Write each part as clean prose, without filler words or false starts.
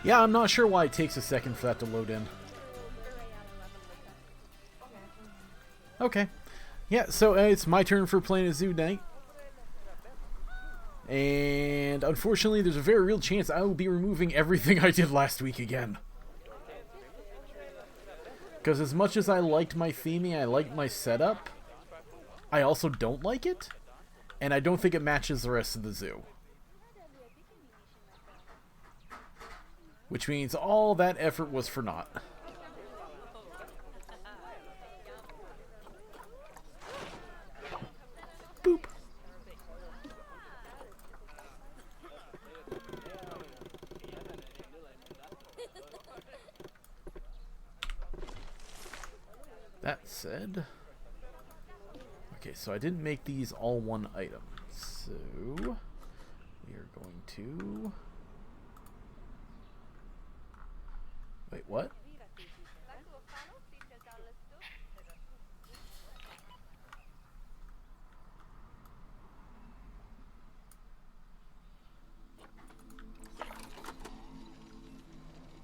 Yeah, I'm not sure why it takes a second for that to load in. Okay. Yeah, so it's my turn for playing a zoo night. And unfortunately, there's a very real chance I will be removing everything I did last week again. Because as much as I liked my theming, I liked my setup, I also don't like it. And I don't think it matches the rest of the zoo. Which means all that effort was for naught. Boop. That said... Okay, so I didn't make these all one item. So... we are going to... Wait, what?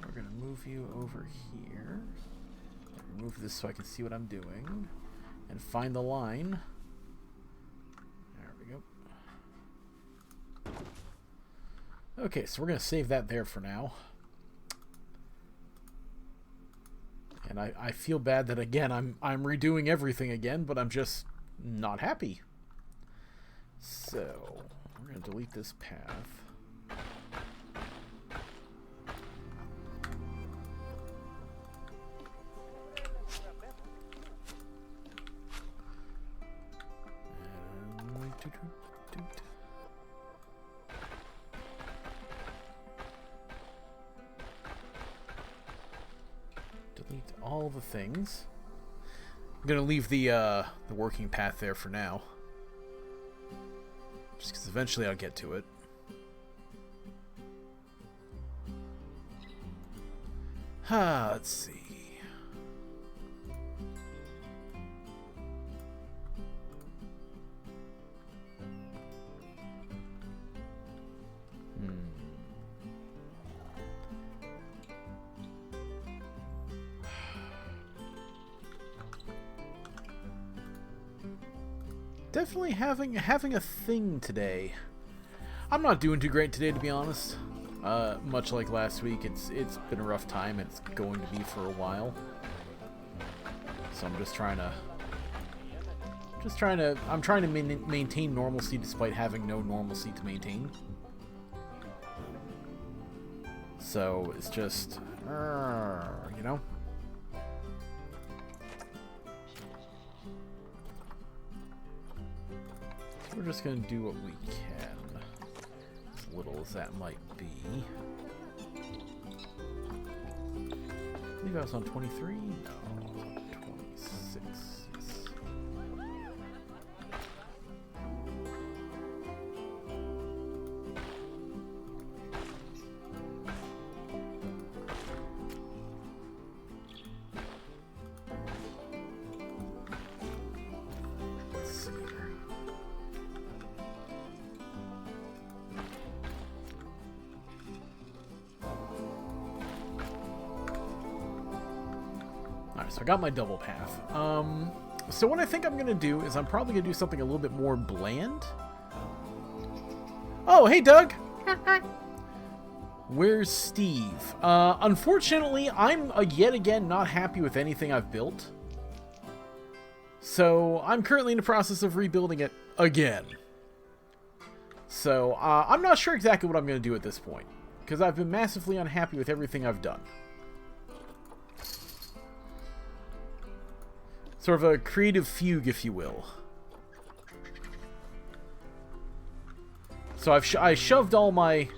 We're going to move you over here. Remove this so I can see what I'm doing. And find the line. There we go. Okay, so we're going to save that there for now. And I feel bad that, again, I'm redoing everything again, but I'm just not happy. So, we're going to delete this path. Delete all the things. I'm gonna leave the working path there for now, just because eventually I'll get to it. Let's see. Definitely having a thing today. I'm not doing too great today, to be honest. Much like last week, it's been a rough time. It's going to be for a while. So I'm trying to maintain normalcy despite having no normalcy to maintain. So it's just, you know. We're just going to do what we can, as little as that might be. I believe I was on 23? No, 26. Yes. Let's see here. Alright, so I got my double path. So what I think I'm going to do is I'm probably going to do something a little bit more bland. Oh, hey, Doug! Where's Steve? Unfortunately, I'm yet again not happy with anything I've built. So I'm currently in the process of rebuilding it again. So I'm not sure exactly what I'm going to do at this point, because I've been massively unhappy with everything I've done. Sort of a creative fugue, if you will. So I shoved all my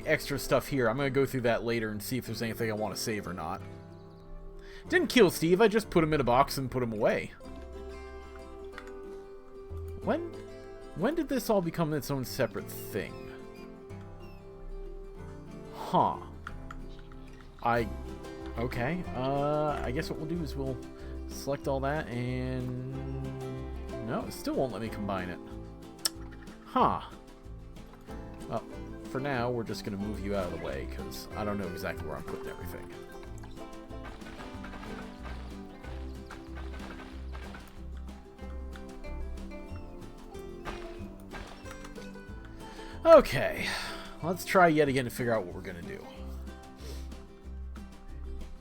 extra stuff here. I'm going to go through that later and see if there's anything I want to save or not. Didn't kill Steve, I just put him in a box and put him away. When did this all become its own separate thing? Huh. Okay. I guess what we'll do is we'll select all that and... No, it still won't let me combine it. Huh. Well, for now, we're just going to move you out of the way, because I don't know exactly where I'm putting everything. Okay, let's try yet again to figure out what we're going to do.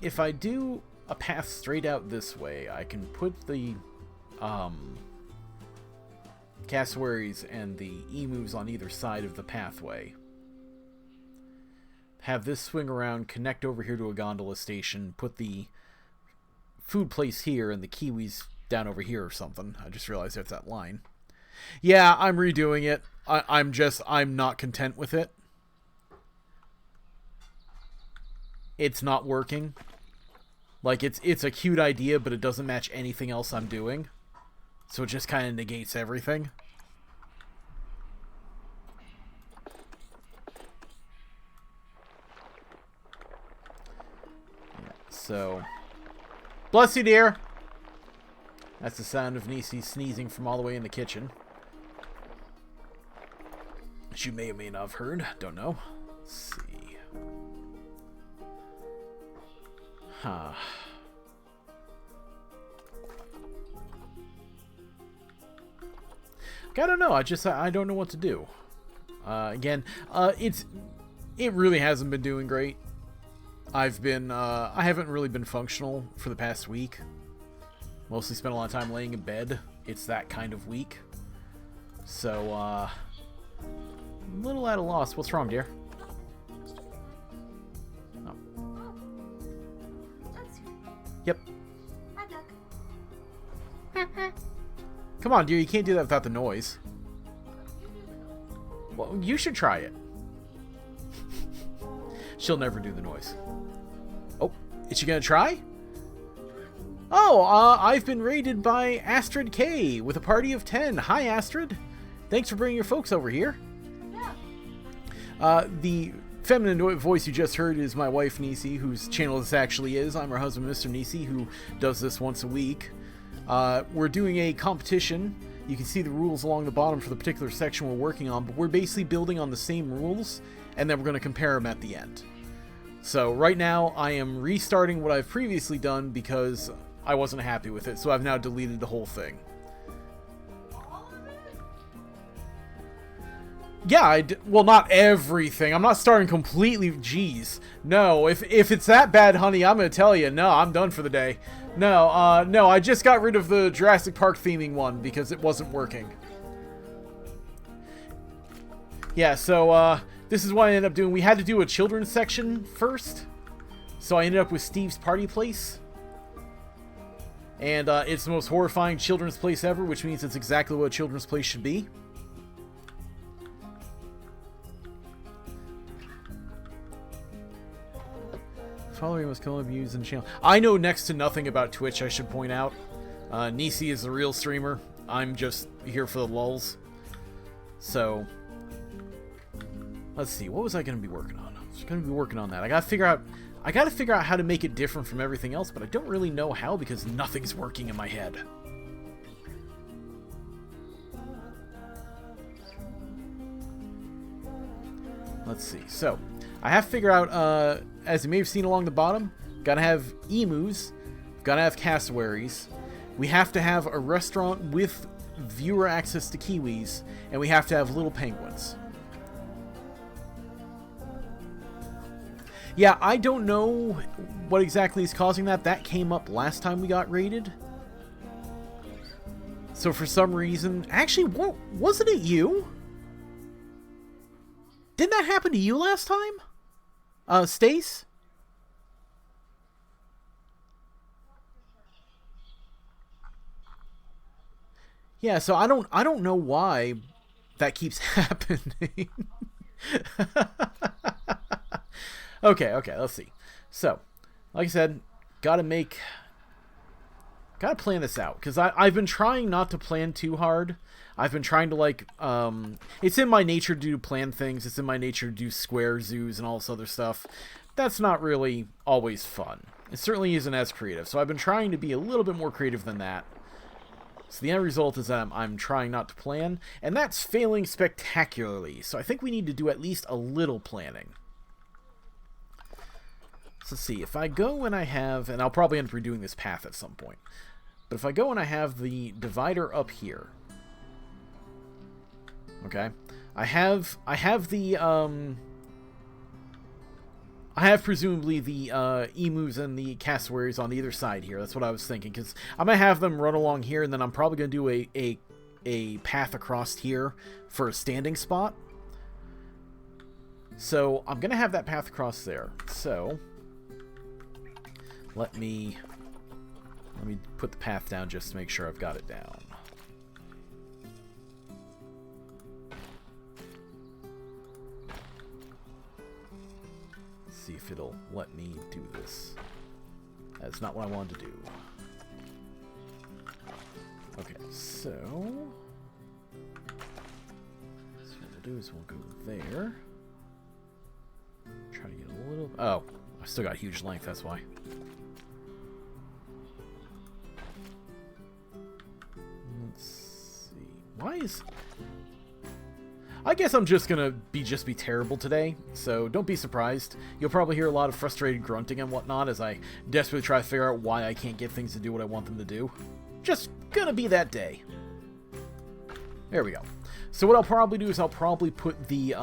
If I do a path straight out this way, I can put the cassowaries and the emus on either side of the pathway. Have this swing around, connect over here to a gondola station, put the food place here and the Kiwis down over here or something. I just realized there's that line. Yeah, I'm redoing it. I'm not content with it. It's not working. Like, it's a cute idea, but it doesn't match anything else I'm doing. So it just kind of negates everything. Yeah, so... Bless you, dear! That's the sound of Nisey sneezing from all the way in the kitchen. Which you may or may not have heard. Don't know. Let's see. Huh. I don't know. I don't know what to do. Again, it really hasn't been doing great. I haven't really been functional for the past week. Mostly spent a lot of time laying in bed. It's that kind of week. So, a little at a loss. What's wrong, dear? Oh. Yep. Come on, dear. You can't do that without the noise. Well, you should try it. She'll never do the noise. Oh, is she gonna try? Oh, I've been raided by Astrid K with a party of 10. Hi, Astrid. Thanks for bringing your folks over here. Yeah. The feminine voice you just heard is my wife, Nisey, whose channel this actually is. I'm her husband, MrNisey, who does this once a week. We're doing a competition. You can see the rules along the bottom for the particular section we're working on, but we're basically building on the same rules, and then we're going to compare them at the end. So right now, I am restarting what I've previously done because I wasn't happy with it, so I've now deleted the whole thing. Yeah, well, not everything. I'm not starting completely. Jeez. No, if it's that bad, honey, I'm going to tell you. No, I'm done for the day. No, no, I just got rid of the Jurassic Park theming one because it wasn't working. Yeah, so, this is what I ended up doing. We had to do a children's section first. So I ended up with Steve's party place. And, it's the most horrifying children's place ever, which means it's exactly what a children's place should be. Following was killing views and channel. I know next to nothing about Twitch, I should point out. Nisey is the real streamer. I'm just here for the lulz. So, let's see. What was I going to be working on? I was going to be working on that. I got to figure out how to make it different from everything else, but I don't really know how because nothing's working in my head. Let's see. So, I have to figure out, as you may have seen along the bottom, gotta have emus. Gotta have cassowaries. We have to have a restaurant with viewer access to Kiwis, and we have to have little penguins. Yeah, I don't know what exactly is causing that. That came up last time we got raided. So for some reason... Actually, wasn't it you? Didn't that happen to you last time? Stace? Yeah, so I don't know why that keeps happening. Okay, let's see. So, like I said, gotta plan this out, because I've been trying not to plan too hard. I've been trying to, like, it's in my nature to plan things. It's in my nature to do square zoos and all this other stuff. That's not really always fun. It certainly isn't as creative. So I've been trying to be a little bit more creative than that. So the end result is that I'm trying not to plan, and that's failing spectacularly. So I think we need to do at least a little planning. So let's see, if I go and I have, and I'll probably end up redoing this path at some point, but if I go and I have the divider up here, okay, I have presumably the emus and the cassowaries on either side here. That's what I was thinking, because I'm going to have them run along here, and then I'm probably going to do a path across here for a standing spot. So I'm going to have that path across there. So let me put the path down just to make sure I've got it down. See if it'll let me do this. That's not what I wanted to do. Okay, so what we'll do is we'll go there. Try to get a little... Oh, I still got huge length, that's why. Let's see. Why is... I guess I'm just gonna be terrible today, so don't be surprised. You'll probably hear a lot of frustrated grunting and whatnot as I desperately try to figure out why I can't get things to do what I want them to do. Just gonna be that day. There we go. So what I'll probably do is I'll probably put the,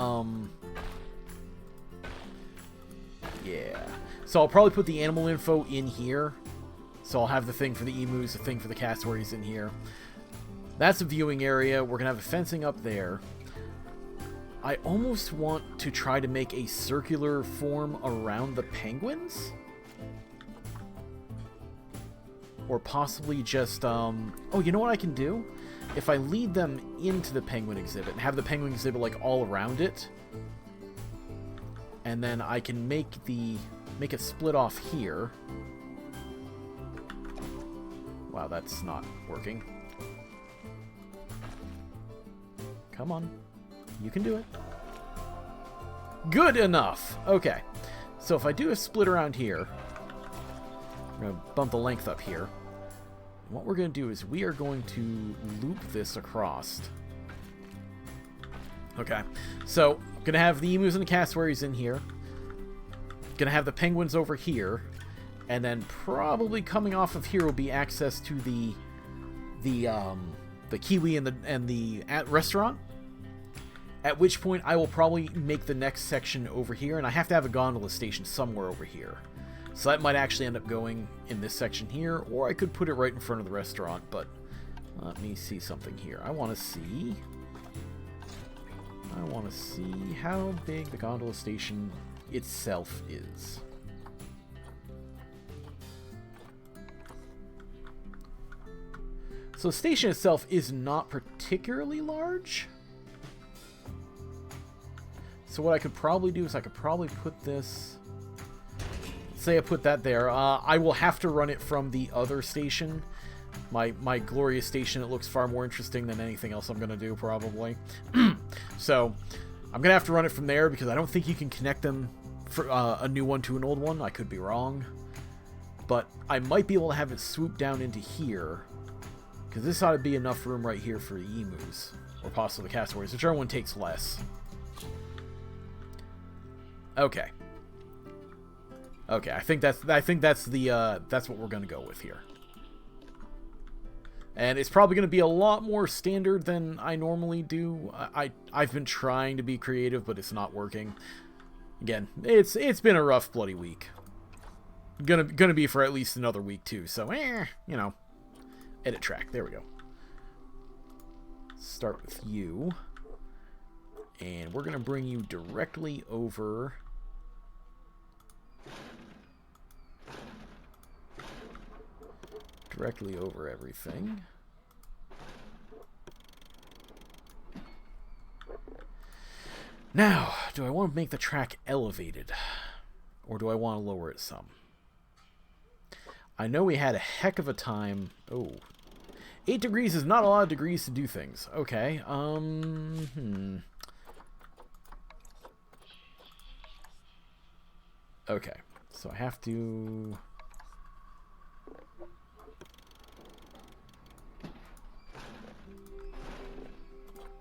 yeah. So I'll probably put the animal info in here. So I'll have the thing for the emus, the thing for the cassowaries in here. That's a viewing area. We're gonna have a fencing up there. I almost want to try to make a circular form around the penguins. Or possibly just, oh, you know what I can do? If I lead them into the penguin exhibit and have the penguin exhibit, like, all around it, and then I can make it split off here. Wow, that's not working. Come on. You can do it. Good enough. Okay. So if I do a split around here, I'm going to bump the length up here. What we're going to do is we are going to loop this across. Okay. So I'm going to have the emus and the cassowaries in here. Going to have the penguins over here. And then probably coming off of here will be access to the Kiwi and the restaurant. At which point, I will probably make the next section over here, and I have to have a gondola station somewhere over here. So that might actually end up going in this section here, or I could put it right in front of the restaurant, but let me see something here. I want to see how big the gondola station itself is. So the station itself is not particularly large. So what I could probably do is I could probably put this... Say I put that there. I will have to run it from the other station. My glorious station that looks far more interesting than anything else I'm going to do, probably. So, I'm going to have to run it from there because I don't think you can connect them for a new one to an old one. I could be wrong. But I might be able to have it swoop down into here. Because this ought to be enough room right here for the emus. Or possibly the cassowaries, whichever one takes less. Okay. Okay, I think that's the that's what we're gonna go with here. And it's probably going to be a lot more standard than I normally do. I've been trying to be creative, but it's not working. Again, it's been a rough bloody week. Gonna be for at least another week too. So, you know, edit track. There we go. Start with you, and we're gonna bring you directly over. Directly over everything. Now, do I want to make the track elevated? Or do I want to lower it some? I know we had a heck of a time. Oh. 8 degrees is not a lot of degrees to do things. Okay. Okay. So I have to...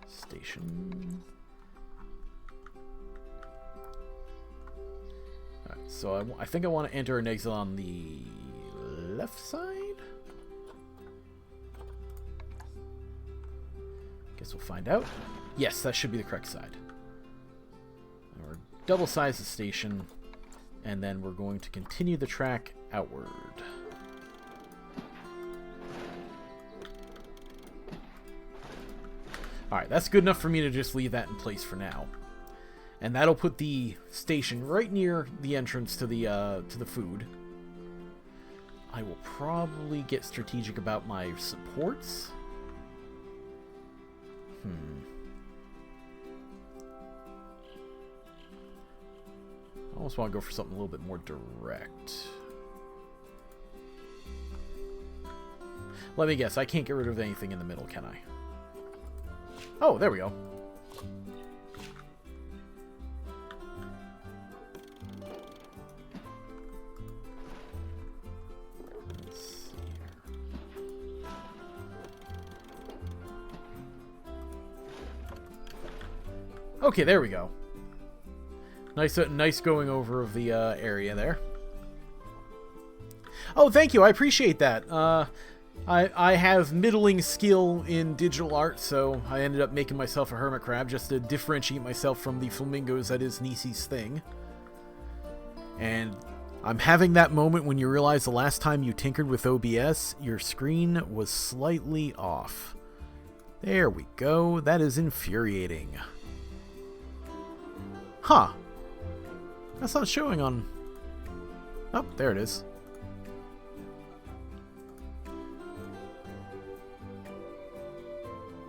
Station. Alright, so I think I want to enter an exit on the left side? Guess we'll find out. Yes, that should be the correct side. And we're double size the station, and then we're going to continue the track outward. Alright, that's good enough for me to just leave that in place for now. And that'll put the station right near the entrance to the food. I will probably get strategic about my supports. I almost want to go for something a little bit more direct. Let me guess, I can't get rid of anything in the middle, can I? Oh, there we go. Let's see here. Okay, there we go. Nice going over of the area there. Oh, thank you. I appreciate that. I have middling skill in digital art, so I ended up making myself a hermit crab just to differentiate myself from the flamingos that is Nisey's thing. And I'm having that moment when you realize the last time you tinkered with OBS, your screen was slightly off. There we go. That is infuriating. Huh. That's not showing on... Oh, there it is.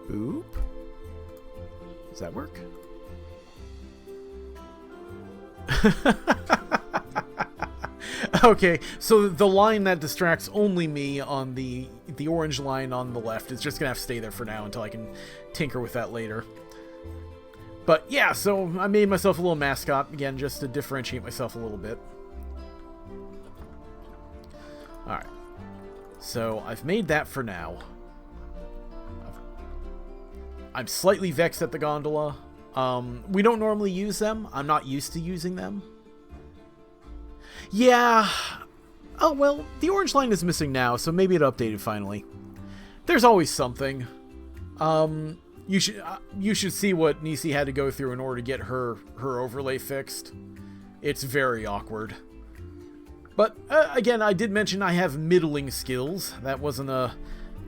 Boop. Does that work? Okay, so the line that distracts only me on the orange line on the left is just gonna have to stay there for now until I can tinker with that later. But yeah, so I made myself a little mascot again just to differentiate myself a little bit. Alright, so I've made that for now. I'm slightly vexed at the gondola. We don't normally use them. I'm not used to using them. Yeah. Oh, well, the orange line is missing now, so maybe it updated finally. There's always something. You should see what Nisey had to go through in order to get her overlay fixed. It's very awkward. But, again, I did mention I have middling skills. That wasn't a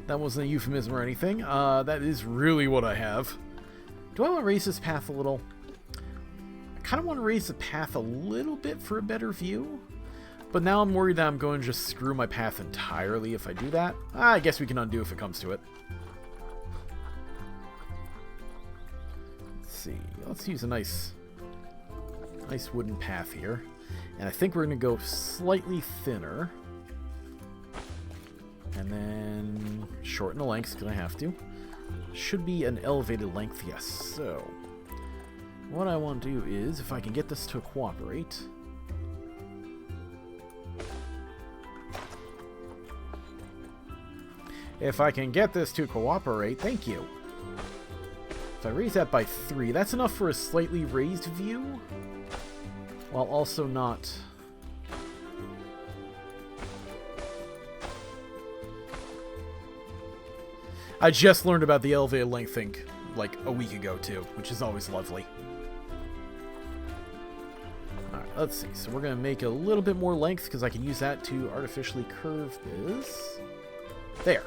euphemism or anything. That is really what I have. Do I want to raise this path a little? I kind of want to raise the path a little bit for a better view. But now I'm worried that I'm going to just screw my path entirely if I do that. I guess we can undo if it comes to it. Let's see. Let's use a nice wooden path here. And I think we're going to go slightly thinner. And then shorten the lengths because I have to. Should be an elevated length, yes. So, what I want to do is, if I can get this to cooperate. If I can get this to cooperate, thank you. If I raise that by 3, that's enough for a slightly raised view. While also not I just learned about the elevated length thing like a week ago too, which is always lovely. Alright, let's see. So we're going to make a little bit more length because I can use that to artificially curve this. There.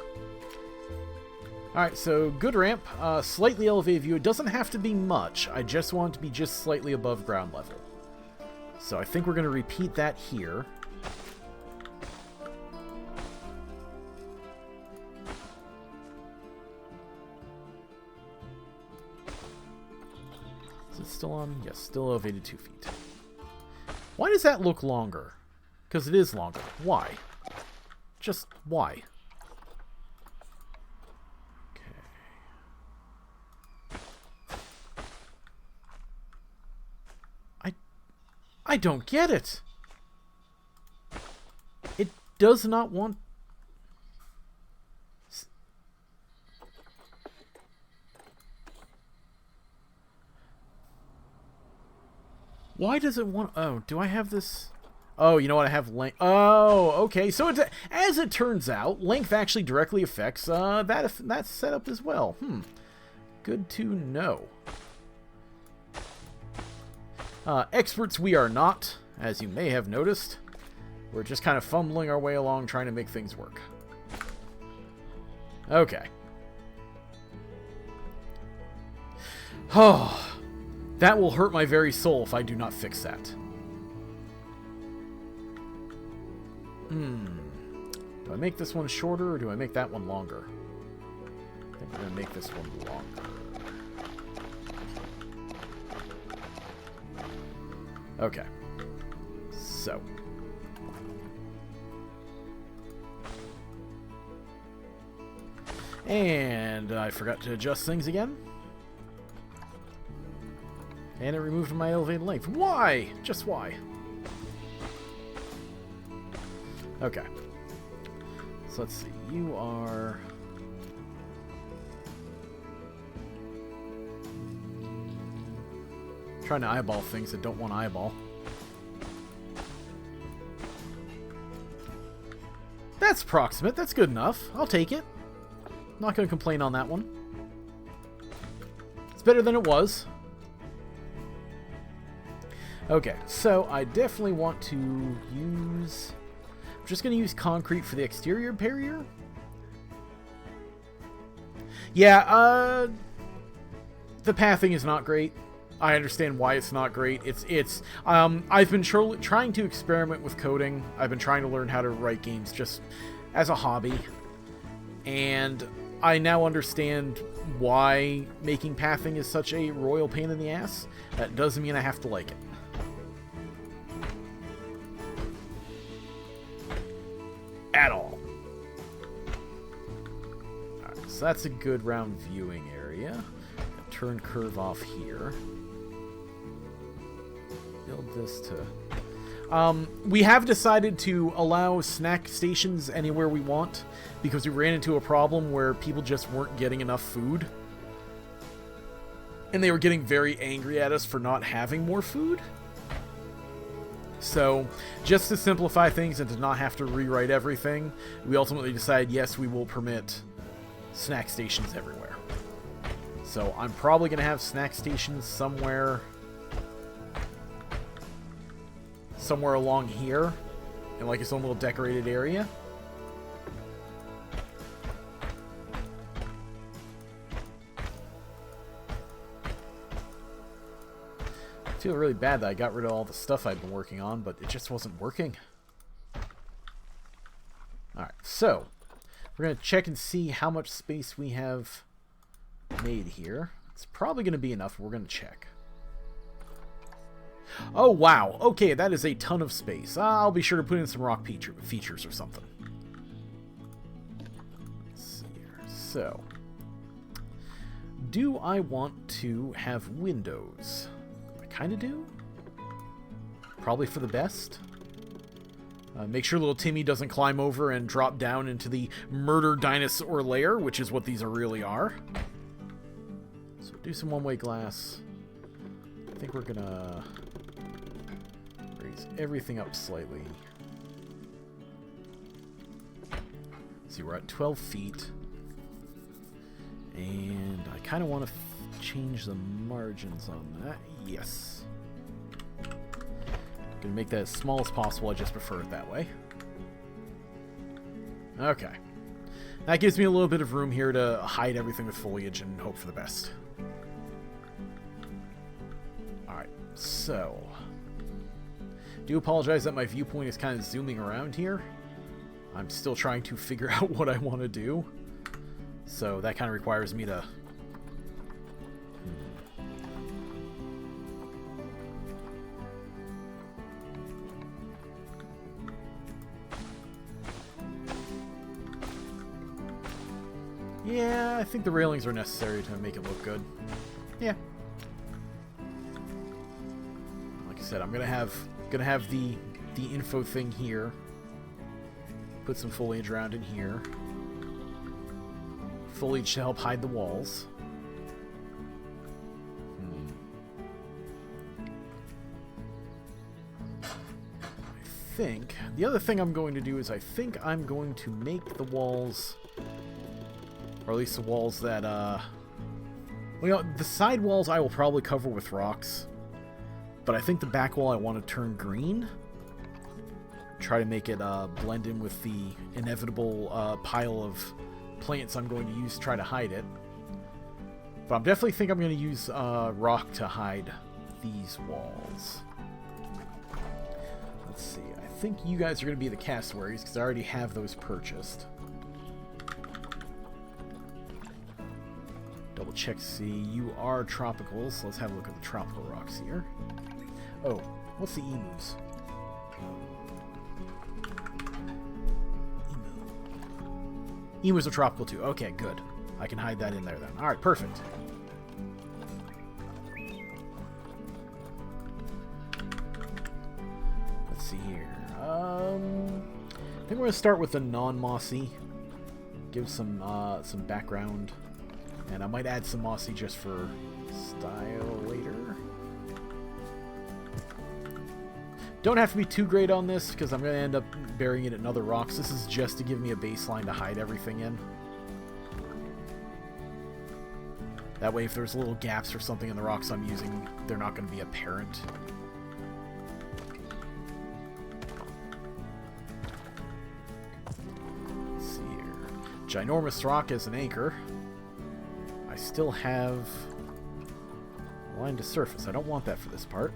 Alright, so good ramp. Slightly elevated view. It doesn't have to be much. I just want it to be just slightly above ground level. So I think we're going to repeat that here. Is it still on? Yes, still elevated 2 feet. Why does that look longer? Because it is longer. Why? Just why? I don't get it. It does not want... Why does it want... Oh, do I have this... Oh, you know what? I have length... Oh, okay. So it's, as it turns out, length actually directly affects that setup as well. Good to know. Experts we are not, as you may have noticed. We're just kind of fumbling our way along trying to make things work. Okay. Oh, that will hurt my very soul if I do not fix that. Do I make this one shorter or do I make that one longer? I think I'm going to make this one longer. Okay. So. And I forgot to adjust things again. And it removed my elevated length. Why? Just why? Okay. So let's see. You are... trying to eyeball things that don't want to eyeball. That's proximate. That's good enough. I'll take it. Not going to complain on that one. It's better than it was. Okay, so I definitely want to use... I'm just going to use concrete for the exterior barrier. Yeah, the pathing is not great. I understand why it's not great. I've been trying to experiment with coding. I've been trying to learn how to write games just as a hobby. And I now understand why making pathing is such a royal pain in the ass. That doesn't mean I have to like it. At all. Alright, so that's a good round viewing area. Turn curve off here. Build this to... we have decided to allow snack stations anywhere we want because we ran into a problem where people just weren't getting enough food. And they were getting very angry at us for not having more food. So, just to simplify things and to not have to rewrite everything, we ultimately decided, yes, we will permit snack stations everywhere. So, I'm probably going to have snack stations somewhere along here, in like its own little decorated area. I feel really bad that I got rid of all the stuff I've been working on, but it just wasn't working. Alright, so we're going to check and see how much space we have made here. It's probably going to be enough. We're going to check. Oh, wow. Okay, that is a ton of space. I'll be sure to put in some rock features or something. Let's see here. So, do I want to have windows? I kind of do. Probably for the best. Make sure little Timmy doesn't climb over and drop down into the murder dinosaur lair, which is what these really are. So do some one-way glass. I think we're gonna raise everything up slightly. See, we're at 12 feet. And I kind of want to change the margins on that. Yes. Gonna make that as small as possible. I just prefer it that way. Okay. That gives me a little bit of room here to hide everything with foliage and hope for the best. Alright, so... do apologize that my viewpoint is kind of zooming around here. I'm still trying to figure out what I want to do. So that kind of requires me to... yeah, I think the railings are necessary to make it look good. Yeah. Like I said, I'm gonna have the info thing here. Put some foliage around in here. Foliage to help hide the walls. I think the other thing I'm going to do is I think I'm going to make the walls, or at least the walls that well, you know, the side walls I will probably cover with rocks, but I think the back wall I want to turn green. Try to make it blend in with the inevitable pile of plants I'm going to use to try to hide it. But I definitely think I'm going to use rock to hide these walls. Let's see. I think you guys are going to be the cassowaries because I already have those purchased. Double check to see. You are tropicals. So let's have a look at the tropical rocks here. Oh, what's the emus? Emus are tropical too. Okay, good. I can hide that in there then. Alright, perfect. Let's see here. I think we're going to start with the non-mossy. Give some background. And I might add some mossy just for style later. Don't have to be too great on this, because I'm going to end up burying it in other rocks. This is just to give me a baseline to hide everything in. That way, if there's little gaps or something in the rocks I'm using, they're not going to be apparent. Let's see here. Ginormous rock as an anchor. I still have a line to surface. I don't want that for this part.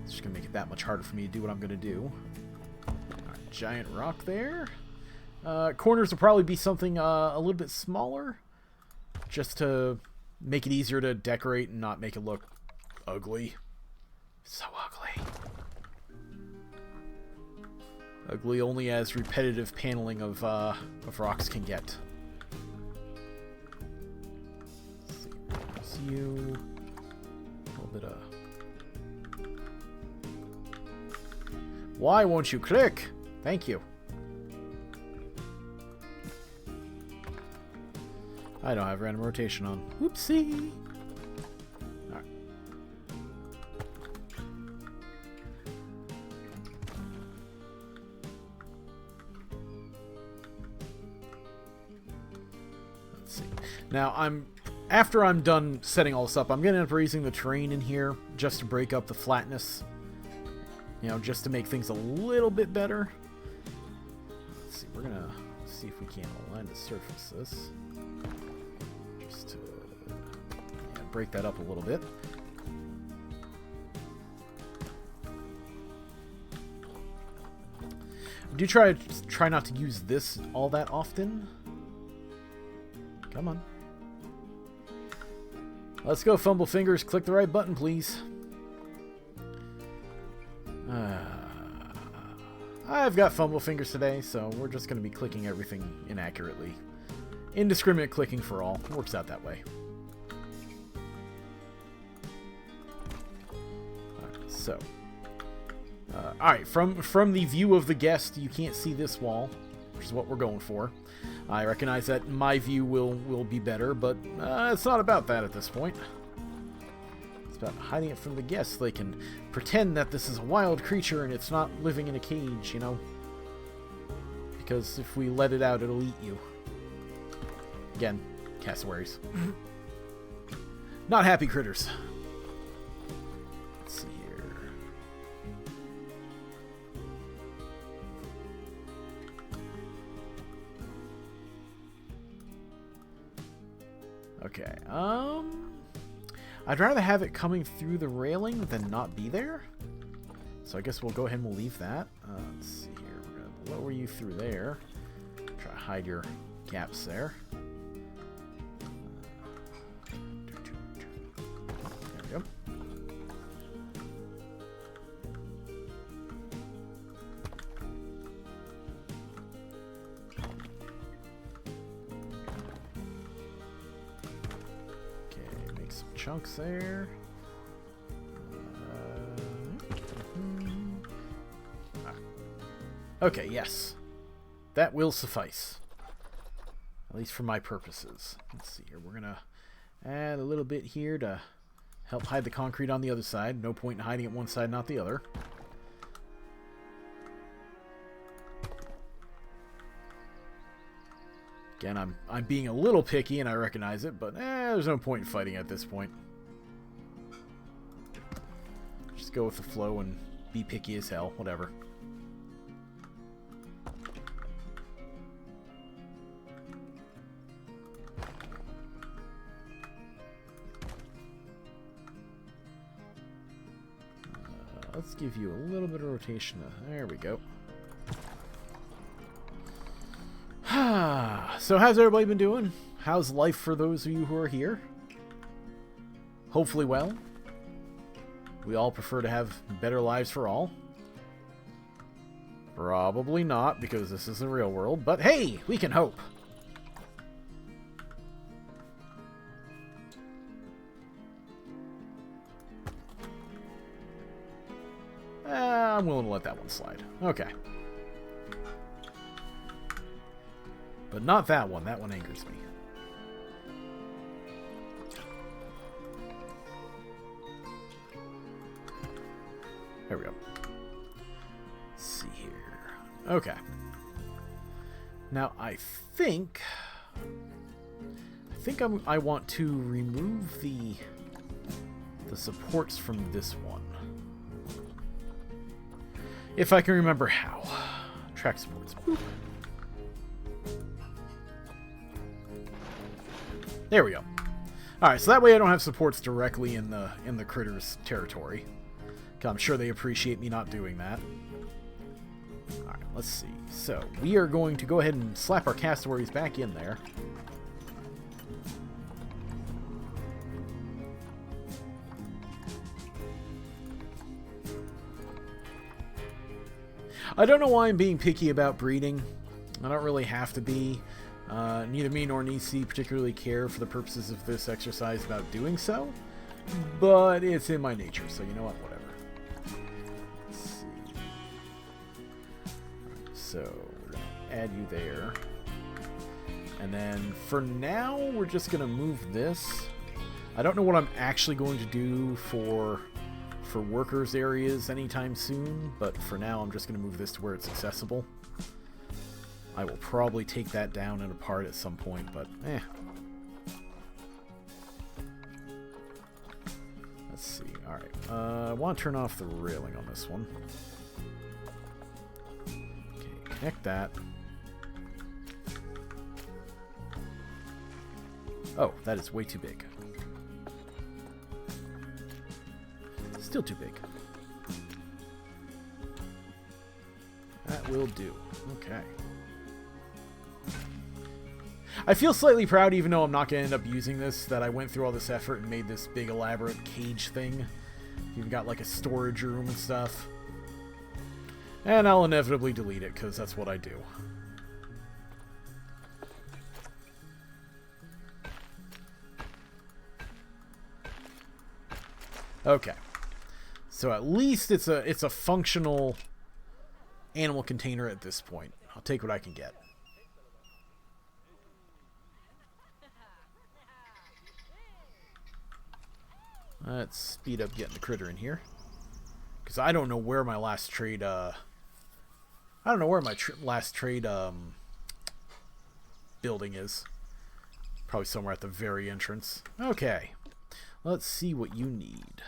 It's just going to make it that much harder for me to do what I'm going to do. Right, giant rock there. Corners will probably be something a little bit smaller. Just to make it easier to decorate and not make it look ugly. So ugly. Ugly only as repetitive paneling of rocks can get. Let's see. There's you. A little bit of... why won't you click? Thank you. I don't have random rotation on. Whoopsie. Alright. Let's see. Now, after I'm done setting all this up, I'm going to end up raising the terrain in here just to break up the flatness. You know, just to make things a little bit better. Let's see, we're gonna see if we can align the surfaces. Just to break that up a little bit. I do try not to use this all that often. Come on. Let's go, Fumble Fingers. Click the right button, please. I've got fumble fingers today, so we're just going to be clicking everything inaccurately. Indiscriminate clicking for all. Works out that way. Alright, so. Alright, from the view of the guest, you can't see this wall, which is what we're going for. I recognize that my view will be better, but it's not about that at this point. It's about hiding it from the guests. They can pretend that this is a wild creature and it's not living in a cage, you know? Because if we let it out, it'll eat you. Again, Cassowaries. Not happy critters. Let's see here. Okay, I'd rather have it coming through the railing than not be there. So I guess we'll go ahead and we'll leave that. Let's see here. We're going to lower you through there. Try to hide your gaps there. There we go. Okay, make some chunks there. Okay, yes. That will suffice. At least for my purposes. Let's see here. We're going to add a little bit here to help hide the concrete on the other side. No point in hiding it one side, not the other. Again, I'm being a little picky, and I recognize it, but there's no point in fighting at this point. Just go with the flow and be picky as hell. Whatever. Let's give you a little bit of rotation. There we go. So how's everybody been doing? How's life for those of you who are here? Hopefully well. We all prefer to have better lives for all. Probably not, because this is the real world. But hey, we can hope. I'm willing to let that one slide. Okay. But not that one. That one angers me. There we go. Let's see here. Okay. Now, I think I want to remove the supports from this one. If I can remember how. Track supports. Boop. There we go. Alright, so that way I don't have supports directly in the critters' territory. I'm sure they appreciate me not doing that. Alright, let's see. So, we are going to go ahead and slap our cassowaries back in there. I don't know why I'm being picky about breeding. I don't really have to be. Neither me nor Nisey particularly care for the purposes of this exercise about doing so. But it's in my nature, so you know what? Whatever. Let's see. So, we're going to add you there. And then, for now, we're just going to move this. I don't know what I'm actually going to do for workers areas anytime soon, but for now I'm just going to move this to where it's accessible. I will probably take that down and apart at some point, but Let's see. Alright. I want to turn off the railing on this one. Okay, connect that. Oh, that is way too big. Still too big. That will do. Okay. I feel slightly proud, even though I'm not going to end up using this, that I went through all this effort and made this big elaborate cage thing. You've got like a storage room and stuff. And I'll inevitably delete it, because that's what I do. Okay. So at least it's a functional animal container at this point. I'll take what I can get. Let's speed up getting the critter in here, because I don't know where my last trade. I don't know where my last trade building is. Probably somewhere at the very entrance. Okay. Let's see what you need.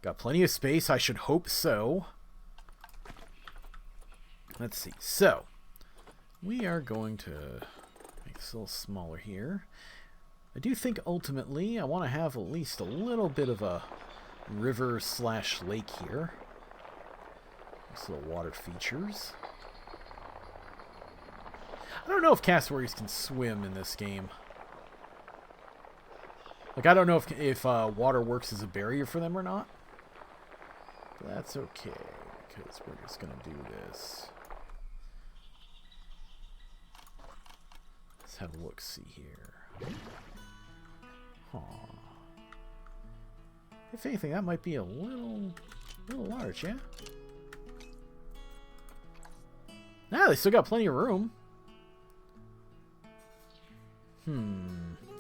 Got plenty of space. I should hope so. Let's see. So, we are going to make this a little smaller here. I do think ultimately I want to have at least a little bit of a river slash lake here. These little water features. I don't know if cassowaries can swim in this game. Like, I don't know if water works as a barrier for them or not. But that's okay, because we're just going to do this. Let's have a look-see here. Huh. If anything, that might be a little large, yeah? Nah, they still got plenty of room.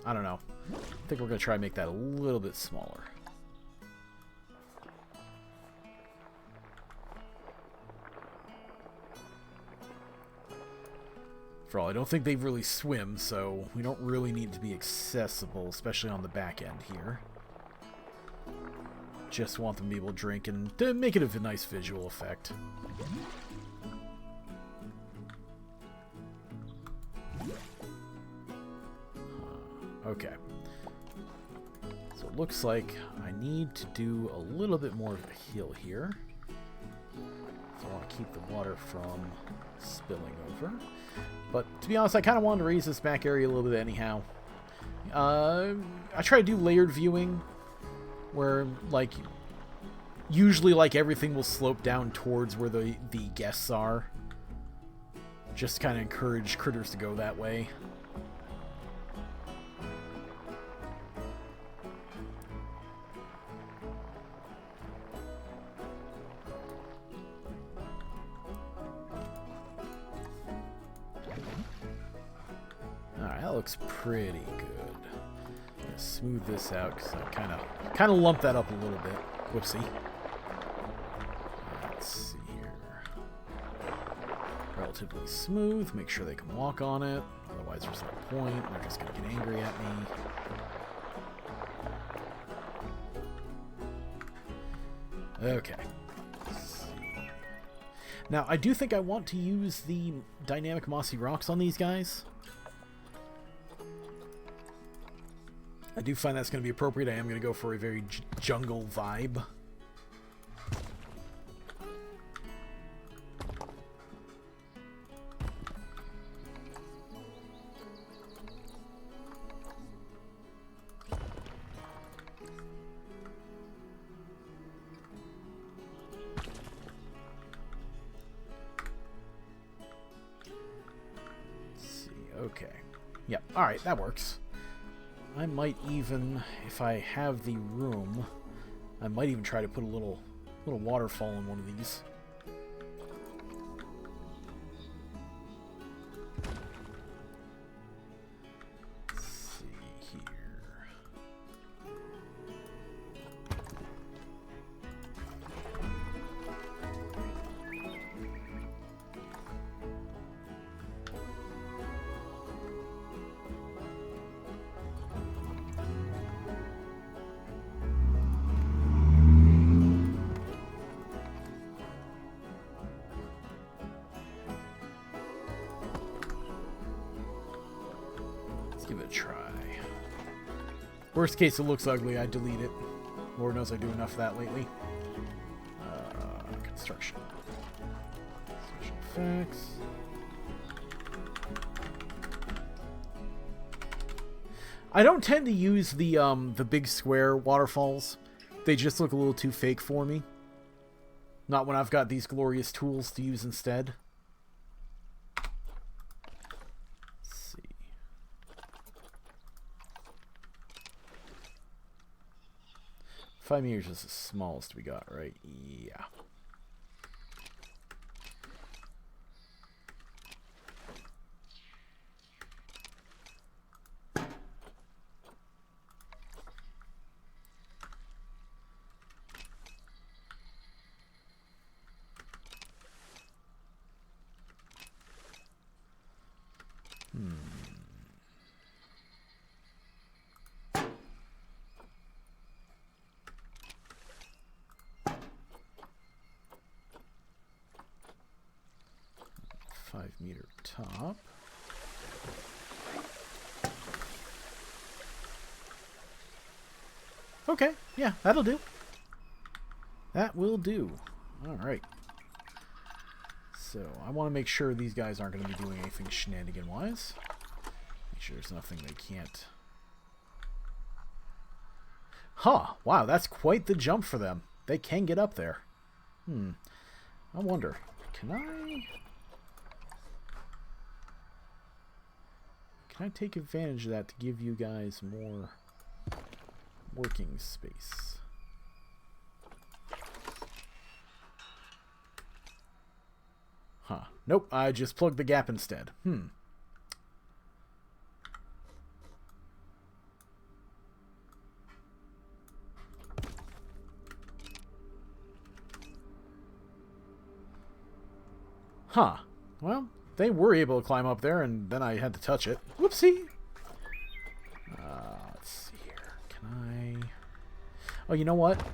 I don't know. I think we're going to try and make that a little bit smaller. For all, I don't think they really swim, so we don't really need to be accessible, especially on the back end here. Just want them to be able to drink and to make it a nice visual effect. Okay. So it looks like I need to do a little bit more of a hill here. So I want to keep the water from spilling over. But to be honest, I kind of wanted to raise this back area a little bit anyhow. I try to do layered viewing where, like, usually, like, everything will slope down towards where the guests are. Just to kind of encourage critters to go that way. Looks pretty good. I'm gonna smooth this out because I kind of lumped that up a little bit. Whoopsie. Let's see here. Relatively smooth. Make sure they can walk on it. Otherwise, there's no point. They're just gonna get angry at me. Okay. Let's see. Now, I do think I want to use the dynamic mossy rocks on these guys. I do find that's going to be appropriate. I am going to go for a very jungle vibe. Let's see. Okay. Yep. All right. That works. I might even, if I have the room, I might even try to put a little waterfall in one of these. Let's see here. Give it a try. Worst case, it looks ugly. I delete it. Lord knows I do enough of that lately. Construction. Special effects. I don't tend to use the big square waterfalls. They just look a little too fake for me. Not when I've got these glorious tools to use instead. 5 meters is the smallest we got, right? Yeah. 5-meter top. Okay, yeah, that'll do. That will do. Alright. So, I want to make sure these guys aren't going to be doing anything shenanigan-wise. Make sure there's nothing they can't... Huh, wow, that's quite the jump for them. They can get up there. I wonder, can I take advantage of that to give you guys more working space? Huh. Nope, I just plugged the gap instead. Huh. Well, they were able to climb up there, and then I had to touch it. Whoopsie! Let's see here. Can I... Oh, you know what?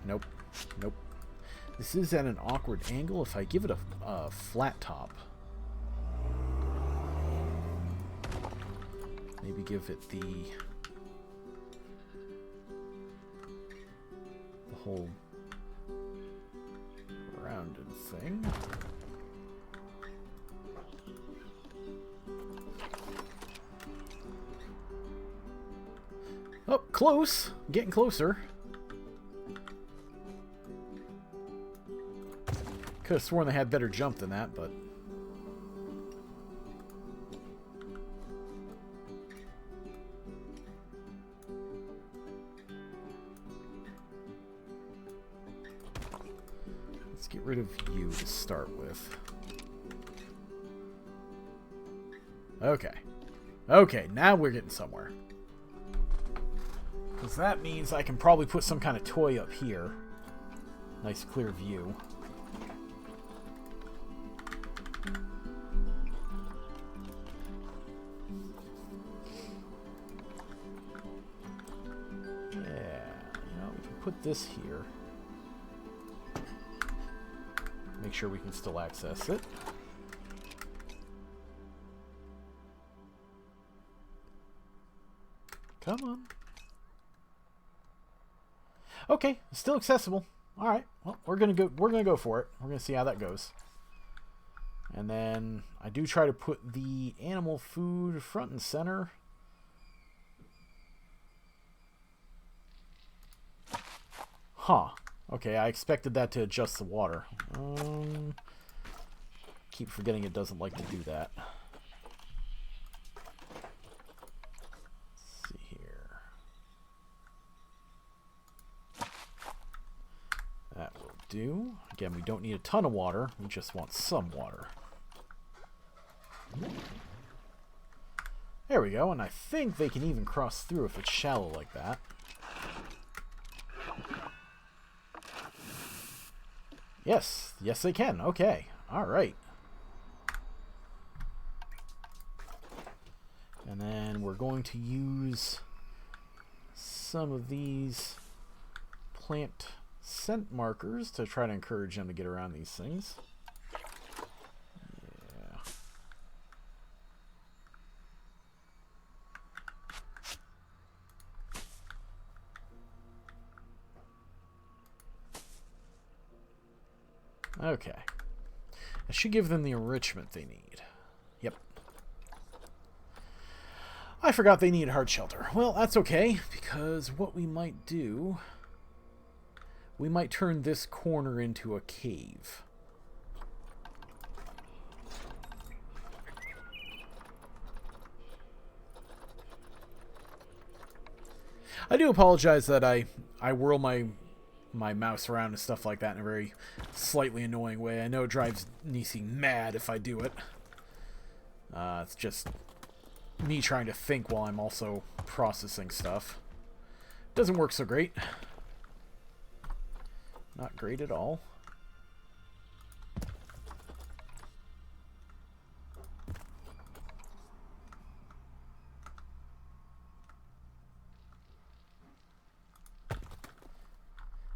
Nope. Nope. This is at an awkward angle. If I give it a flat top... Maybe give it the whole rounded thing. Oh, close. Getting closer. Could have sworn they had better jump than that, but... Let's get rid of you to start with. Okay. Okay, now we're getting somewhere. Because that means I can probably put some kind of toy up here. Nice clear view. Yeah, you know, we can put this here. Make sure we can still access it. Come on. Okay, still accessible. All right. Well, we're gonna go for it. We're gonna see how that goes. And then I do try to put the animal food front and center. Huh. Okay, I expected that to adjust the water. Keep forgetting it doesn't like to do that. Do. Again, we don't need a ton of water. We just want some water. There we go. And I think they can even cross through if it's shallow like that. Yes. Yes, they can. Okay. All right. And then we're going to use some of these plant scent markers to try to encourage them to get around these things. Yeah. Okay. I should give them the enrichment they need. Yep. I forgot they need hard shelter. Well, that's okay, because what we might do... We might turn this corner into a cave. I do apologize that I whirl my mouse around and stuff like that in a very slightly annoying way. I know it drives Nisey mad if I do it. It's just me trying to think while I'm also processing stuff. Doesn't work so great. Not great at all.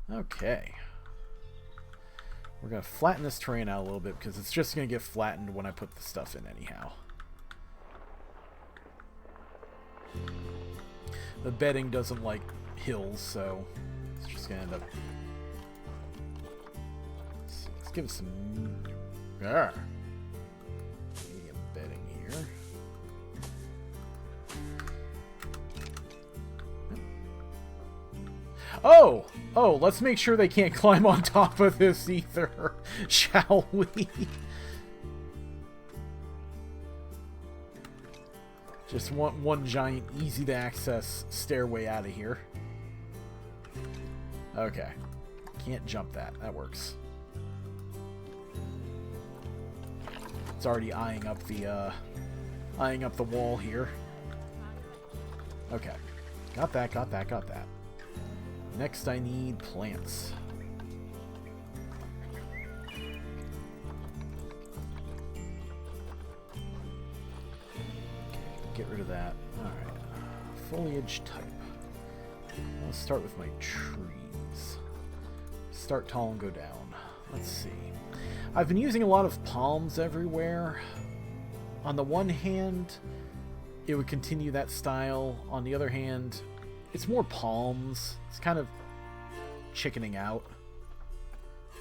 Okay. We're going to flatten this terrain out a little bit because it's just going to get flattened when I put the stuff in anyhow. The bedding doesn't like hills, so it's just going to end up... Let's give it some... medium bedding here. Oh! Oh, let's make sure they can't climb on top of this either, shall we? Just want one giant, easy-to-access stairway out of here. Okay. Can't jump that. That works. It's already eyeing up the wall here. Okay. Got that, got that, got that. Next, I need plants. Get rid of that. Alright. Foliage type. Let's start with my trees. Start tall and go down. Let's see. I've been using a lot of palms everywhere. On the one hand, it would continue that style. On the other hand, it's more palms. It's kind of chickening out.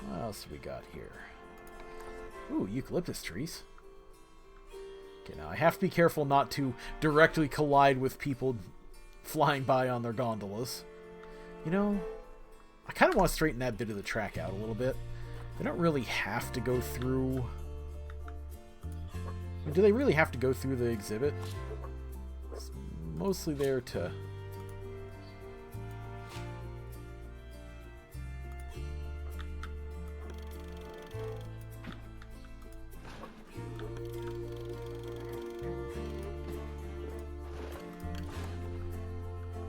What else do we got here? Ooh, eucalyptus trees. Okay, now I have to be careful not to directly collide with people flying by on their gondolas. You know, I kind of want to straighten that bit of the track out a little bit. They don't really have to go through... I mean, do they really have to go through the exhibit? It's mostly there to...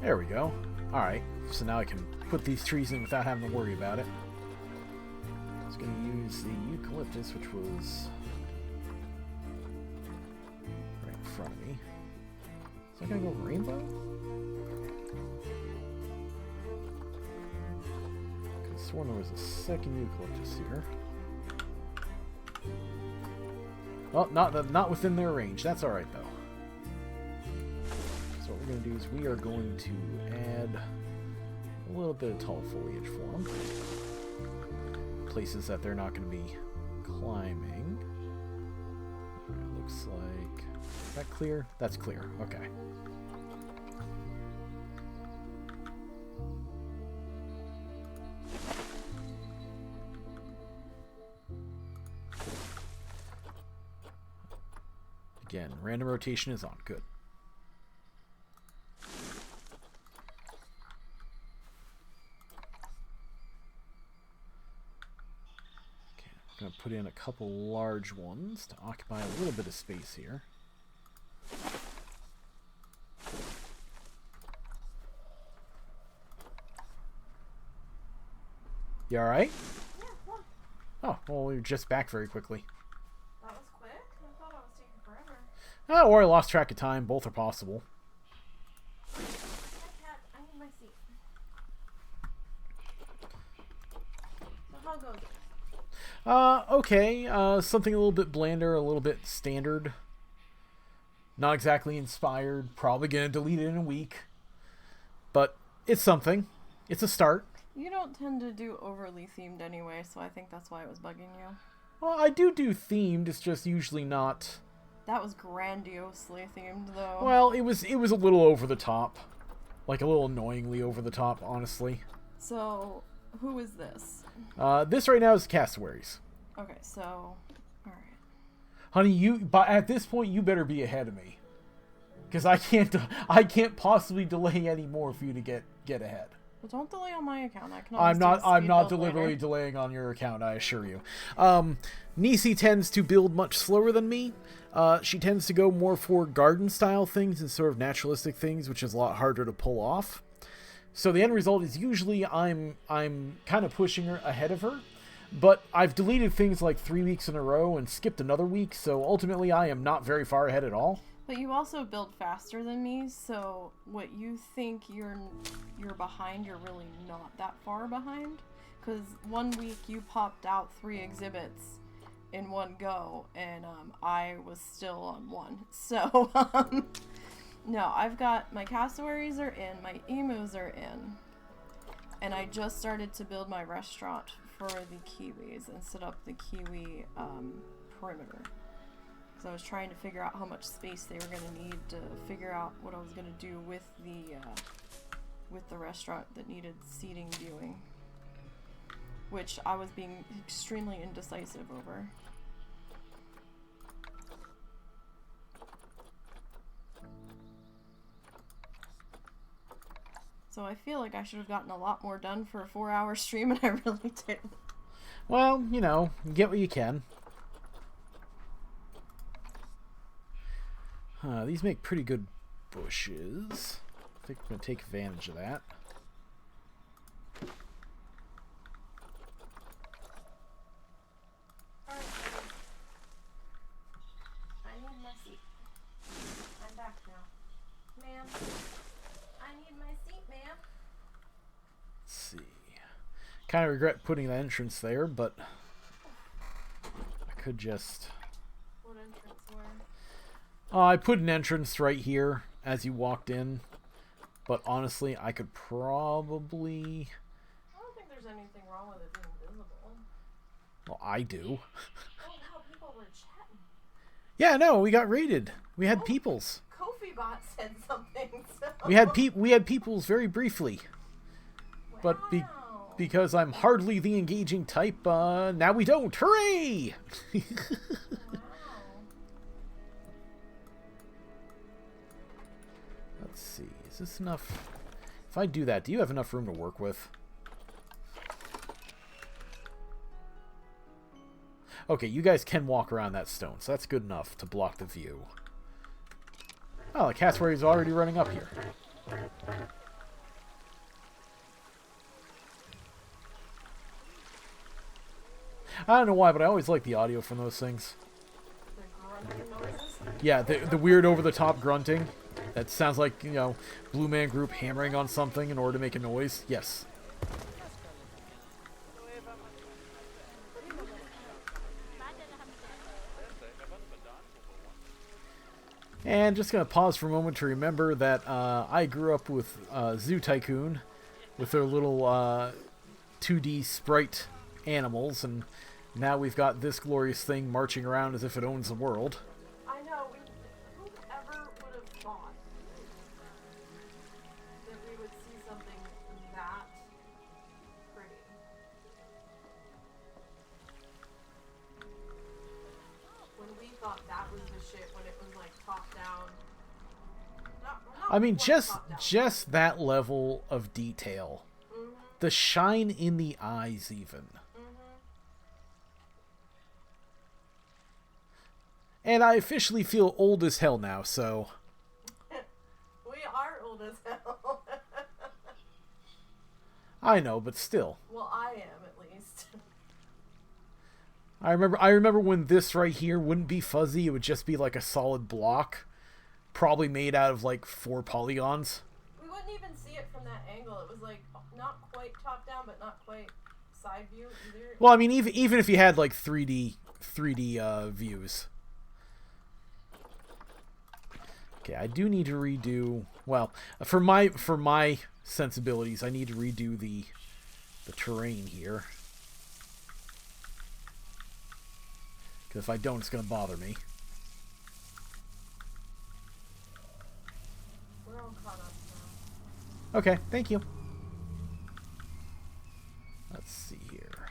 There we go. Alright, so now I can put these trees in without having to worry about it. I was going to use the eucalyptus, which was right in front of me. Is that going to go rainbow? I could have sworn there was a second eucalyptus here. Oh, not within their range. That's alright, though. So what we're going to do is we are going to add a little bit of tall foliage for them. Places that they're not going to be climbing. It looks like... Is that clear? That's clear. Okay. Again, random rotation is on. Good. Okay, I'm going to put in a couple large ones to occupy a little bit of space here. You alright? Yeah, well. Oh, well, we were just back very quickly. That was quick? I thought I was taking forever. Oh, or I lost track of time. Both are possible. I can't. I need my seat. So how goes it? Okay. Something a little bit blander, a little bit standard. Not exactly inspired. Probably gonna delete it in a week. But it's something. It's a start. You don't tend to do overly themed anyway, so I think that's why it was bugging you. Well, I do themed. It's just usually not... That was grandiosely themed, though. Well, it was a little over the top. Like, a little annoyingly over the top, honestly. So, who is this? This right now is Cassowaries. Okay, so... Alright. Honey, at this point, you better be ahead of me. Because I can't possibly delay any more for you to get ahead. But don't delay on my account. I can always I'm not build deliberately later. delaying on your account, I assure you. Nisey tends to build much slower than me. She tends to go more for garden-style things and sort of naturalistic things, which is a lot harder to pull off. So the end result is usually I'm kind of pushing her ahead of her. But I've deleted things like 3 weeks in a row and skipped another week, so ultimately I am not very far ahead at all. But you also build faster than me, so what you think you're behind, you're really not that far behind. Because one week you popped out 3 exhibits in one go, and I was still on 1. So, no, I've got my cassowaries are in, my emus are in, and I just started to build my restaurant for the Kiwis and set up the Kiwi perimeter. So I was trying to figure out how much space they were going to need to figure out what I was going to do with the restaurant that needed seating viewing, which I was being extremely indecisive over. So I feel like I should have gotten a lot more done for a 4-hour stream, and I really didn't. Well, you know, get what you can. These make pretty good bushes. I think I'm going to take advantage of that. I need my seat. I'm back now. Ma'am, I need my seat, ma'am. Let's see. Kind of regret putting the entrance there, but I could just... What entrance where? I put an entrance right here as you walked in, but honestly, I could probably... I don't think there's anything wrong with it being visible. Well, I do. Oh wow, people were chatting. Yeah, no, we got raided. We had peoples. Kofi Bot said something. So. We had peoples very briefly, Wow. but because I'm hardly the engaging type, now we don't. Hooray! Wow. Let's see. Is this enough? If I do that, do you have enough room to work with? Okay, you guys can walk around that stone, so that's good enough to block the view. Oh, the cassowary is already running up here. I don't know why, but I always like the audio from those things. The grunting noises? Yeah, the weird over-the-top grunting. That sounds like, you know, Blue Man Group hammering on something in order to make a noise. Yes. And just going to pause for a moment to remember that I grew up with Zoo Tycoon with their little 2D sprite animals, and now we've got this glorious thing marching around as if it owns the world. I know. Whoever would have thought that we would see something that pretty? When we thought that was the shit, when it was like top down. Not I mean, quite just top down. just that level of detail. Mhm. The shine in the eyes, even. And I officially feel old as hell now, so... We are old as hell. I know, but still. Well, I am at least. I remember when this right here wouldn't be fuzzy, it would just be like a solid block. Probably made out of like 4 polygons. We wouldn't even see it from that angle. It was like not quite top down, but not quite side view either. Well, I mean, even if you had like 3D views. Okay, I do need to redo. Well, for my sensibilities, I need to redo the terrain here. Because if I don't, it's going to bother me. We're all caught up now. Okay, thank you. Let's see here.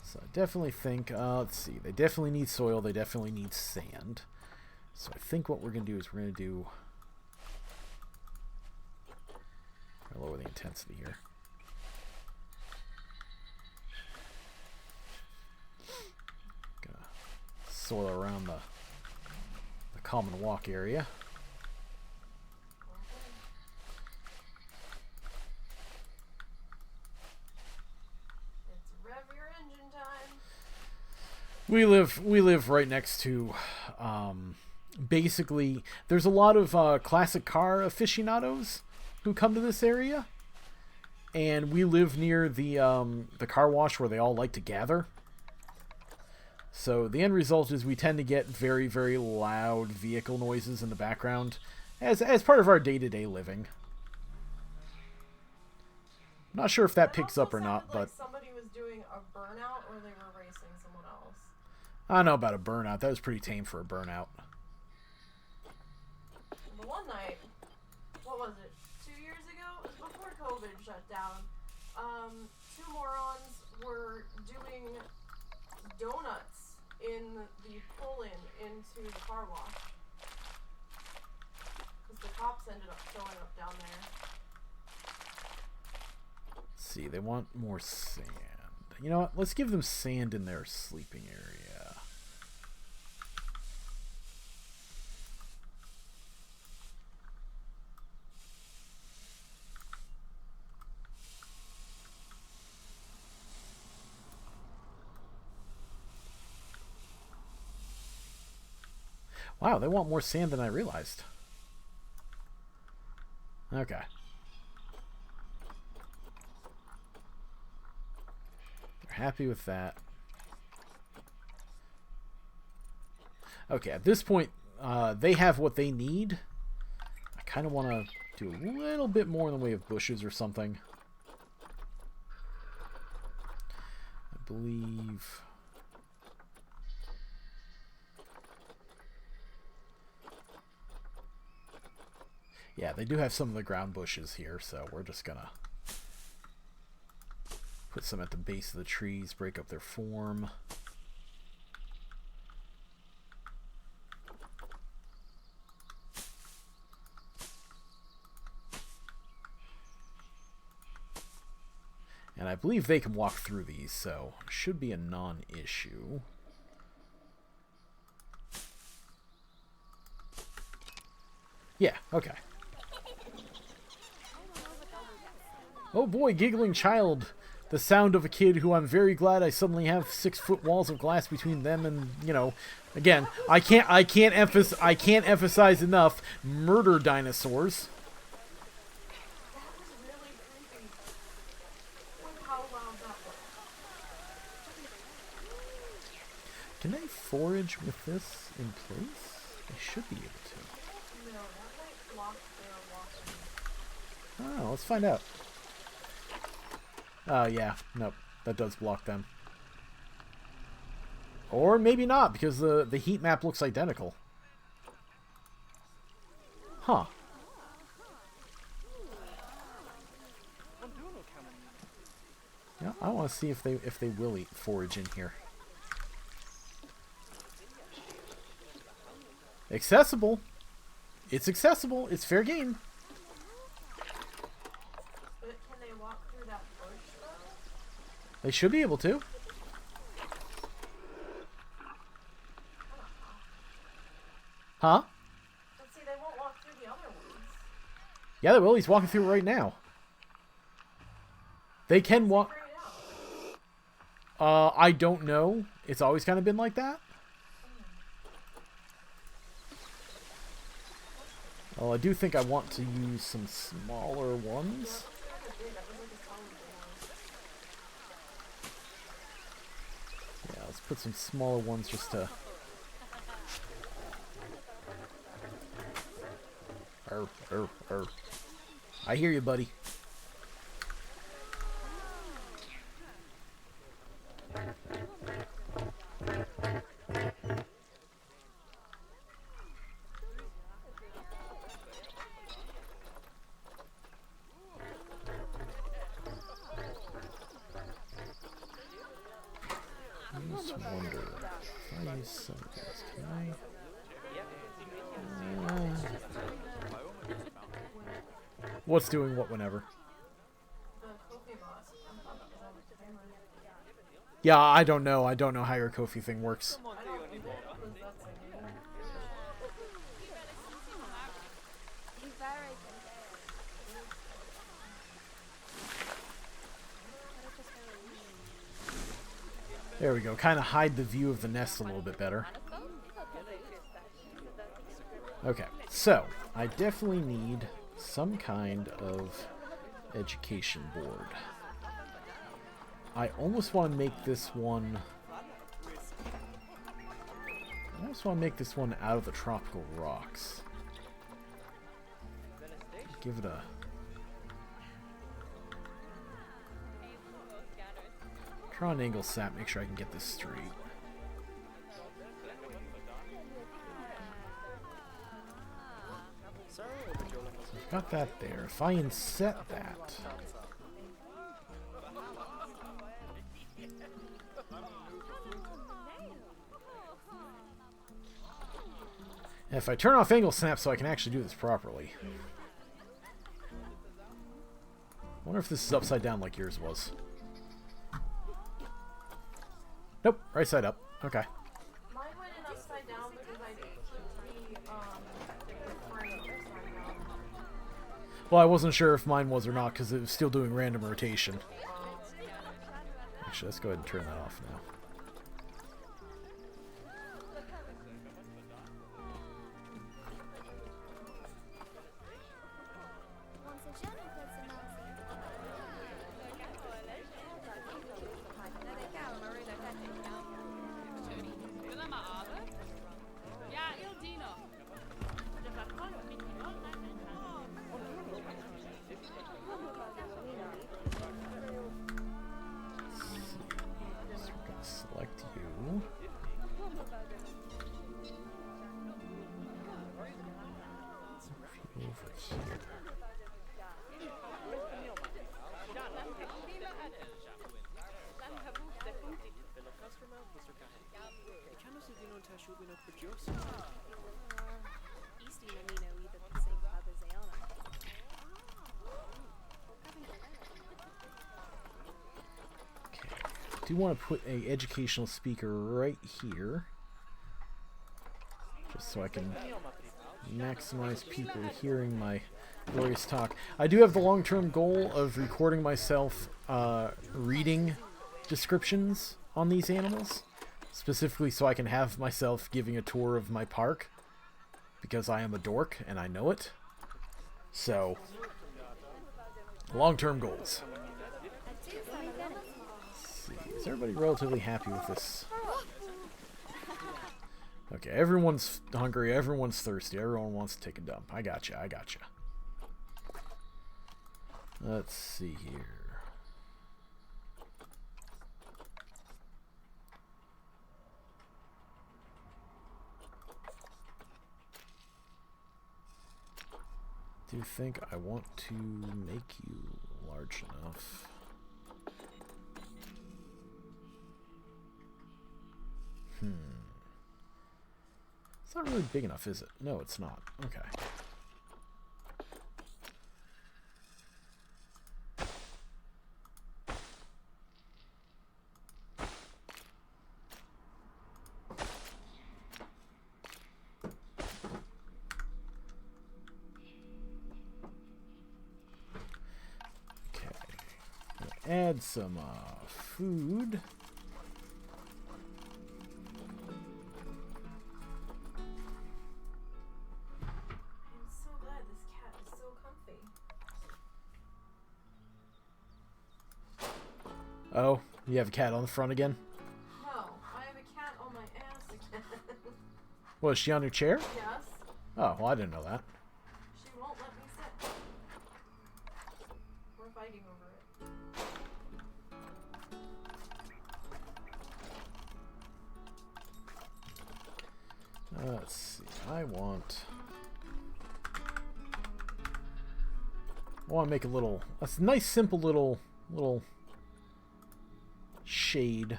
So I definitely think, let's see, they definitely need soil, they definitely need sand. So I think what we're going to do is we're going to do... lower the intensity here. Gonna soil around the common walk area. It's rev your engine time. We live right next to, basically, there's a lot of classic car aficionados who come to this area, and we live near the car wash where they all like to gather. So the end result is we tend to get very, very loud vehicle noises in the background as part of our day-to-day living. I'm not sure if that picks up or not, but somebody was doing a burnout or they were racing someone else. I don't know about a burnout. That was pretty tame for a burnout. The one night, what was it, 2 years ago? It was before COVID shut down. Two morons were doing donuts in the pull-in into the car wash. Because the cops ended up showing up down there. Let's see, they want more sand. You know what? Let's give them sand in their sleeping area. Wow, they want more sand than I realized. Okay. They're happy with that. Okay, at this point, they have what they need. I kind of want to do a little bit more in the way of bushes or something. I believe... Yeah, they do have some of the ground bushes here, so we're just gonna put some at the base of the trees, break up their form. And I believe they can walk through these, so it should be a non-issue. Yeah, okay. Oh boy, giggling child. The sound of a kid who I'm very glad I suddenly have 6-foot walls of glass between them and, you know, again, I can't emphasize enough, murder dinosaurs. That was really creepy. Look how loud that was. Can they forage with this in place? They should be able to. No, that might block their walking. Oh, let's find out. Oh, yeah. Nope. That does block them. Or maybe not, because the heat map looks identical. Huh. Yeah, I want to see if they will eat forage in here. Accessible. It's accessible. It's fair game. But can they walk through that bush, though? They should be able to. Huh? Let's see, they won't walk through the other ones. Yeah, they will. He's walking through it right now. They can walk. I don't know. It's always kind of been like that. Well, I do think I want to use some smaller ones. Yeah, let's put some smaller ones just to... I hear you, buddy. I just wonder if I use some of this, can I? What's doing what whenever? Yeah, I don't know. I don't know how your Kofi thing works. There we go. Kind of hide the view of the nest a little bit better. Okay, so I definitely need some kind of education board. I almost want to make this one... I almost want to make this one out of the tropical rocks. Give it a... Draw an angle sap, make sure I can get this straight. So I've got that there. If I inset that... And if I turn off angle snap so I can actually do this properly. I wonder if this is upside down like yours was. Nope, right side up. Okay. Mine went in upside down because I didn't keep the frame upside down. Well, I wasn't sure if mine was or not because it was still doing random rotation. Actually, let's go ahead and turn that off now. Select you. Over here. I do want to put a educational speaker right here, just so I can maximize people hearing my glorious talk. I do have the long-term goal of recording myself reading descriptions on these animals, specifically so I can have myself giving a tour of my park, because I am a dork and I know it. So, long-term goals. Is everybody relatively happy with this? Okay, everyone's hungry, everyone's thirsty, everyone wants to take a dump. I gotcha, I gotcha. Let's see here. Do you think I want to make you large enough? It's not really big enough, is it? No, it's not. Okay. Okay. Add some food. Oh, you have a cat on the front again? No, I have a cat on my ass again. What, is she on your chair? Yes. Oh, well, I didn't know that. She won't let me sit. We're fighting over it. Let's see. I want to make a nice, simple little shade.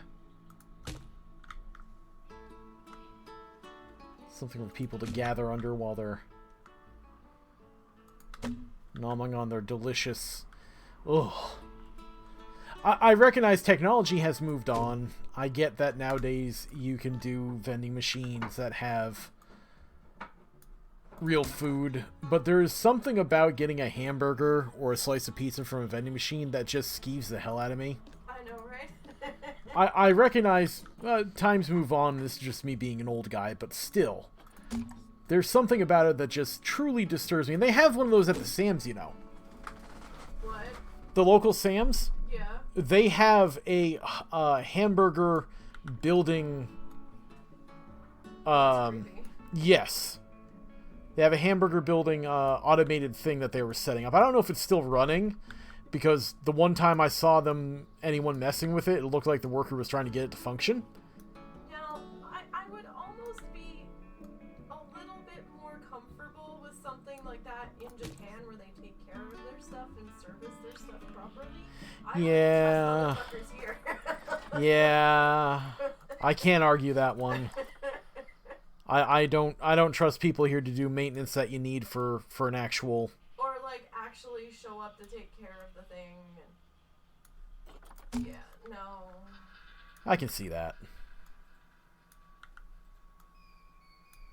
Something for people to gather under while they're nomming on their delicious... Ugh. I recognize technology has moved on. I get that nowadays you can do vending machines that have real food, but there is something about getting a hamburger or a slice of pizza from a vending machine that just skeeves the hell out of me. I know, right? I recognize times move on, this is just me being an old guy, but still. There's something about it that just truly disturbs me. And they have one of those at the Sam's, you know. What? the local Sam's, Yeah. they have a hamburger building. Creepy. Yes. They have a hamburger building automated thing that they were setting up. I don't know if it's still running, because the one time I saw anyone messing with it, it looked like the worker was trying to get it to function. Now, I would almost be a little bit more comfortable with something like that in Japan, where they take care of their stuff and service their stuff properly. Yeah. Yeah. I can't argue that one. I don't trust people here to do maintenance that you need for an actual, or like actually show up to take care of the thing. And... yeah, no. I can see that.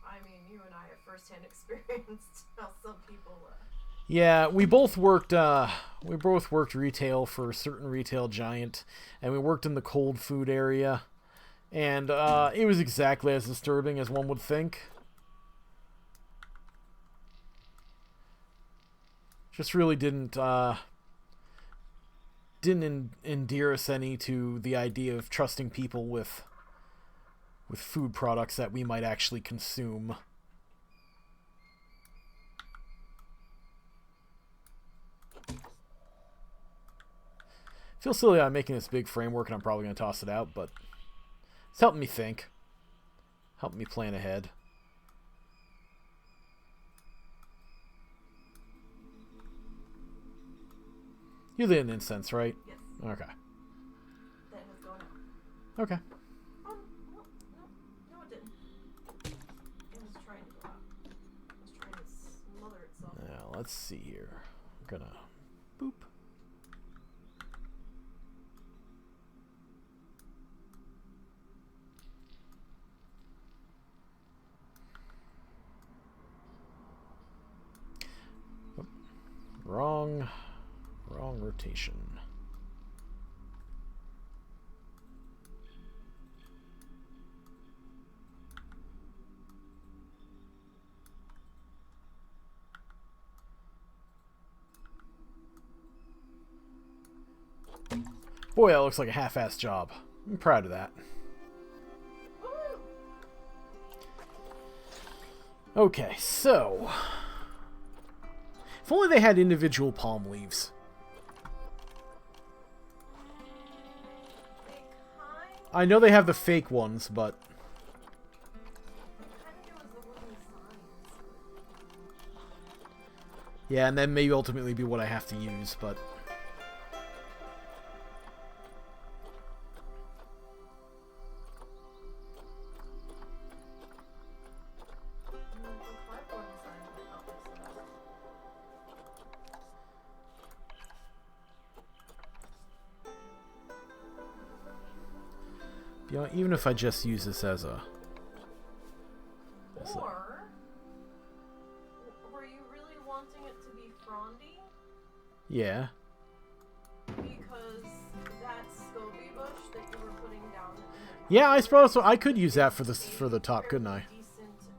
I mean, you and I have firsthand experienced how some people. Yeah, we both worked retail for a certain retail giant, and we worked in the cold food area. And it was exactly as disturbing as one would think. Just really didn't endear us any to the idea of trusting people with food products that we might actually consume. Feels silly I'm making this big framework and I'm probably going to toss it out, but it's helping me think. Helping me plan ahead. You lit an incense, right? Yes. Okay. That has gone out. Okay. No, it didn't. It was trying to go out. It was trying to smother itself. Now, let's see here. I'm gonna boop. Wrong rotation. Boy, that looks like a half-assed job. I'm proud of that. Woo! Okay, so... if only they had individual palm leaves. I know they have the fake ones, but... yeah, and then maybe ultimately be what I have to use, but... you know, even if I just use this as a... or... were you really wanting it to be frondy? yeah. Because that Scoby bush that you were putting down in the Yeah, I suppose so. I could use that for the top, couldn't I? It's a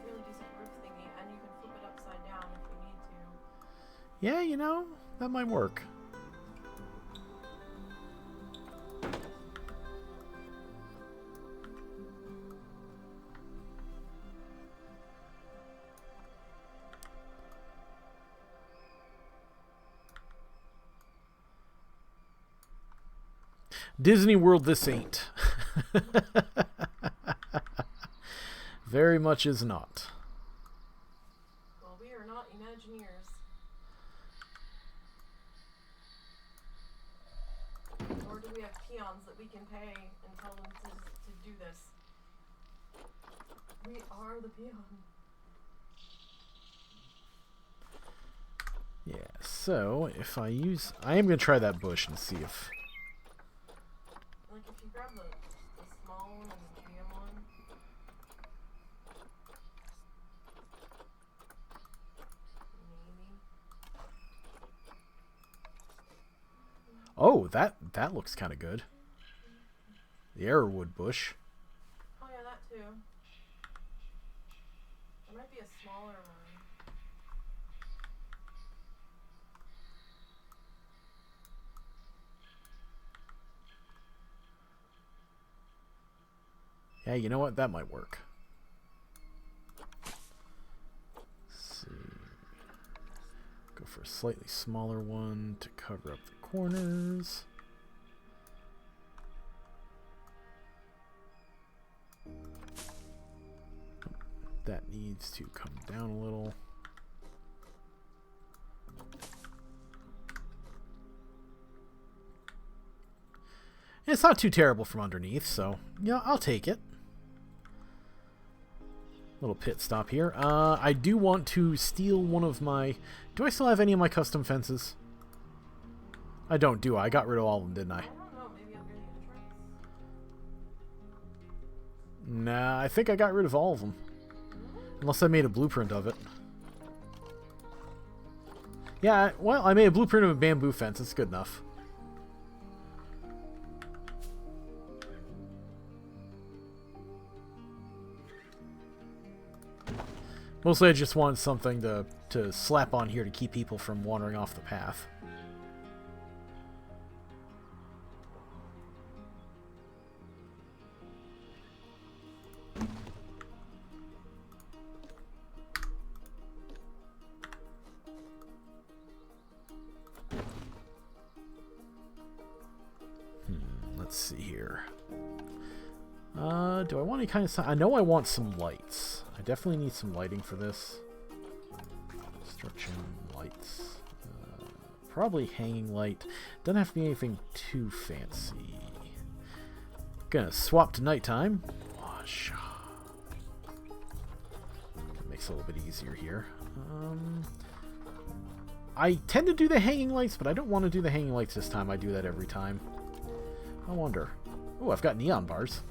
fairly decent roof thingy, and you can flip it upside down if you need to. Yeah, you know, that might work. Disney World, this ain't. Very much is not. Well, we are not Imagineers. Nor do we have peons that we can pay and tell them to do this. We are the peon. Yeah, so if I use... I am going to try that bush and see if... Like, if you grab the small one and the medium one. Maybe. oh, that looks kind of good. The arrowwood bush. Oh yeah, that too. There might be a smaller one. Yeah, you know what? That might work. Let's see. Go for a slightly smaller one to cover up the corners. That needs to come down a little. It's not too terrible from underneath, so yeah, I'll take it. Little pit stop here. I do want to steal one of my... Do I still have any of my custom fences? I don't, do I? I got rid of all of them, didn't I? I don't know, maybe I'm getting a trance. Nah, I think I got rid of all of them. Unless I made a blueprint of it. Yeah, well, I made a blueprint of a bamboo fence. It's good enough. Mostly I just want something to slap on here to keep people from wandering off the path. Let's see here. Do I want any kind of... I know I want some lights. I definitely need some lighting for this. Construction lights. Probably hanging light. Doesn't have to be anything too fancy. Gonna swap to nighttime. Wash. Makes it a little bit easier here. I tend to do the hanging lights, but I don't want to do the hanging lights this time. I do that every time. I wonder. Oh, I've got neon bars.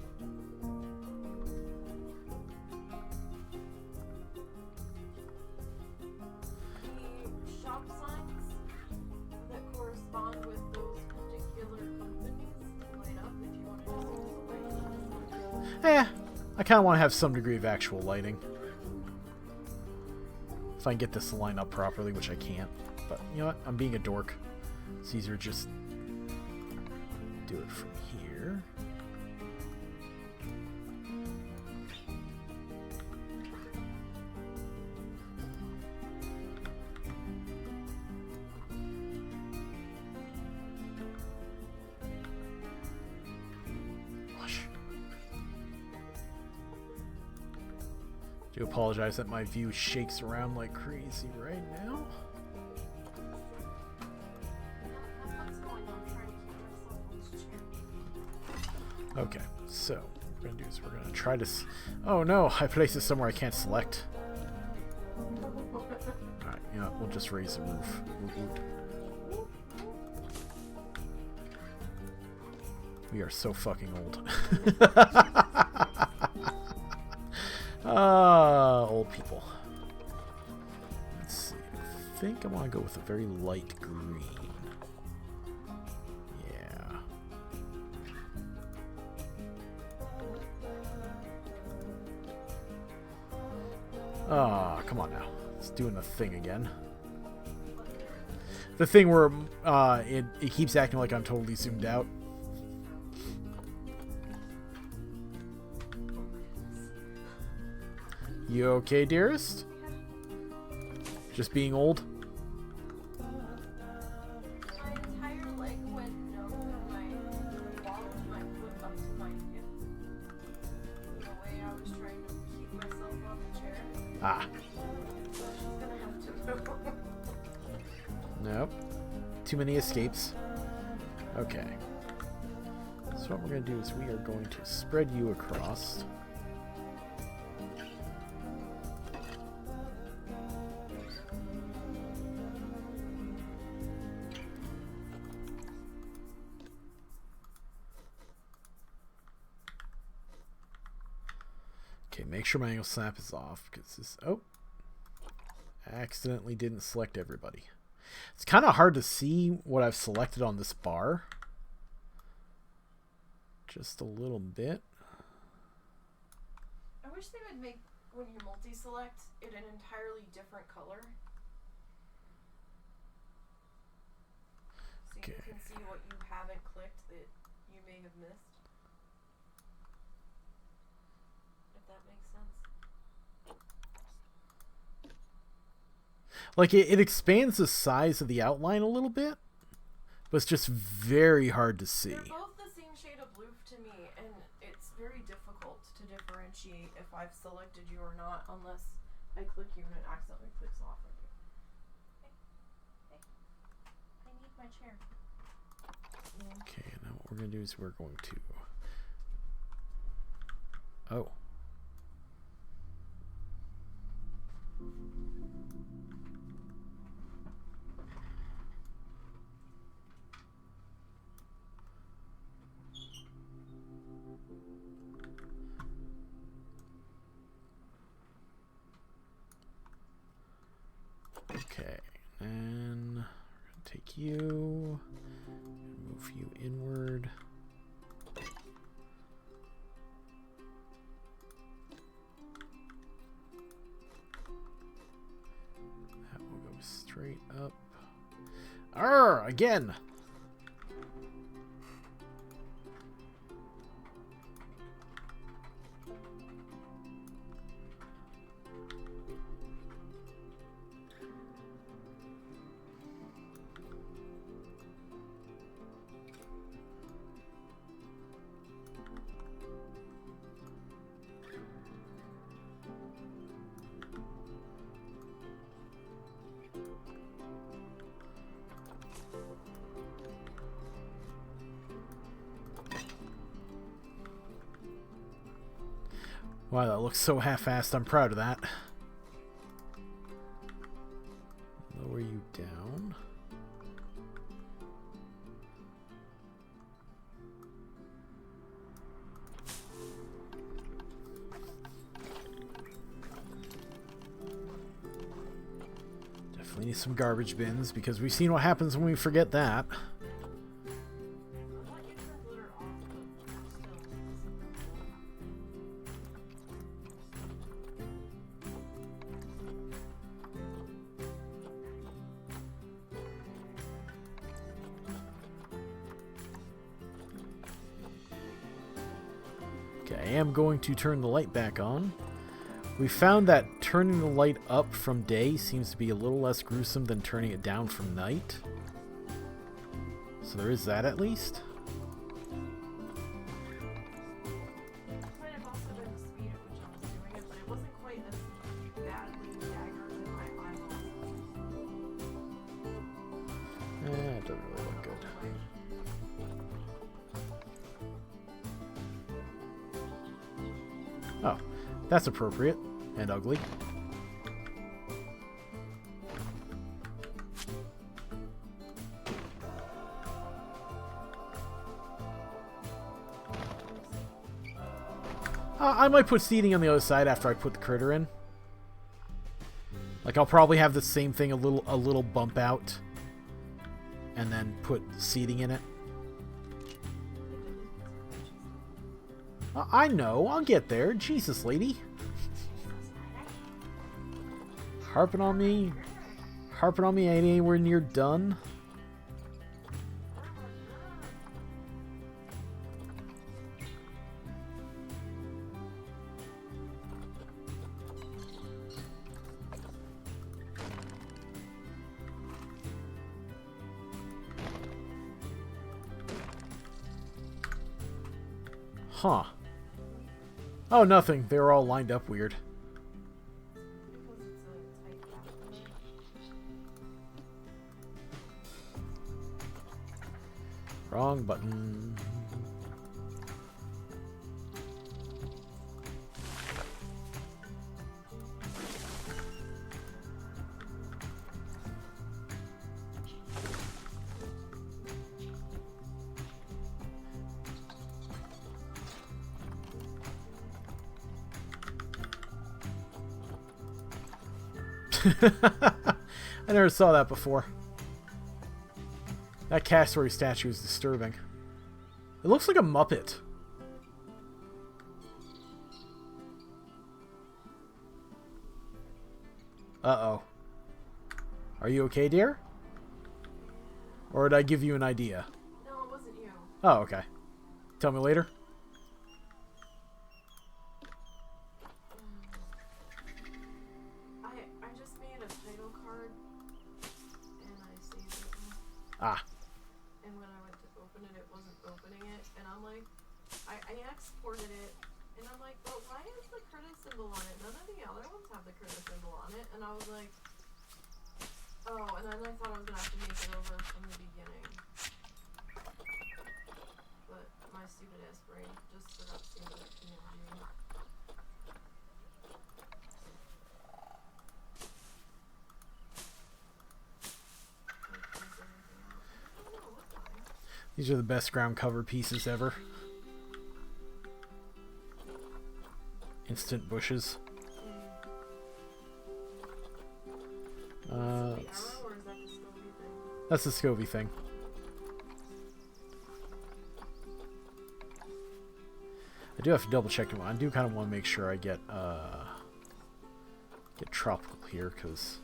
The shop signs that correspond with those particular companies light up if you want to just use the light. I kind of want to have some degree of actual lighting. If I can get this to line up properly, which I can't. But, you know what? I'm being a dork. It's easier to just do it from here. Wash. Do apologize that my view shakes around like crazy right now. Okay, so what we're going to do is we're going to try to... Oh no, I placed it somewhere I can't select. Alright, you know what, we'll just raise the roof. We are so fucking old. Old people. Let's see, I think I want to go with a very light green. Oh, come on now. It's doing the thing again. The thing where it keeps acting like I'm totally zoomed out. You okay, dearest? Just being old? My entire leg went numb when I walked my foot up to my hip. The way I was trying to keep myself on the chair. Ah. So she's gonna have to move. Nope. Too many escapes. Okay. So what we're going to do is we are going to spread you across. Okay, make sure my angle snap is off because this... Oh. Accidentally didn't select everybody. It's kind of hard to see what I've selected on this bar. Just a little bit. I wish they would make, when you multi-select, it an entirely different color. So Okay. you can see what you haven't clicked that you may have missed. that makes sense. Like, it expands the size of the outline a little bit, but it's just very hard to see. They're both the same shade of blue to me, and it's very difficult to differentiate if I've selected you or not, unless I click you and it accidentally clicks off of you. Hey, I need my chair. Okay, now what we're going to do is we're going to... Oh. Okay, and we're going to take you, move you inward. That will go straight up. Arr, again! Wow, that looks so half-assed. I'm proud of that. Lower you down. Definitely need some garbage bins, because we've seen what happens when we forget that. I am going to turn the light back on. We found that turning the light up from day seems to be a little less gruesome than turning it down from night. So there is that at least. Might have also been the speed at which I was doing it, but it wasn't quite as badly daggered in my eyeballs. It doesn't really look good. Oh, that's appropriate and ugly. I might put seating on the other side after I put the critter in. Like, I'll probably have the same thing, a little bump out, and then put seating in it. I know, I'll get there. Jesus, lady. Harping on me. Harping on me, I ain't anywhere near done. Huh. Oh, nothing. They were all lined up weird. Wrong button. I never saw that before. That Cassowary statue is disturbing. It looks like a Muppet. Uh-oh. Are you okay, dear? Or did I give you an idea? No, it wasn't you. Oh, okay. Tell me later. made a title card, and I saved it. Ah. And when I went to open it, it wasn't opening it, and I'm like, I exported it, and I'm like, but why is the critter symbol on it? None of the other ones have the critter symbol on it, and I was like, oh, and then I thought I was gonna have to make it over from the beginning. But my stupid ass brain just forgot to save that PNG. These are the best ground cover pieces ever. Instant bushes. That's the Scovy thing. I do have to double check them. I do kind of want to make sure I get tropical here, because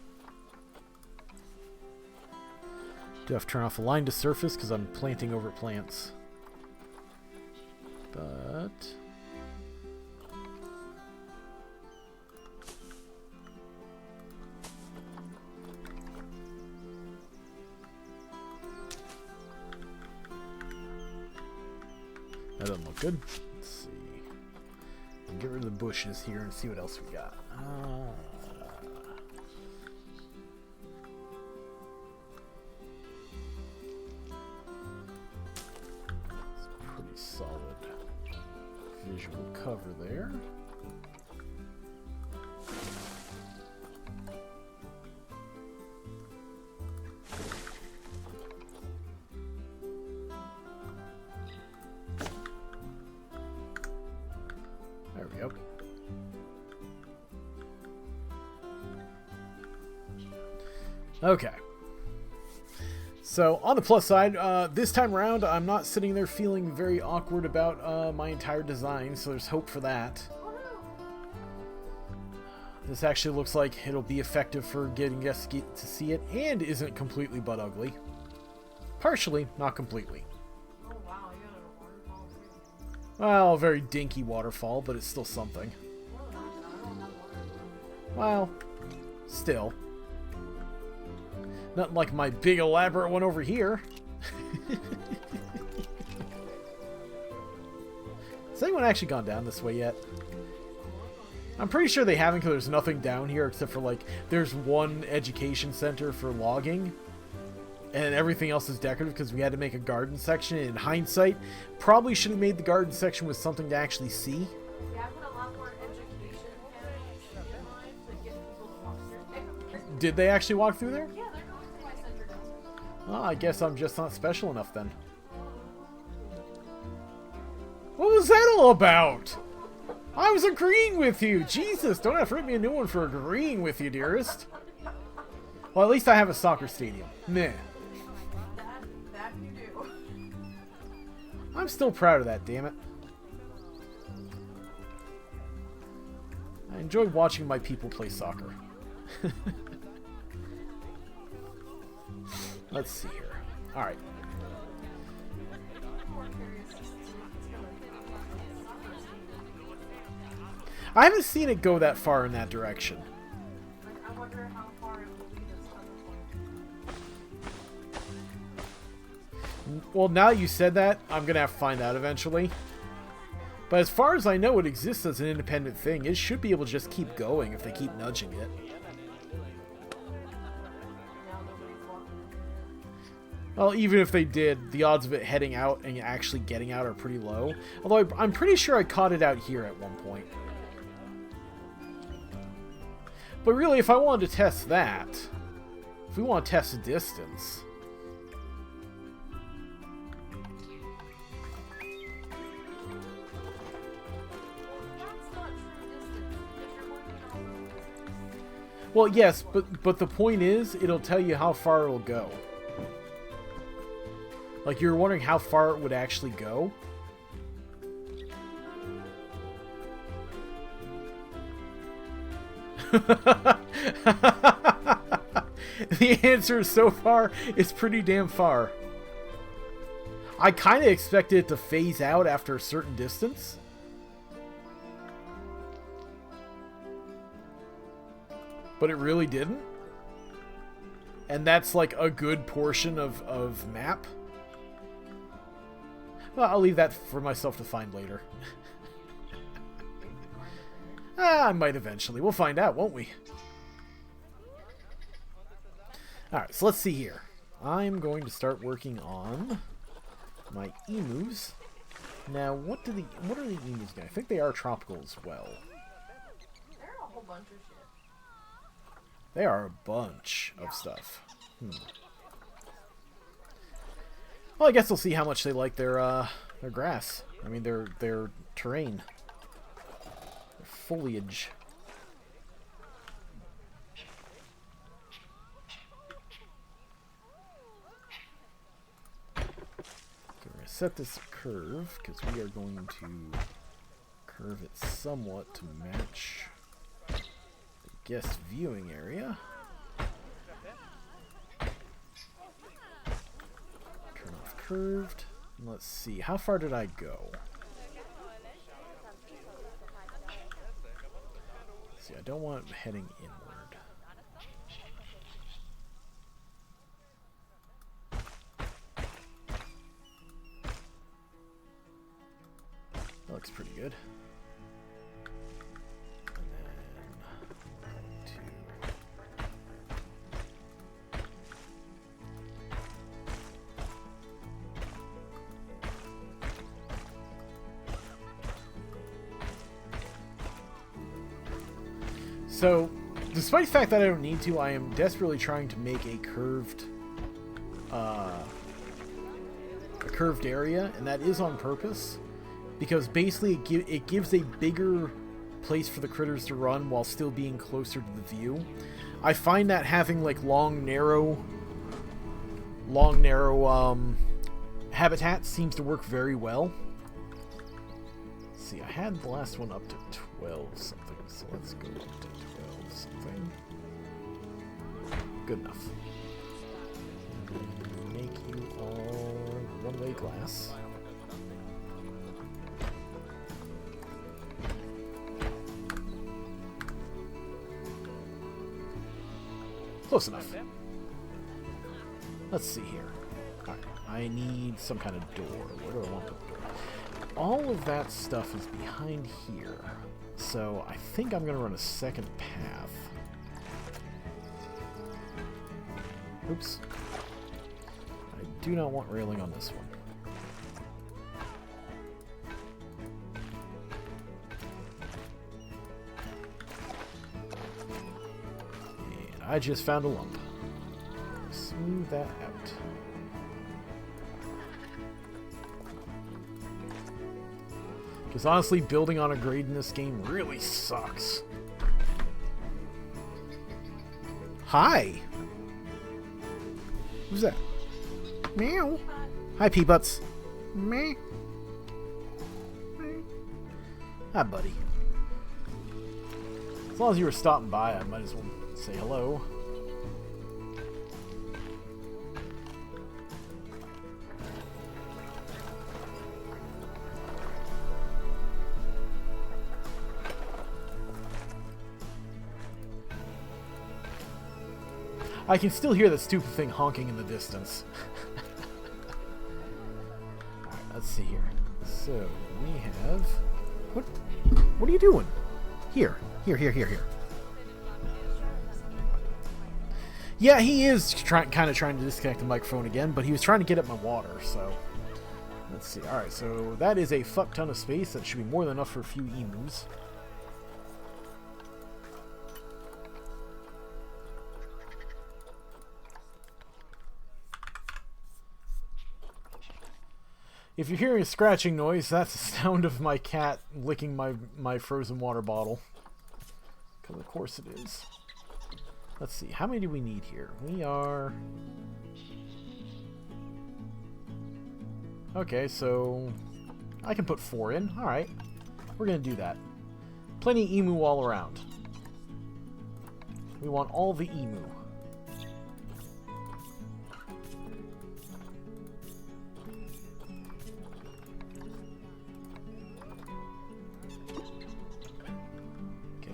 do have to turn off align to surface because I'm planting over plants. But that doesn't look good. Let's see. I'll get rid of the bushes here and see what else we got. Solid visual cover there. There we go. Okay. So, on the plus side, this time around, I'm not sitting there feeling very awkward about my entire design, so there's hope for that. This actually looks like it'll be effective for getting us to see it, and isn't completely butt ugly. Partially, not completely. Oh wow, you got a waterfall too. Well, a very dinky waterfall, but it's still something. Well, still. Not like my big elaborate one over here. Has anyone actually gone down this way yet? I'm pretty sure they haven't, because there's nothing down here except for, like, there's one education center for logging. And everything else is decorative because we had to make a garden section. In hindsight, probably should have made the garden section with something to actually see. Yeah, I put a lot more education in mind to get people to walk through there. Did they actually walk through there? Yeah, they're going through my center now. Oh, I guess I'm just not special enough then. What was that all about? I was agreeing with you! Jesus, don't have to rip me a new one for agreeing with you, dearest. Well, at least I have a soccer stadium. Meh. That you do. I'm still proud of that, damn it. I enjoy watching my people play soccer. Let's see here. Alright. I haven't seen it go that far in that direction. Like, I wonder how far it will lead us to. Well, now you said that, I'm gonna have to find out eventually. But as far as I know, it exists as an independent thing. It should be able to just keep going if they keep nudging it. Well, even if they did, the odds of it heading out and actually getting out are pretty low. Although I'm pretty sure I caught it out here at one point. But really, if I wanted to test that, if we want to test the distance... Well, yes, but the point is, it'll tell you how far it'll go. Like, you're wondering how far it would actually go? The answer so far is pretty damn far. I kind of expected it to phase out after a certain distance. But it really didn't? And that's like a good portion of map? Well, I'll leave that for myself to find later. I might eventually. We'll find out, won't we? Alright, so let's see here. I'm going to start working on my emus. Now, what are the emus doing? I think they are tropical as well. They're a whole bunch of shit. They are a bunch of stuff. Well, I guess we'll see how much they like their grass. I mean, their terrain. Their foliage. Set this curve because we are going to curve it somewhat to match the guest viewing area. Turn off curved. And let's see, how far did I go? See, I don't want it heading inward. That looks pretty good. And then two. So, despite the fact that I don't need to, I am desperately trying to make a curved area, and that is on purpose. Because basically it gives a bigger place for the critters to run while still being closer to the view. I find that having like long narrow habitats seems to work very well. Let's see, I had the last one up to 12 something, so let's go up to 12 something. Good enough. Make you all one-way glass. Close enough. Let's see here. Alright, I need some kind of door. Where do I want the door? All of that stuff is behind here. So I think I'm going to run a second path. Oops. I do not want railing on this one. I just found a lump. Smooth that out. Because honestly, building on a grade in this game really sucks. Hi! Who's that? Meow! Hi, Pea-Butts. Meh. Hi, buddy. As long as you were stopping by, I might as well say hello. I can still hear that stupid thing honking in the distance. Alright, let's see here. So, we have... What are you doing? Here. Yeah, he is kind of trying to disconnect the microphone again, but he was trying to get at my water, so... Let's see. Alright, so that is a fuck ton of space. That should be more than enough for a few emus. If you're hearing a scratching noise, that's the sound of my cat licking my frozen water bottle. Because of course it is. Let's see, how many do we need here? We are... Okay, so... I can put 4 in. Alright. We're going to do that. Plenty of emu all around. We want all the emu.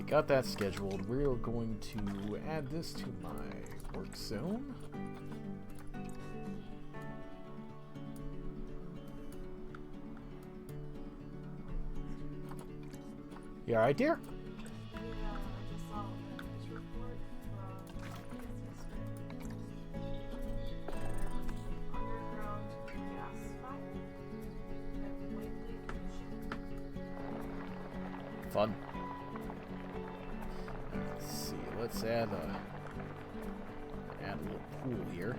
got that scheduled. We're going to add this to my work zone. You alright, dear? Fun. Let's see. Let's add a little pool here.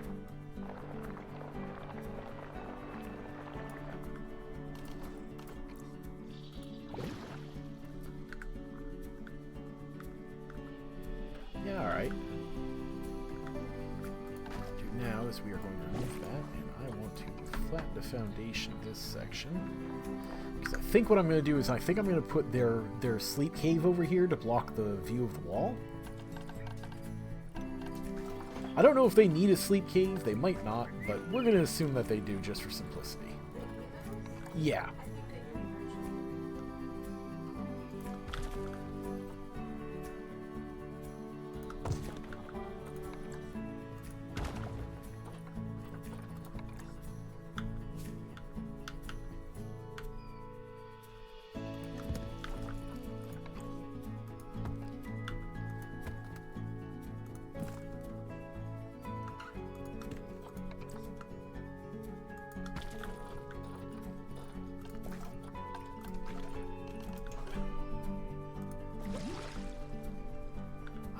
Yeah, all right. What we'll do now is we are going to remove that, and I want to flatten the foundation this section. Because I think what I'm going to do is I think I'm going to put their sleep cave over here to block the view of the wall. I don't know if they need a sleep cave. They might not, but we're going to assume that they do just for simplicity. Yeah.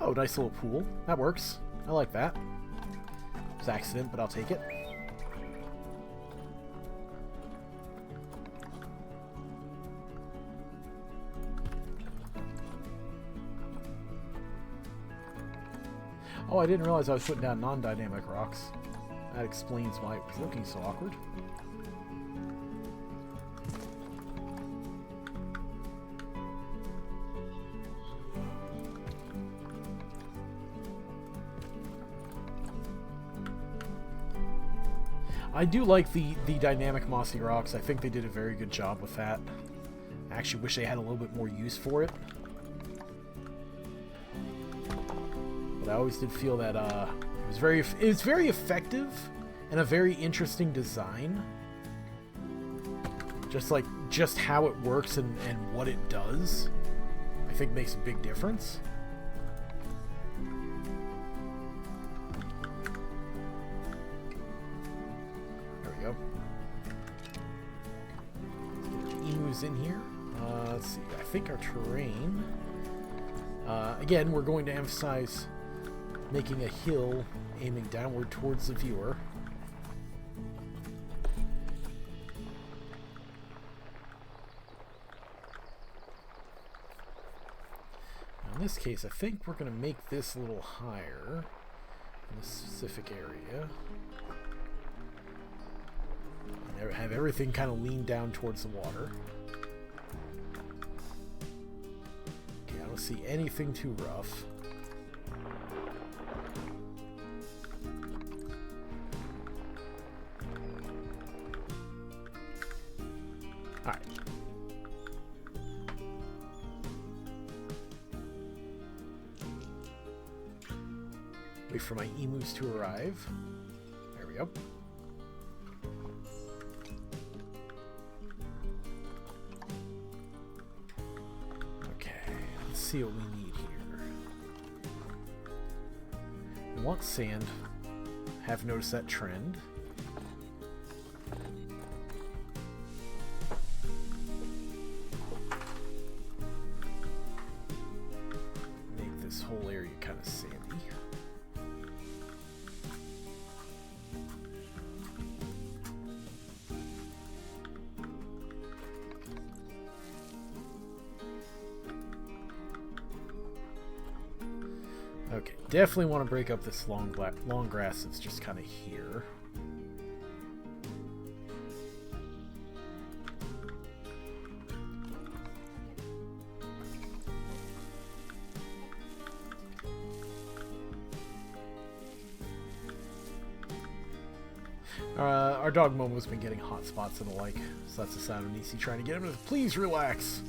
Oh, nice little pool. That works. I like that. It's an accident, but I'll take it. Oh, I didn't realize I was putting down non-dynamic rocks. That explains why it was looking so awkward. I do like the dynamic mossy rocks. I think they did a very good job with that. I actually wish they had a little bit more use for it. But I always did feel that it was very effective and a very interesting design. Just how it works and what it does, I think makes a big difference. In here. Let's see. I think our terrain. Again, we're going to emphasize making a hill aiming downward towards the viewer. Now in this case, I think we're going to make this a little higher in this specific area. And have everything kind of lean down towards the water. See anything too rough. All right. Wait for my emus to arrive. There we go. See what we need here. We want sand. Have noticed that trend. Make this whole area kind of sandy. Okay, definitely want to break up this long grass that's just kind of here. Our dog Momo's been getting hot spots and the like, so that's the sound of Nisey trying to get him to please relax.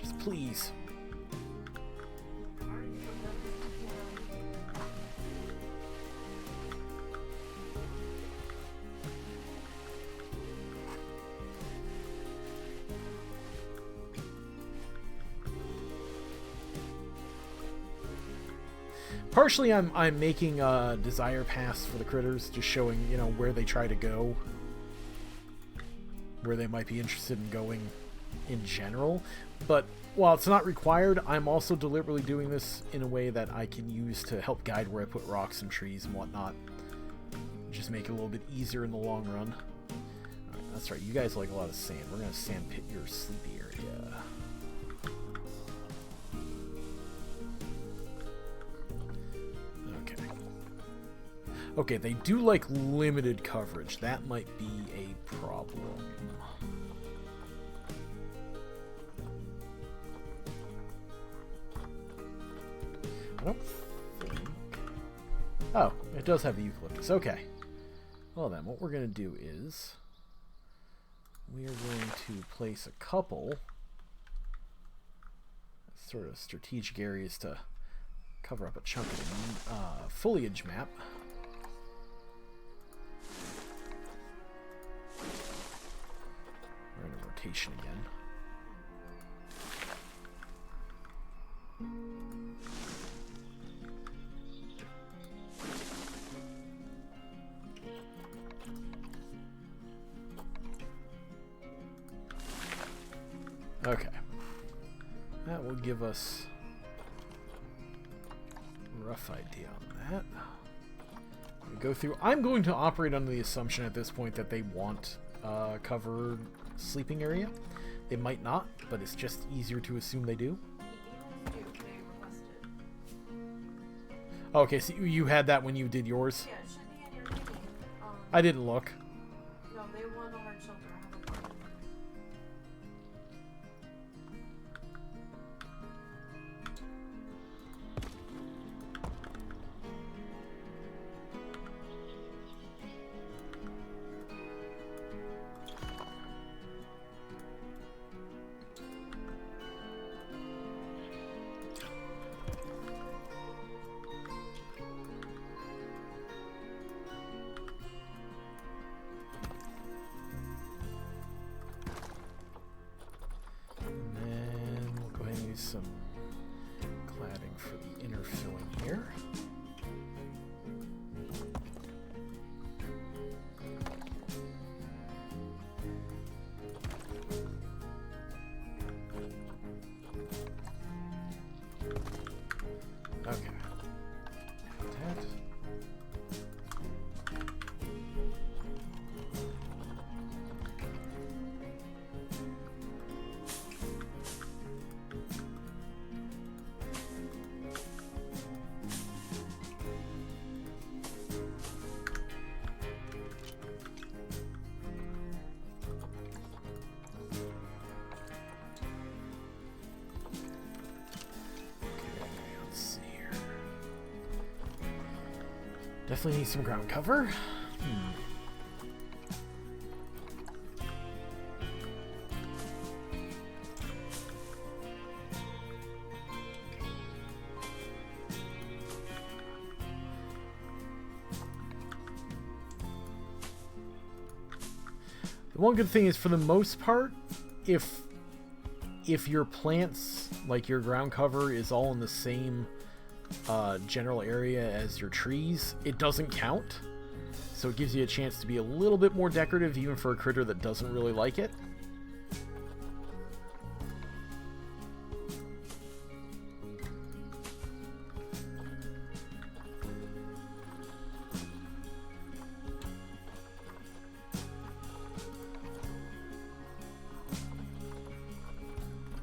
Just please. Partially, I'm making a desire pass for the critters, just showing, you know, where they try to go, where they might be interested in going in general. But while it's not required, I'm also deliberately doing this in a way that I can use to help guide where I put rocks and trees and whatnot. Just make it a little bit easier in the long run. Alright, that's right, you guys like a lot of sand. We're going to sand pit your sleepy area. Okay, they do like limited coverage. That might be a problem. I don't think... Oh, it does have the eucalyptus. Okay. Well then, what we're going to do is... we are going to place a couple sort of strategic areas to cover up a chunk of the foliage map. We're in a rotation again. Okay. That will give us a rough idea on that. We go through. I'm going to operate under the assumption at this point that they want covered sleeping area. They might not, but it's just easier to assume they do. Okay, so you had that when you did yours? Yeah, it should be in your thingy. I didn't look. No, they want a hard shelter. I have a plan. Some cladding for the inner filling here. Okay. That. Definitely need some ground cover. The one good thing is, for the most part, if your plants, like your ground cover, is all in the same general area as your trees, it doesn't count. So it gives you a chance to be a little bit more decorative, even for a critter that doesn't really like it.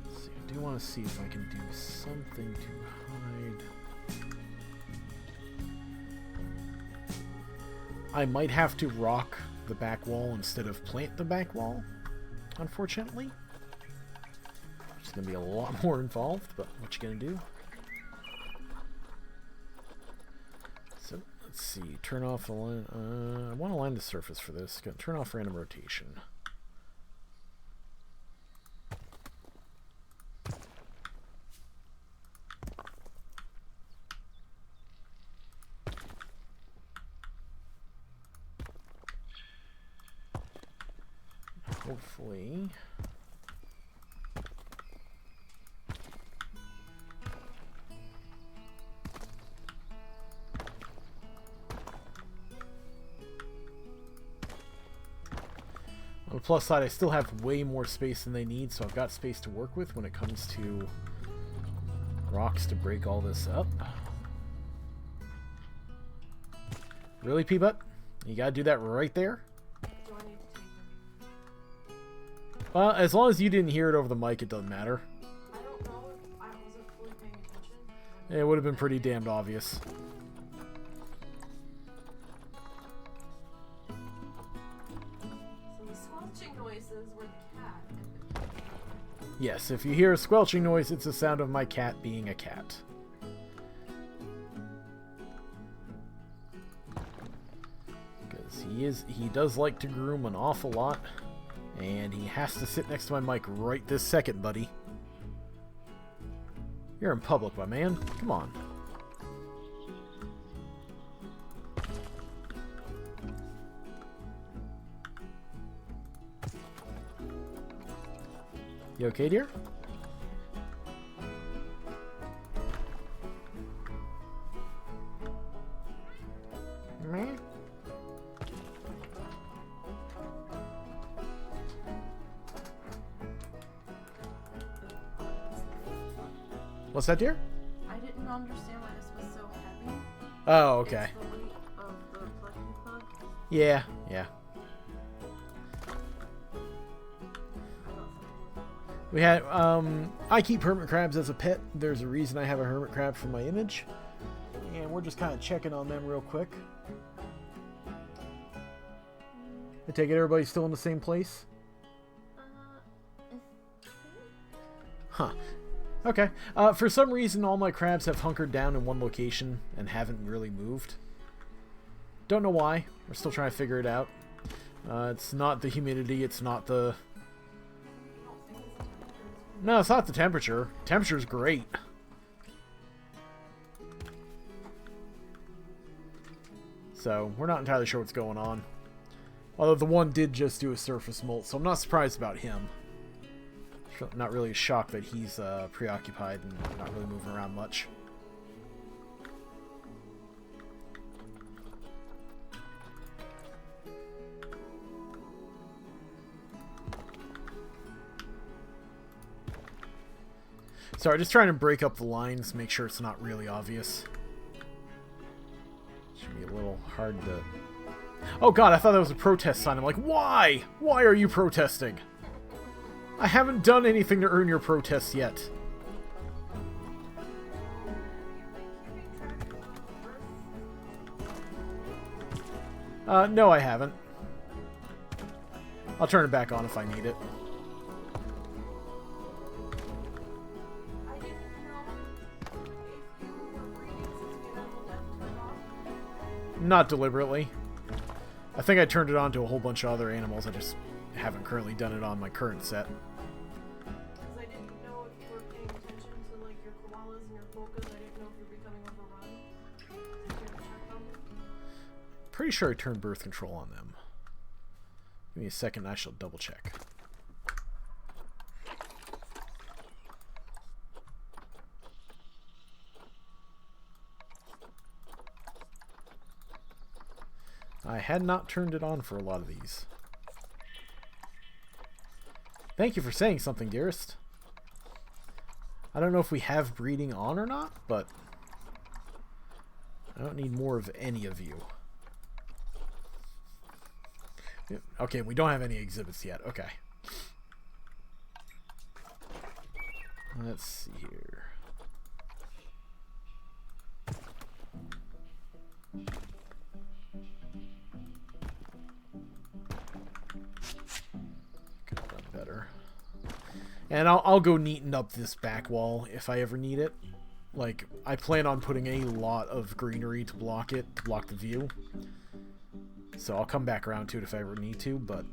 Let's see, I do want to see if I can do something to hide. I might have to rock the back wall instead of plant the back wall, unfortunately. It's going to be a lot more involved, but what you going to do? So, let's see. Turn off the line. I want to line the surface for this. Gonna turn off random rotation. Hopefully. On the plus side, I still have way more space than they need, so I've got space to work with when it comes to rocks to break all this up. Really, P-Butt? You gotta do that right there? Do I need to take them? Well, as long as you didn't hear it over the mic, it doesn't matter. I don't know if I wasn't fully paying attention. It would have been pretty damned obvious. So the squelching noises were the cat. Yes, if you hear a squelching noise, it's the sound of my cat being a cat. Because he does like to groom an awful lot, and he has to sit next to my mic right this second, buddy. You're in public, my man. Come on. You okay, dear? Meh. What's that, dear? I didn't understand why this was so heavy. Oh, okay. It's the weight of the collecting plug. Yeah, yeah. We had, I keep hermit crabs as a pet. There's a reason I have a hermit crab for my image. And we're just kind of checking on them real quick. I take it everybody's still in the same place? Huh. Okay. For some reason, all my crabs have hunkered down in one location and haven't really moved. Don't know why. We're still trying to figure it out. It's not the humidity. It's not the... No, it's not the temperature. Temperature's great. So, we're not entirely sure what's going on. Although the one did just do a surface molt, so I'm not surprised about him. Not really shocked that he's preoccupied and not really moving around much. Sorry, just trying to break up the lines, make sure it's not really obvious. Should be a little hard to... Oh god, I thought that was a protest sign. I'm like, why? Why are you protesting? I haven't done anything to earn your protest yet. No, I haven't. I'll turn it back on if I need it. Not deliberately. I think I turned it on to a whole bunch of other animals. I just haven't currently done it on my current set. Because I didn't know if you were paying attention to like your koalas and your polkas. I didn't know if you were becoming overrun. Did you check them? Pretty sure I turned birth control on them. Give me a second, I shall double check. I had not turned it on for a lot of these. Thank you for saying something, dearest. I don't know if we have breeding on or not, but I don't need more of any of you. Okay, we don't have any exhibits yet. Okay. Let's see here. Could have done better. And I'll go neaten up this back wall if I ever need it. Like, I plan on putting a lot of greenery to block it, to block the view. So I'll come back around to it if I ever need to, but...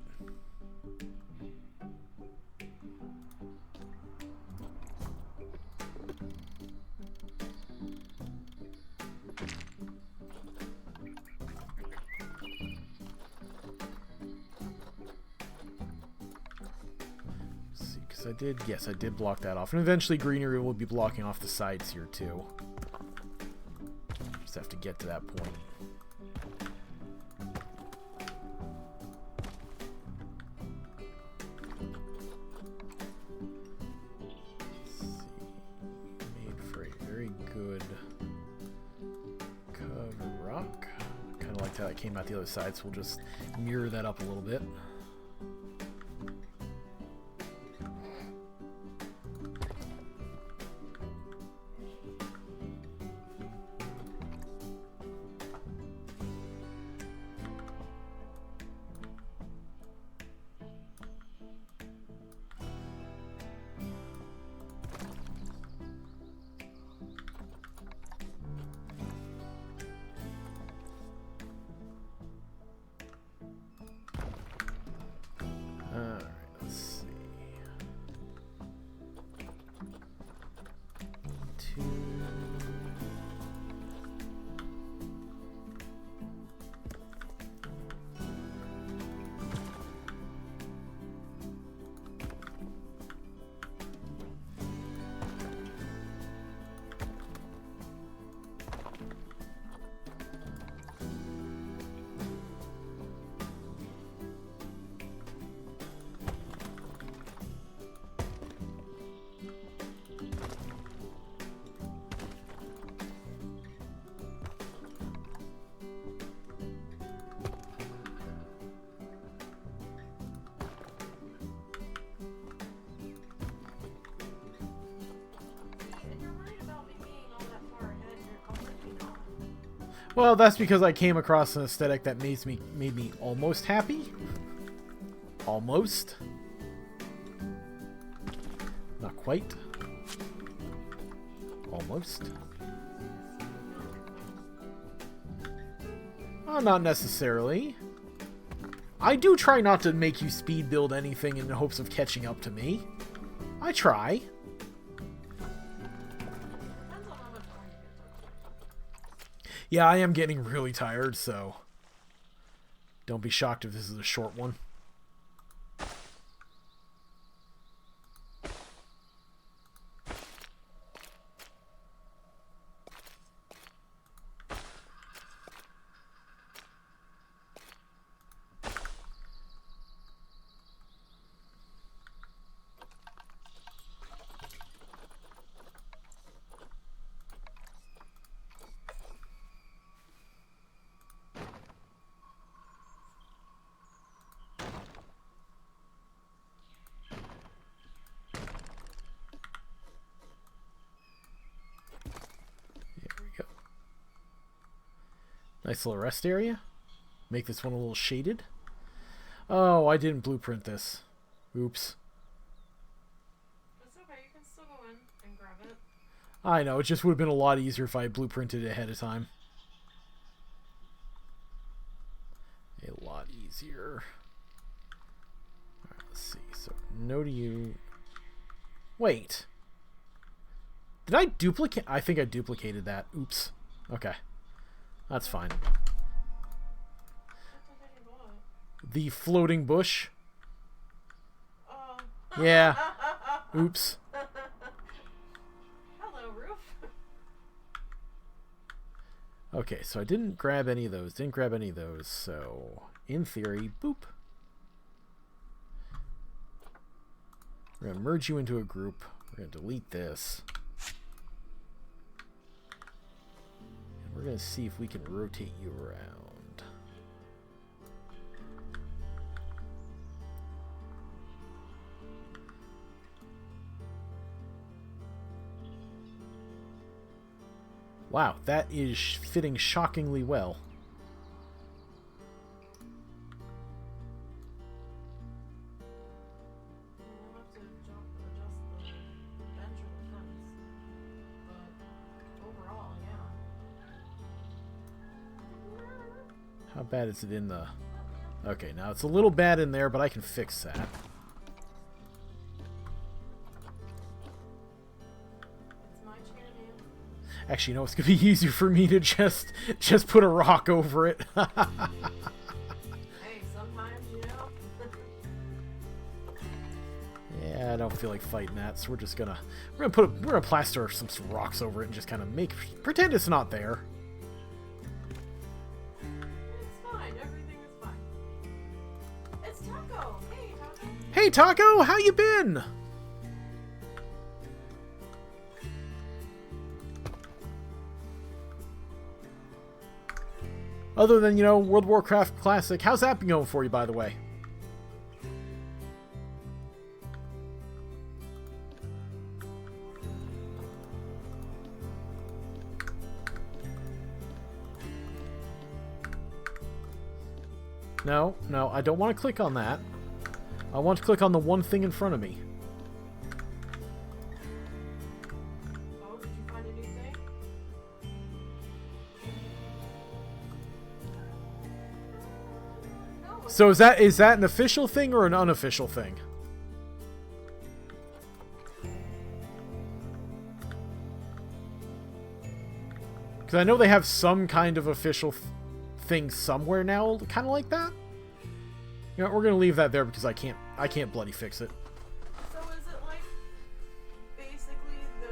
Yes, I did block that off. And eventually greenery will be blocking off the sides here, too. Just have to get to that point. Let's see. Made for a very good cover rock. Kind of liked how it came out the other side, so we'll just mirror that up a little bit. Well, that's because I came across an aesthetic that made me almost happy. Almost. Not quite. Almost. Oh, not necessarily. I do try not to make you speed build anything in the hopes of catching up to me. I try. Yeah, I am getting really tired, so don't be shocked if this is a short one. Nice little rest area. Make this one a little shaded. Oh, I didn't blueprint this. Oops. It's okay, you can still go in and grab it. I know, it just would have been a lot easier if I had blueprinted it ahead of time. A lot easier. Alright, let's see. So, no to you. Wait. Did I duplicate? I think I duplicated that. Oops. Okay. That's fine. The floating bush. Oh. Yeah. Oops. Hello, roof. Okay, so I didn't grab any of those. Didn't grab any of those. So, in theory, boop. We're going to merge you into a group. We're going to delete this. We're going to see if we can rotate you around. Wow, that is fitting shockingly well. How bad is it in the... Okay, now it's a little bad in there, but I can fix that. It's my chair, man. Actually, you know, it's going to be easier for me to just put a rock over it. Hey, sometimes, you know. Yeah, I don't feel like fighting that, so we're gonna plaster some rocks over it and just kind of pretend it's not there. It's fine. Everything is fine. It's Taco. Hey, Taco. Hey, Taco, how you been? Other than, World of Warcraft Classic, how's that been going for you, by the way? No, I don't want to click on that. I want to click on the one thing in front of me. Oh, did you find a new thing? No. So is that an official thing or an unofficial thing? Because I know they have some kind of official thing somewhere now, kind of like that. We're gonna leave that there because I can't bloody fix it. So is it like basically the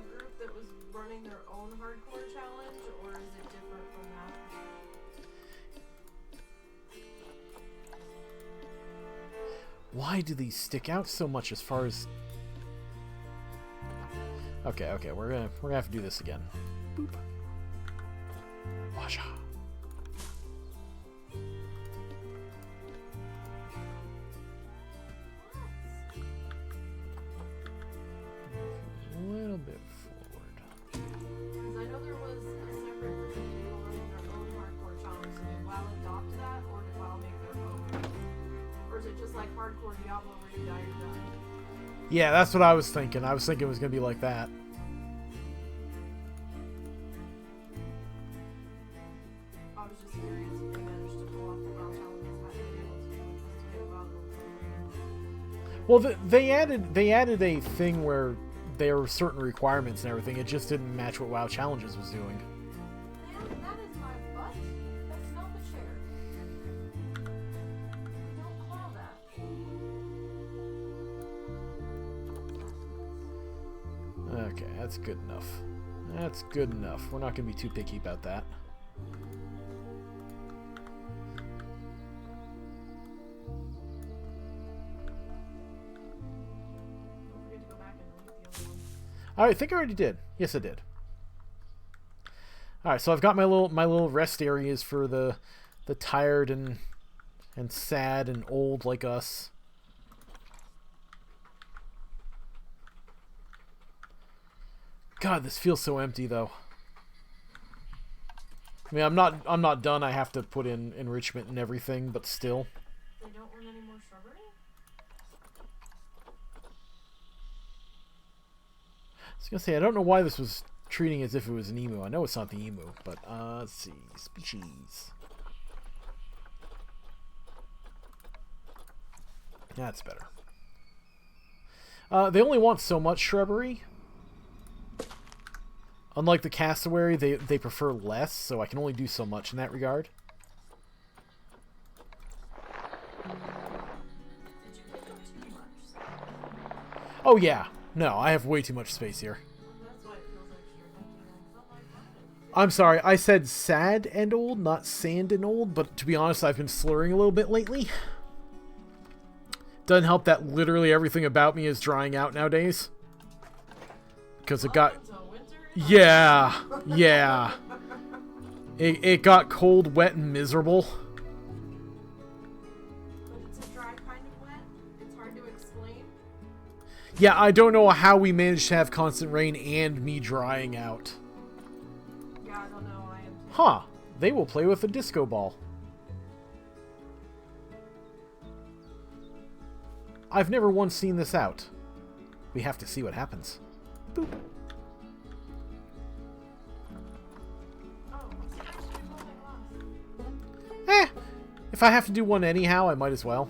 group that was running their own hardcore challenge, or is it different from that? Why do these stick out so much as far as... Okay, we're gonna have to do this again. Boop. Washa. A little bit forward. Because I know there was a separate group of people running their own hardcore challenge. So did WoW adopt that, or did WoW make their own? Or is it just like hardcore Diablo where you die, you're done? Yeah, that's what I was thinking. I was thinking it was gonna be like that. I was just curious if they managed to pull off the WoW challenges that they were able to do, just to get WoW going. Well, they added a thing where there were certain requirements and everything. It just didn't match what WoW Challenges was doing. Man, that is my butt. That's not the chair. We don't call that. Okay, that's good enough. That's good enough. We're not going to be too picky about that. Alright, I think I already did. Yes, I did. Alright, so I've got my little rest areas for the tired and sad and old like us. God, this feels so empty though. I mean, I'm not done. I have to put in enrichment and everything, but still. They don't want any more shrubbery? I was gonna say, I don't know why this was treating as if it was an emu. I know it's not the emu, but let's see. Species. That's better. They only want so much shrubbery. Unlike the cassowary, they prefer less, so I can only do so much in that regard. Did you give them too much? Oh yeah. No, I have way too much space here. That's why it feels like you're thinking like something. I'm sorry, I said sad and old, not sand and old, but to be honest, I've been slurring a little bit lately. Doesn't help that literally everything about me is drying out nowadays. Because it got... Yeah, yeah. It got cold, wet, and miserable. But it's a dry kind of wet. It's hard to explain. Yeah, I don't know how we managed to have constant rain and me drying out. Yeah, I don't know. I am too. Huh. They will play with a disco ball. I've never once seen this out. We have to see what happens. Boop. If I have to do one anyhow, I might as well.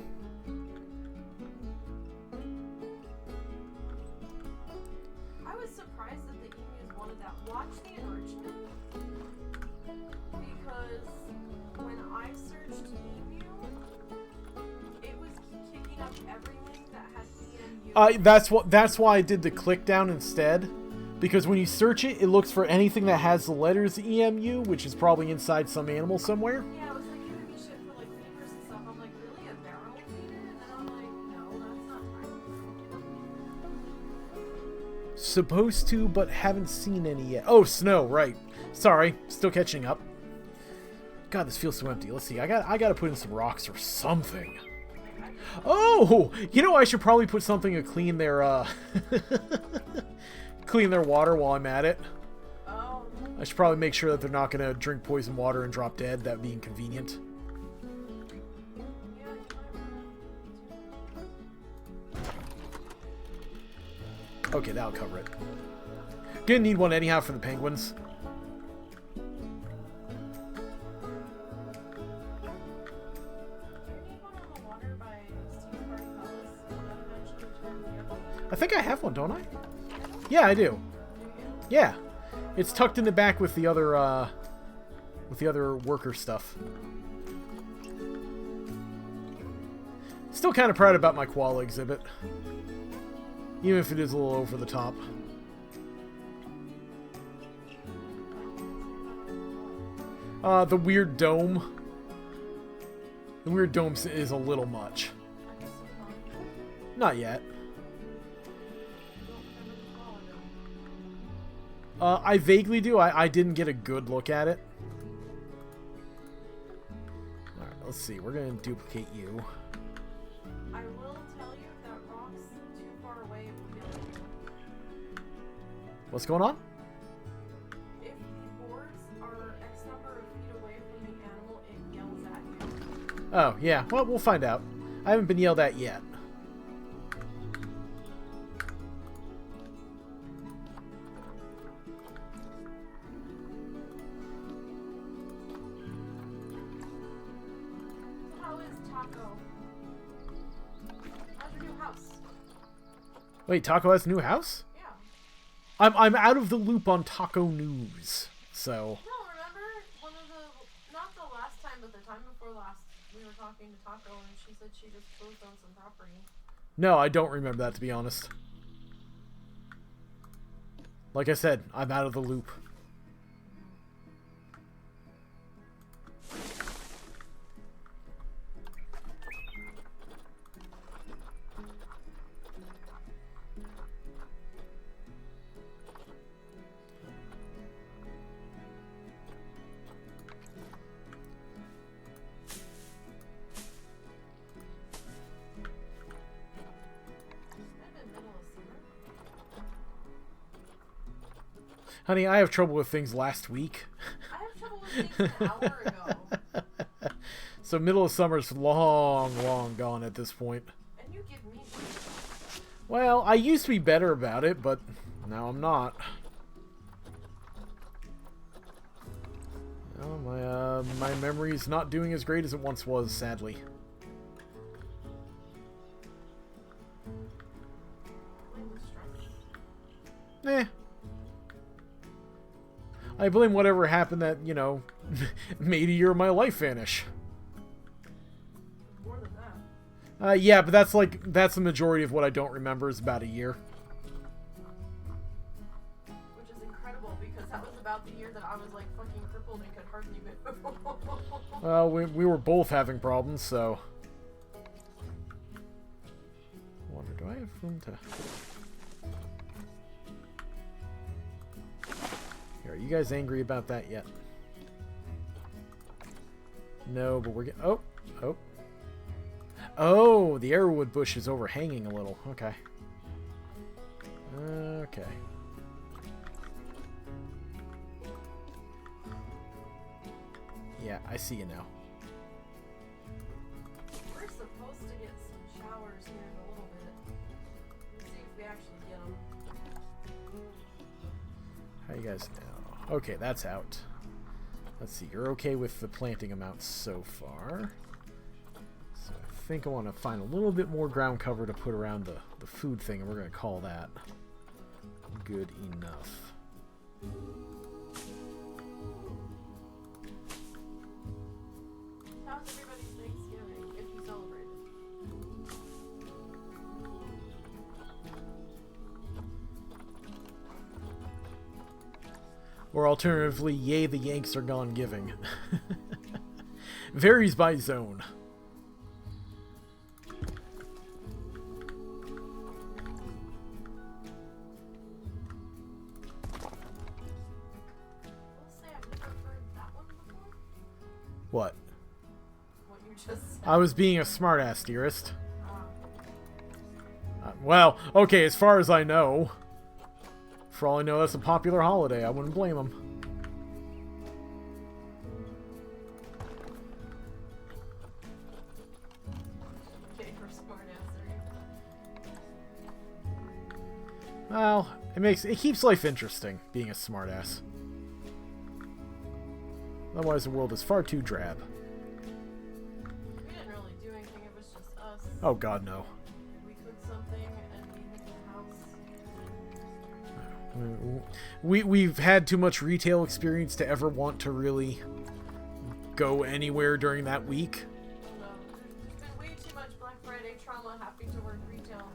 I was surprised that the emus wanted that. Watch the enrichment. Because when I searched emu, it was kicking up everything that had EMU. That's why I did the click down instead. Because when you search it, it looks for anything that has the letters EMU, which is probably inside some animal somewhere. Yeah, I was like giving me shit for like fevers and stuff. I'm like, really, a barrel fever? And then I'm like, no, that's not right. Supposed to, but haven't seen any yet. Oh, snow, right. Sorry, still catching up. God, this feels so empty. Let's see, I gotta put in some rocks or something. Oh, you know, I should probably put something to clean their, clean their water while I'm at it. Oh. I should probably make sure that they're not gonna drink poison water and drop dead. That would be inconvenient. Okay, that'll cover it. Gonna need one anyhow for the penguins. I think I have one, don't I? Yeah, I do. Yeah. It's tucked in the back with the other worker stuff. Still kind of proud about my koala exhibit. Even if it is a little over the top. The weird dome. The weird dome is a little much. Not yet. I vaguely do. I didn't get a good look at it. Alright, let's see. We're going to duplicate you. I will tell you if that rock's too far away, it will get you. What's going on? If the boards are X number of feet away from the animal, it yells at you. Oh, yeah. Well, we'll find out. I haven't been yelled at yet. Wait, Taco has a new house? Yeah. I'm out of the loop on Taco news, so. No, remember not the last time, but the time before last, we were talking to Taco and she said she just closed on some property. No, I don't remember that, to be honest. Like I said, I'm out of the loop. Honey, I have trouble with things last week. I have trouble with things an hour ago. So middle of summer's long, long gone at this point. And you give me shit. Well, I used to be better about it, but now I'm not. Well, my memory's not doing as great as it once was, sadly. Eh. I blame whatever happened that, you know, made a year of my life vanish. More than that. Yeah, but that's the majority of what I don't remember is about a year. Which is incredible because that was about the year that I was like fucking crippled and could hardly move. Well, we were both having problems, so. I wonder, do I have room to... Are you guys angry about that yet? No, but we're getting... Oh, the arrowwood bush is overhanging a little. Okay. Okay. Yeah, I see you now. We're supposed to get some showers here in a little bit. Let's see if we actually get them. How you guys now? Okay, that's out. Let's see, you're okay with the planting amounts so far. So I think I want to find a little bit more ground cover to put around the food thing, and we're going to call that good enough. How's everybody's Thanksgiving, if you celebrated? Or alternatively, yay, the Yanks are gone giving. Varies by zone. What? What you just said. I was being a smartass, dearest. Well, okay, as far as I know. For all I know, that's a popular holiday. I wouldn't blame them. Well, it keeps life interesting, being a smartass. Otherwise, the world is far too drab. We didn't really do anything, it was just us. Oh god, no. We cooked something and we went to the house. We've had too much retail experience to ever want to really go anywhere during that week. No, there's been way too much Black Friday trauma having to work retail.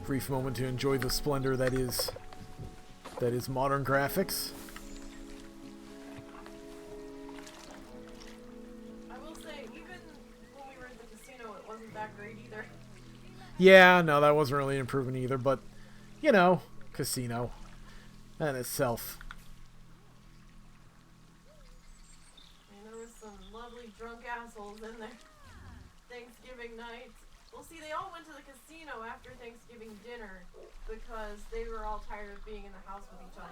Brief moment to enjoy the splendor that is modern graphics. I will say, even when we were at the casino, it wasn't that great either. Yeah, no, that wasn't really an improvement either, but, you know, casino in itself. I mean, there was some lovely drunk assholes in there. Thanksgiving night. Well, see, they all went to the casino after Thanksgiving dinner because they were all tired of being in the house with each other.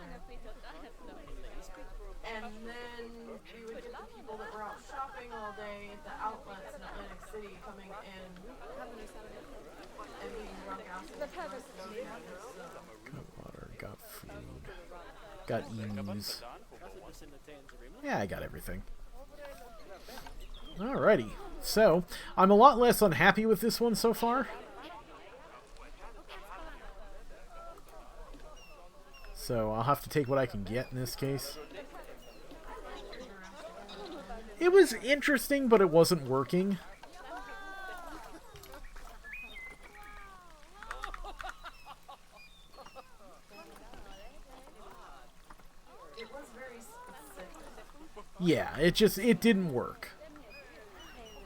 And then we would get the people that were out shopping all day at the outlets in Atlantic City coming in and being drunk assholes. Got water, got food, got emus. Yeah, I got everything. Alrighty. So, I'm a lot less unhappy with this one so far. So, I'll have to take what I can get in this case. It was interesting, but it wasn't working. It was very specific. Yeah, it didn't work.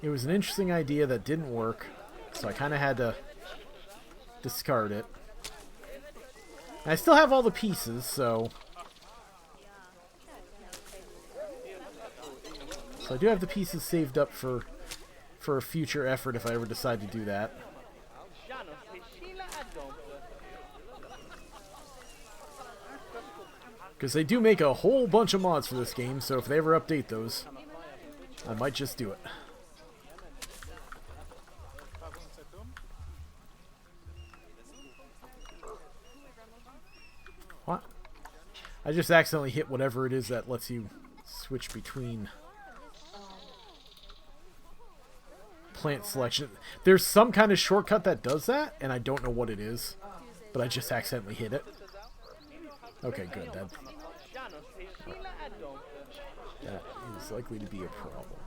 It was an interesting idea that didn't work, so I kind of had to discard it. And I still have all the pieces, so I do have the pieces saved up for a future effort if I ever decide to do that. Because they do make a whole bunch of mods for this game, so if they ever update those, I might just do it. What? I just accidentally hit whatever it is that lets you switch between plant selection. There's some kind of shortcut that does that, and I don't know what it is, but I just accidentally hit it. Okay, good. That is likely to be a problem.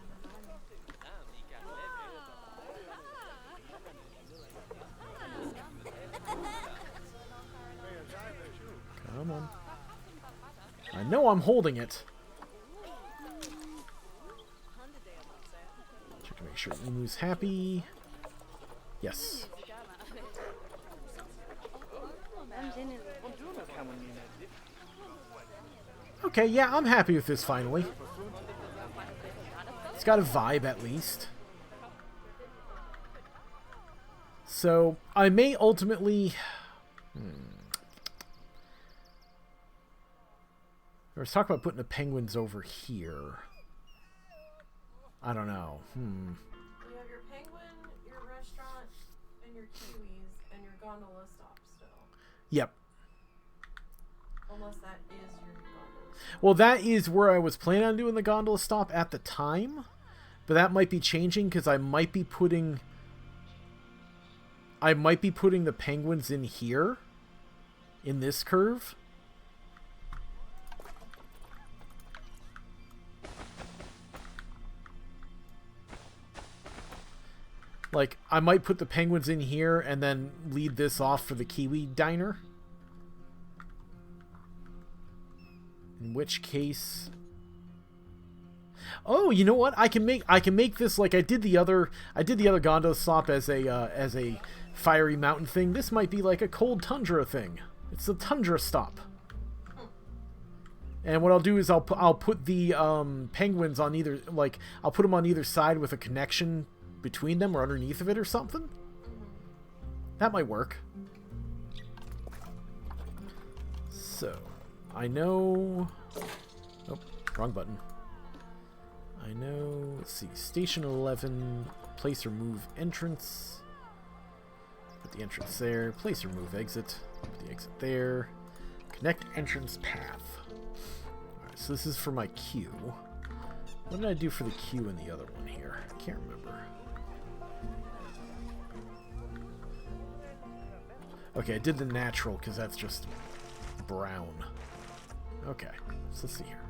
Come on. I know I'm holding it. Check to make sure Emu's happy. Yes. Okay, yeah, I'm happy with this finally. It's got a vibe at least. So, I may ultimately... I was talking about putting the penguins over here. I don't know. You have your penguin, your restaurant, and your Kiwis, and your gondola stop still. Yep. Unless that is your gondola stop. Well, that is where I was planning on doing the gondola stop at the time. But that might be changing because I might be putting the penguins in here. In this curve. Like, I might put the penguins in here and then lead this off for the Kiwi diner. In which case... Oh, you know what? I can make this like I did the other Gondo Slop as a fiery mountain thing. This might be like a cold tundra thing. It's the tundra stop. And what I'll do is I'll put the penguins on either, like, I'll put them on either side with a connection between them or underneath of it or something. That might work. So, I know... Oh, wrong button. I know... Let's see. Station 11. Place or move entrance. Put the entrance there. Place or move exit. Put the exit there. Connect entrance path. Alright, so this is for my queue. What did I do for the queue in the other one here? I can't remember. Okay, I did the natural because that's just brown. Okay, so let's see here.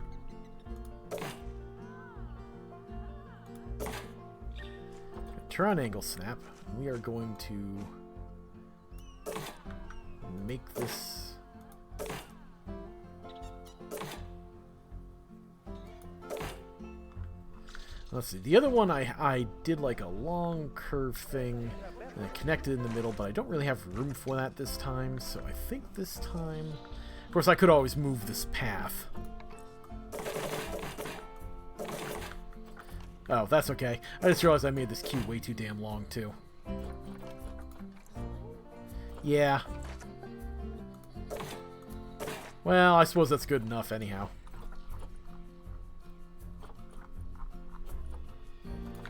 Turn on angle snap. We are going to make this... Let's see. The other one I did like a long curve thing and I connected in the middle, but I don't really have room for that this time, so I think this time... Of course, I could always move this path. Oh, that's okay. I just realized I made this queue way too damn long, too. Yeah. Well, I suppose that's good enough anyhow.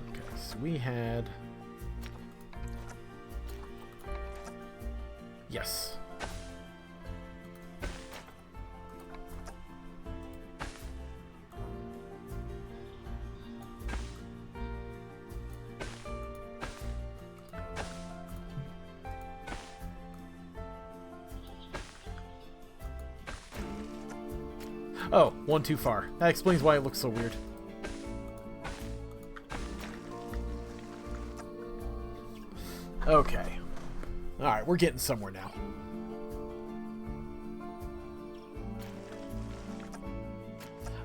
Okay, so we had... Yes. Oh, one too far. That explains why it looks so weird. Okay. Alright, we're getting somewhere now.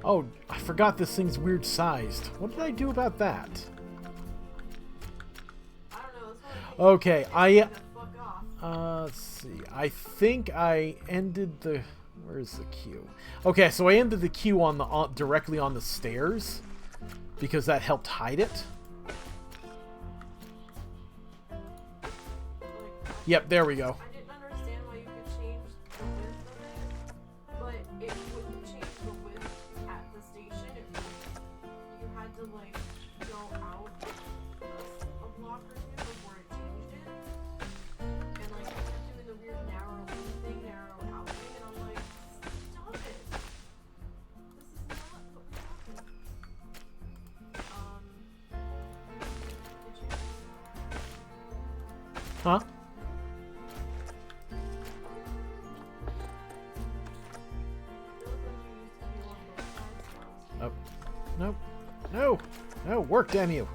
Oh, I forgot this thing's weird sized. What did I do about that? I don't know. That's why Okay, let's see. I think I ended the... Where's the queue? Okay, so I ended the queue on the directly on the stairs because that helped hide it. Yep, there we go. I didn't understand why you could change the width of it, but it wouldn't change the width at the station. You had to like go out a block or two before it changed it, and like I kept doing the weird narrow thing, narrow out thing, and I'm like, stop it! This is not what we wanted. Did you? Huh? Oh, no, no, no, work, damn you.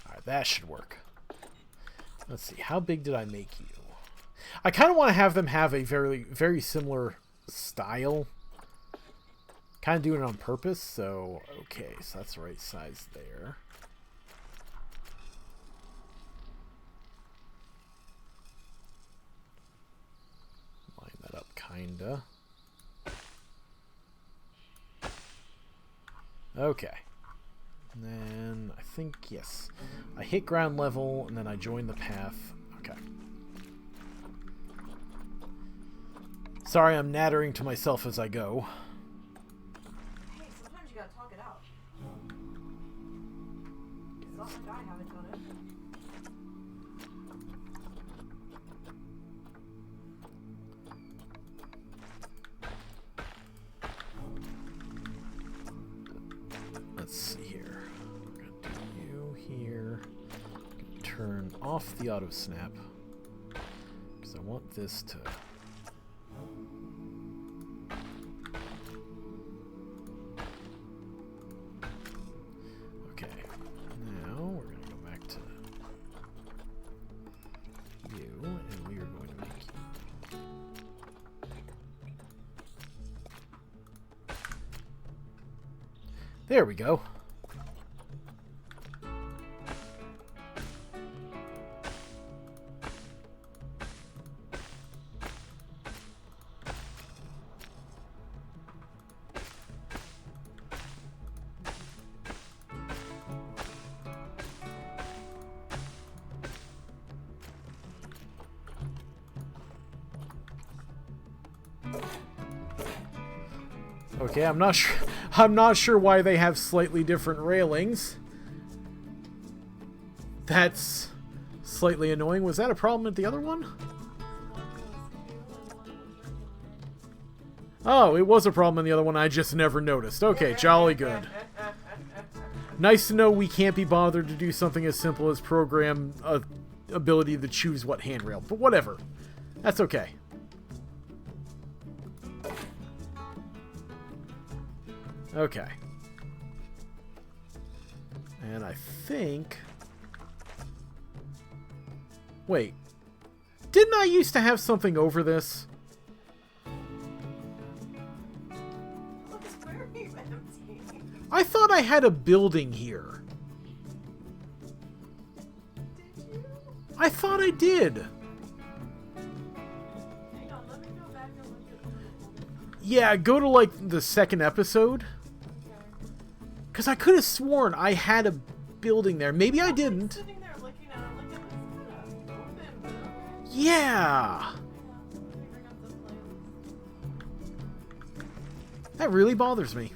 Alright, that should work. Let's see, how big did I make you? I kind of want to have them have a very, very similar style. Kind of doing it on purpose, so okay, so that's the right size there. Line that up, kinda. Okay. And then I think, yes, I hit ground level and then I join the path. Okay. Sorry, I'm nattering to myself as I go. Sometimes you gotta talk it out. It's not like I haven't done it. Let's see here. I'm gonna do you here. Turn off the auto snap because I want this to. There we go. Okay, I'm not sure why they have slightly different railings. That's slightly annoying. Was that a problem at the other one? Oh, it was a problem in the other one. I just never noticed. Okay, jolly good. Nice to know we can't be bothered to do something as simple as program a ability to choose what handrail. But whatever. That's okay. Okay. And I think... Wait. Didn't I used to have something over this? I thought I had a building here. Did you? I thought I did. Hang on, let me go back and look at the... Yeah, go to like the second episode. Because I could have sworn I had a building there. Maybe I didn't. Sitting there looking at it, like it was kind of open, but okay. Yeah. Let me bring up the playlist. That really bothers me.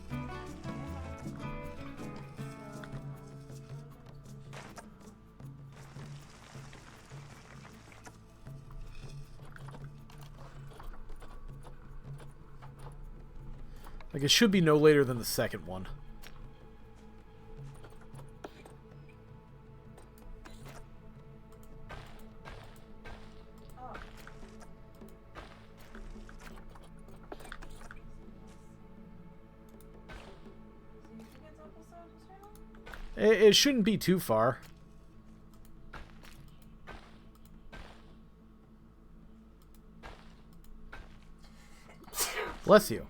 Like, it should be no later than the second one. Oh. So you think it's episode 2? It shouldn't be too far. Bless you.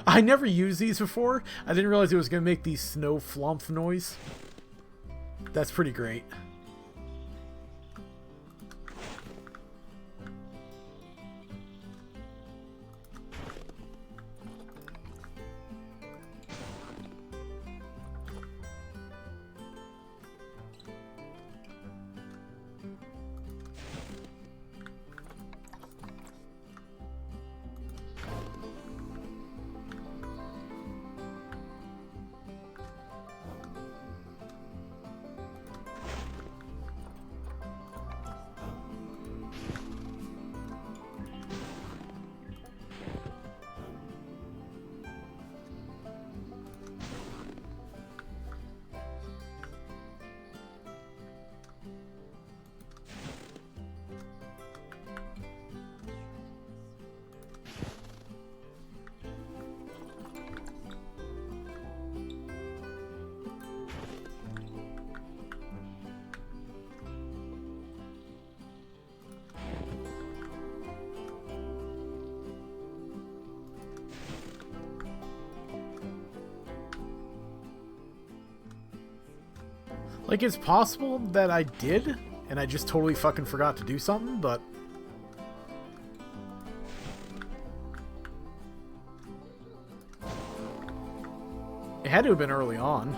I never used these before. I didn't realize it was going to make the snow flump noise. That's pretty great. Like, it's possible that I did, and I just totally fucking forgot to do something, but... It had to have been early on.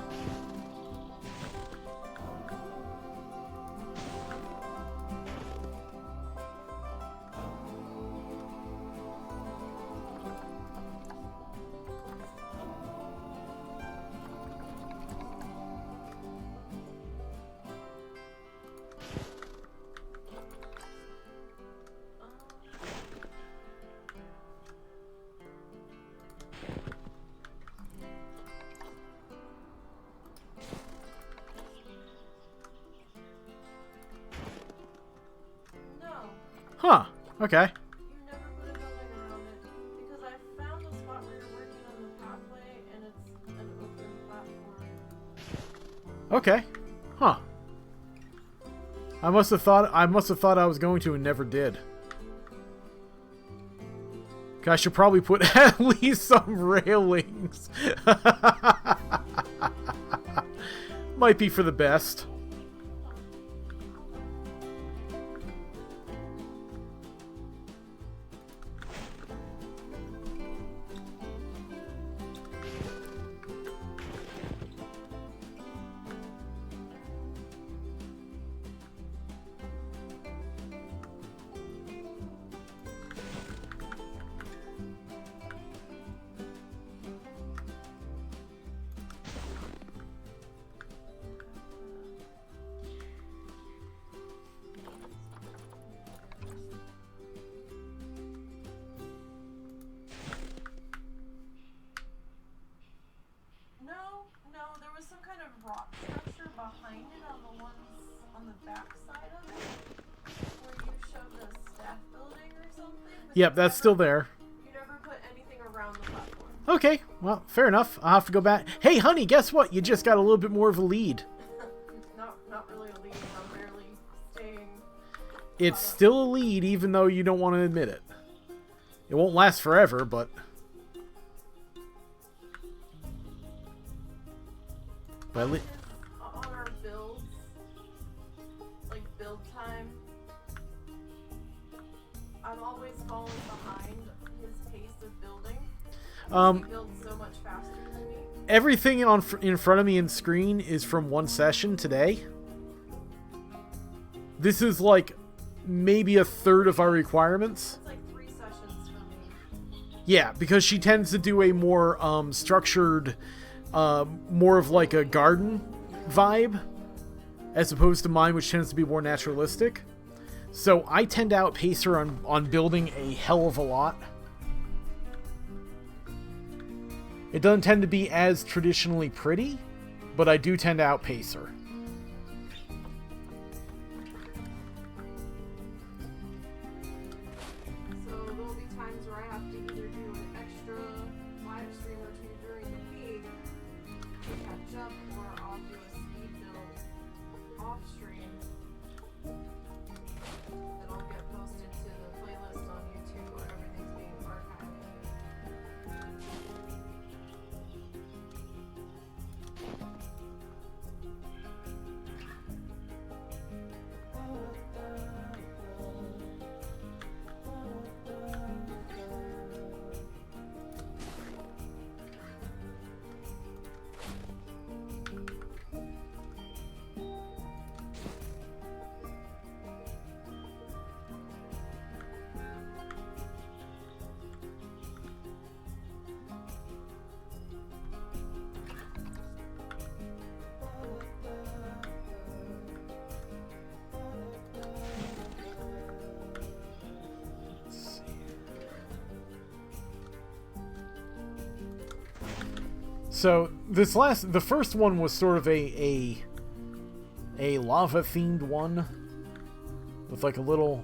Huh. Okay. You never put a building around it because I found the spot where you're working on the pathway and it's an open platform. Okay. Huh. I must have thought I was going to and never did. I should probably put at least some railings. Might be for the best. Rock structure behind it on the ones on the back side of it, where you showed the staff building or something. Yep, that's still there. You never put anything around the platform. Okay, well, fair enough. I'll have to go back. Hey, honey, guess what? You just got a little bit more of a lead. not really a lead. I'm barely staying. It's still a lead, even though you don't want to admit it. It won't last forever, but... On our builds, like build time, I'm always falling behind his pace of building. He builds so much faster than me. Everything in front of me in screen is from one session today. This is like maybe a third of our requirements. It's like 3 sessions for me. Yeah, because she tends to do a more structured... more of like a garden vibe as opposed to mine, which tends to be more naturalistic. So I tend to outpace her on building a hell of a lot. It doesn't tend to be as traditionally pretty, but I do tend to outpace her. So there'll be times where I have to either do an extra live stream or 2 during the week to catch up, or I'll do a speed build off stream that'll get posted to the playlist on YouTube where everything's being archived. So the first one was sort of a lava themed one with like a little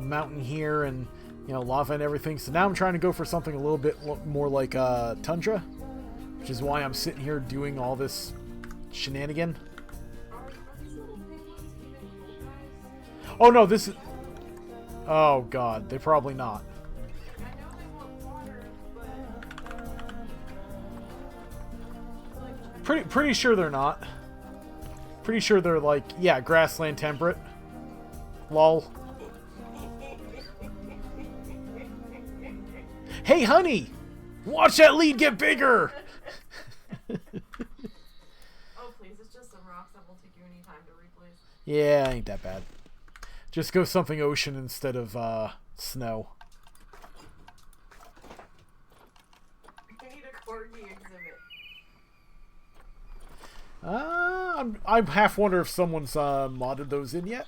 mountain here and, you know, lava and everything. So now I'm trying to go for something a little bit more like tundra, which is why I'm sitting here doing all this shenanigan. Are these little penguins even cool guys? Oh no, this is... Oh god, they're probably not. I know they want water, but Pretty sure they're not. Pretty sure they're like, yeah, grassland temperate. Lol. Hey, honey! Watch that lead get bigger! oh please, it's just some rocks that won't take you any time to replace. Yeah, ain't that bad. Just go something ocean instead of snow. I need a corgi exhibit. I half wonder if someone's modded those in yet.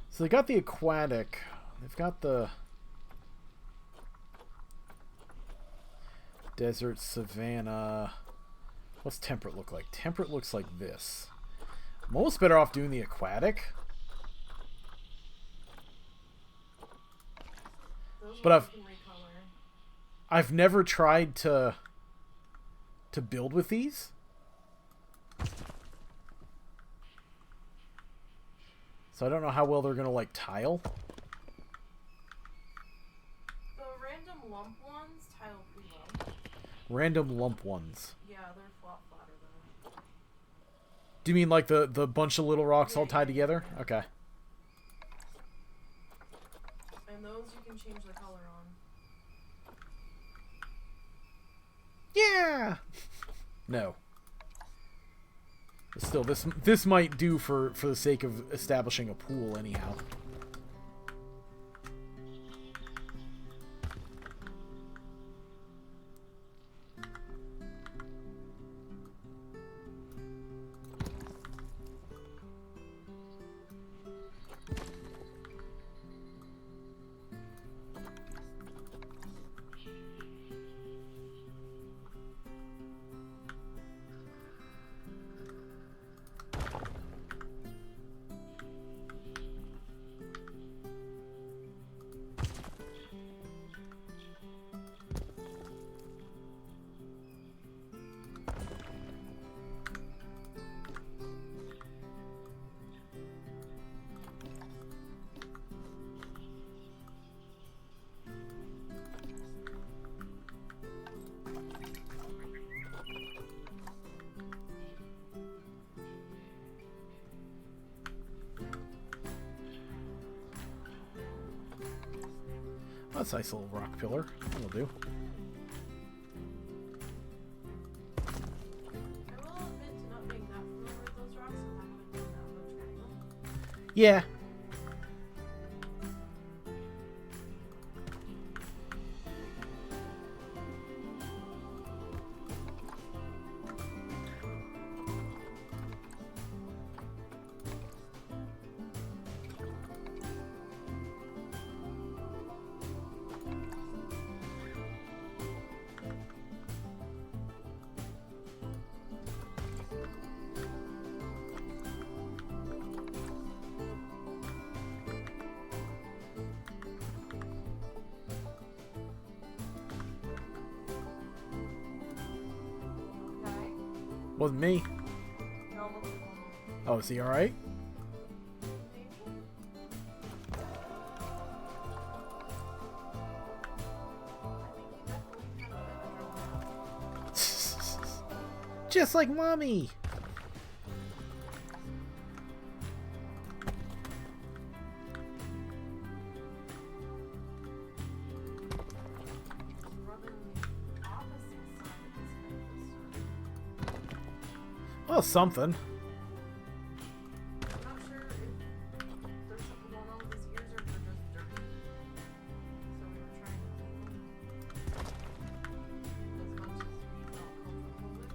So they got the aquatic. They've got the desert, savanna. What's temperate look like? Temperate looks like this. I'm almost better off doing the aquatic. But ones you can recolor. I've never tried to build with these. So I don't know how well they're gonna like tile. The random lump ones tile pretty well. Random lump ones. Yeah, they're flatter though. Do you mean like the bunch of little rocks all tied together? Yeah. Okay. And those you can change the color on. Yeah. No. But still, this might do for the sake of establishing a pool anyhow. That's a nice little rock pillar. That'll do. I will admit to not being that familiar with those rocks because I haven't done that much angle. Yeah. Okay. Wasn't me. No, look at one. Oh, is he alright? Maybe? Just like mommy. Well, something. I'm not sure if there's something going on with his ears or if they're just dirty. So we were trying to clean them as much as we felt comfortable with.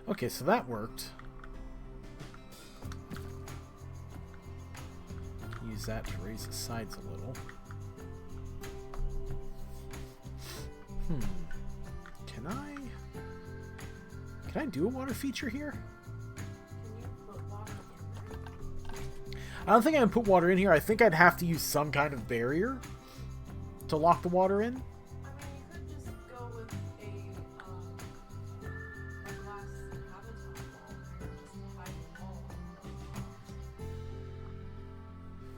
Okay, so that worked. Use that to raise the sides a little. Can I do a water feature here? Can you put water in there? I don't think I can put water in here. I think I'd have to use some kind of barrier to lock the water in. I mean, you could just go with a glass habitat wall there, just hide the wall.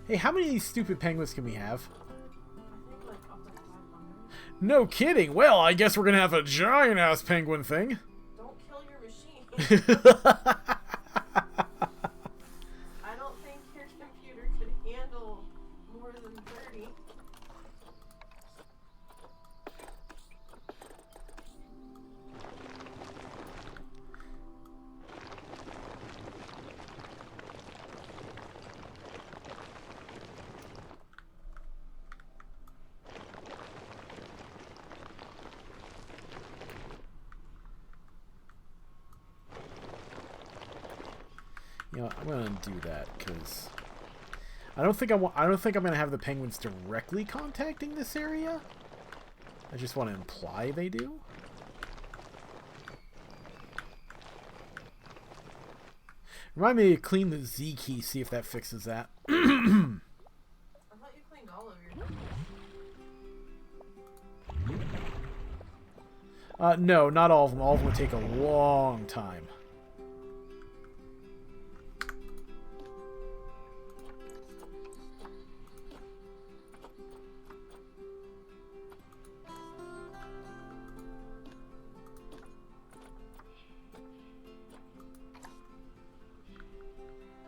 Hey, how many of these stupid penguins can we have? I think like up to 500. No kidding. Well, I guess we're gonna have a giant ass penguin thing. Don't kill your machine. I don't think your computer could handle more than 30. You know, I'm gonna do that because I don't think I'm gonna have the penguins directly contacting this area. I just want to imply they do. Remind me to clean the Z key, see if that fixes that. I thought you cleaned all of your... No, not all of them. All of them would take a long time.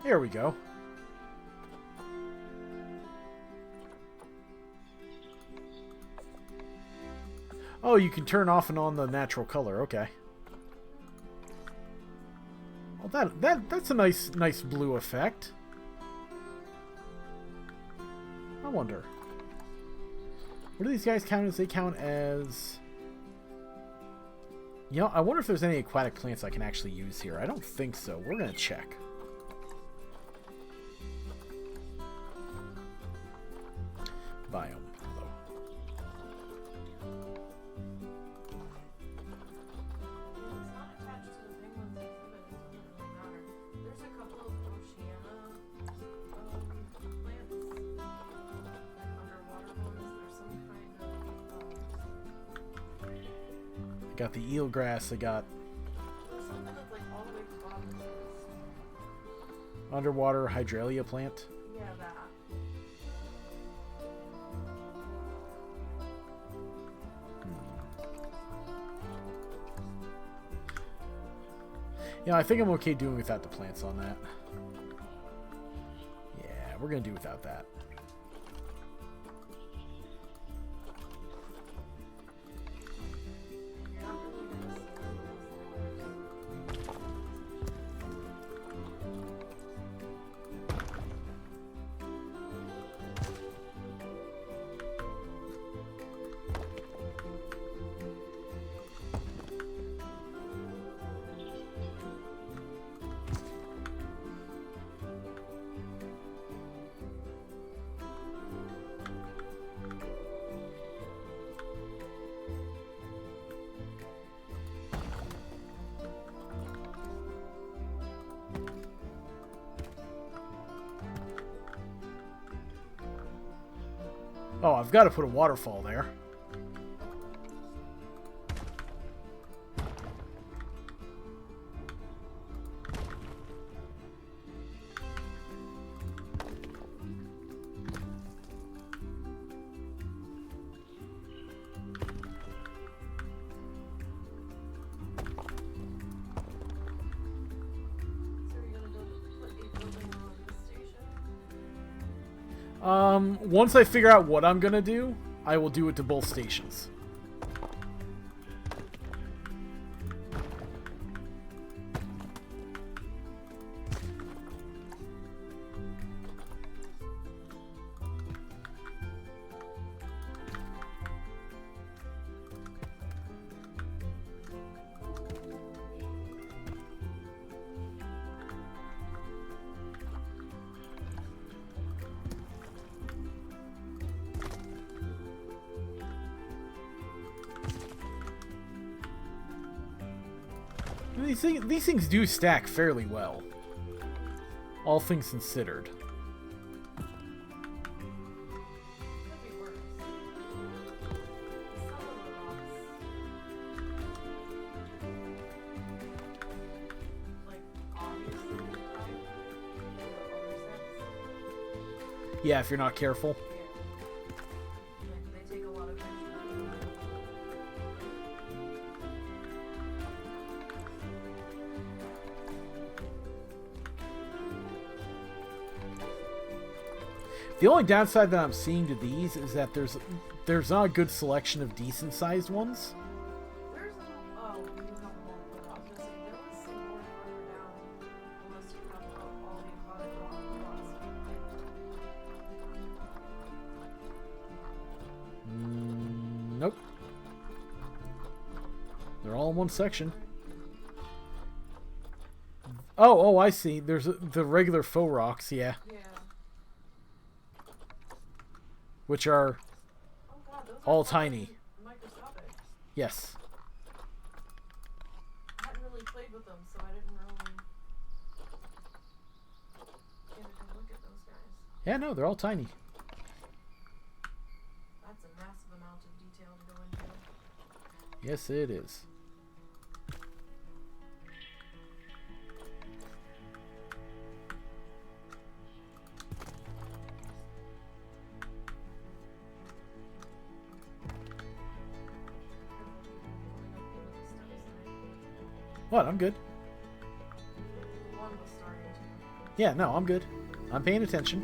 There we go. Oh, you can turn off and on the natural color. Okay. Well, that's a nice blue effect. I wonder. What do these guys count as? They count as... You know, I wonder if there's any aquatic plants I can actually use here. I don't think so. We're gonna check. Biome. Hello. It's not attached to the penguins exhibit. It doesn't really matter. There's a couple of Oceania plants, like underwater ones. There's some kind of. I got the eelgrass. I got There's something that's like all the way to the bottom. underwater hydralia plant. Yeah, that. Yeah, I think I'm okay doing without the plants on that. Yeah, we're gonna do without that. You're not really gonna see those. Oh, I've got to put a waterfall there. So you're gonna go put a building on this station? Once I figure out what I'm gonna do, I will do it to both stations. These things do stack fairly well, all things considered. Could be worse. Some of the rocks, like obviously the type, in the other sense. Yeah, if you're not careful. Yeah. Like they take a lot of extra. The only downside that I'm seeing to these is that there's not a good selection of decent sized ones. Where's the... Oh, you have them all put up. I was gonna say, there was some more further down, unless you have all the aquatic rocks. Nope. They're all in one section. Oh, I see. There's the regular faux rocks, yeah. Yeah. which are Oh god, those all are tiny. microscopic. Yes. I hadn't really played with them, so I didn't really get a good look at those guys. Yeah, no, they're all tiny. That's a massive amount of detail to go into. Yes, it is. What? I'm good. One was starting to. Yeah, no, I'm good. I'm paying attention.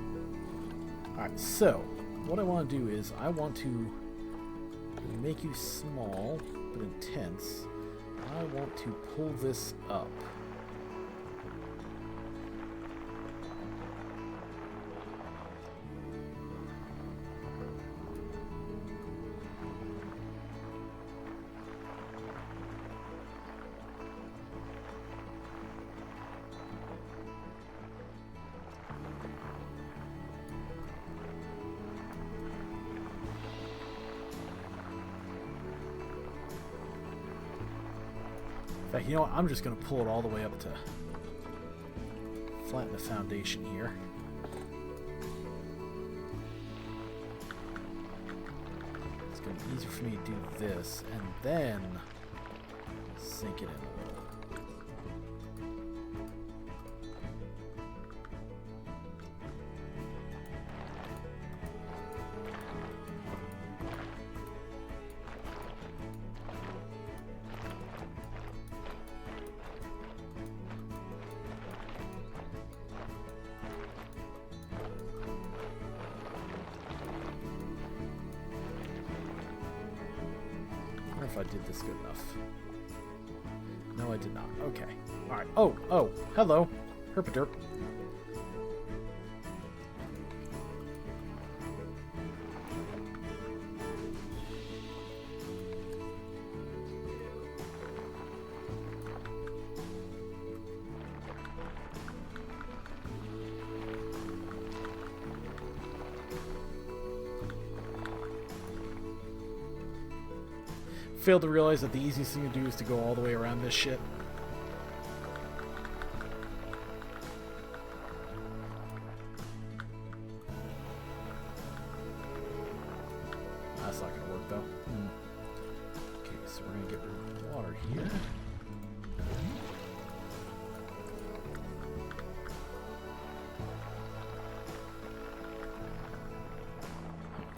Alright, so, what I want to do is, I want to make you small, but intense. I want to pull this up. In fact, you know what? I'm just going to pull it all the way up to flatten the foundation here. It's going to be easier for me to do this, and then sink it in a little. I wonder if I did this good enough. No, I did not. Okay. Alright. Oh, hello. Herpaderp. Failed to realize that the easiest thing to do is to go all the way around this shit. That's not gonna work though. Okay, so we're gonna get rid of the water here.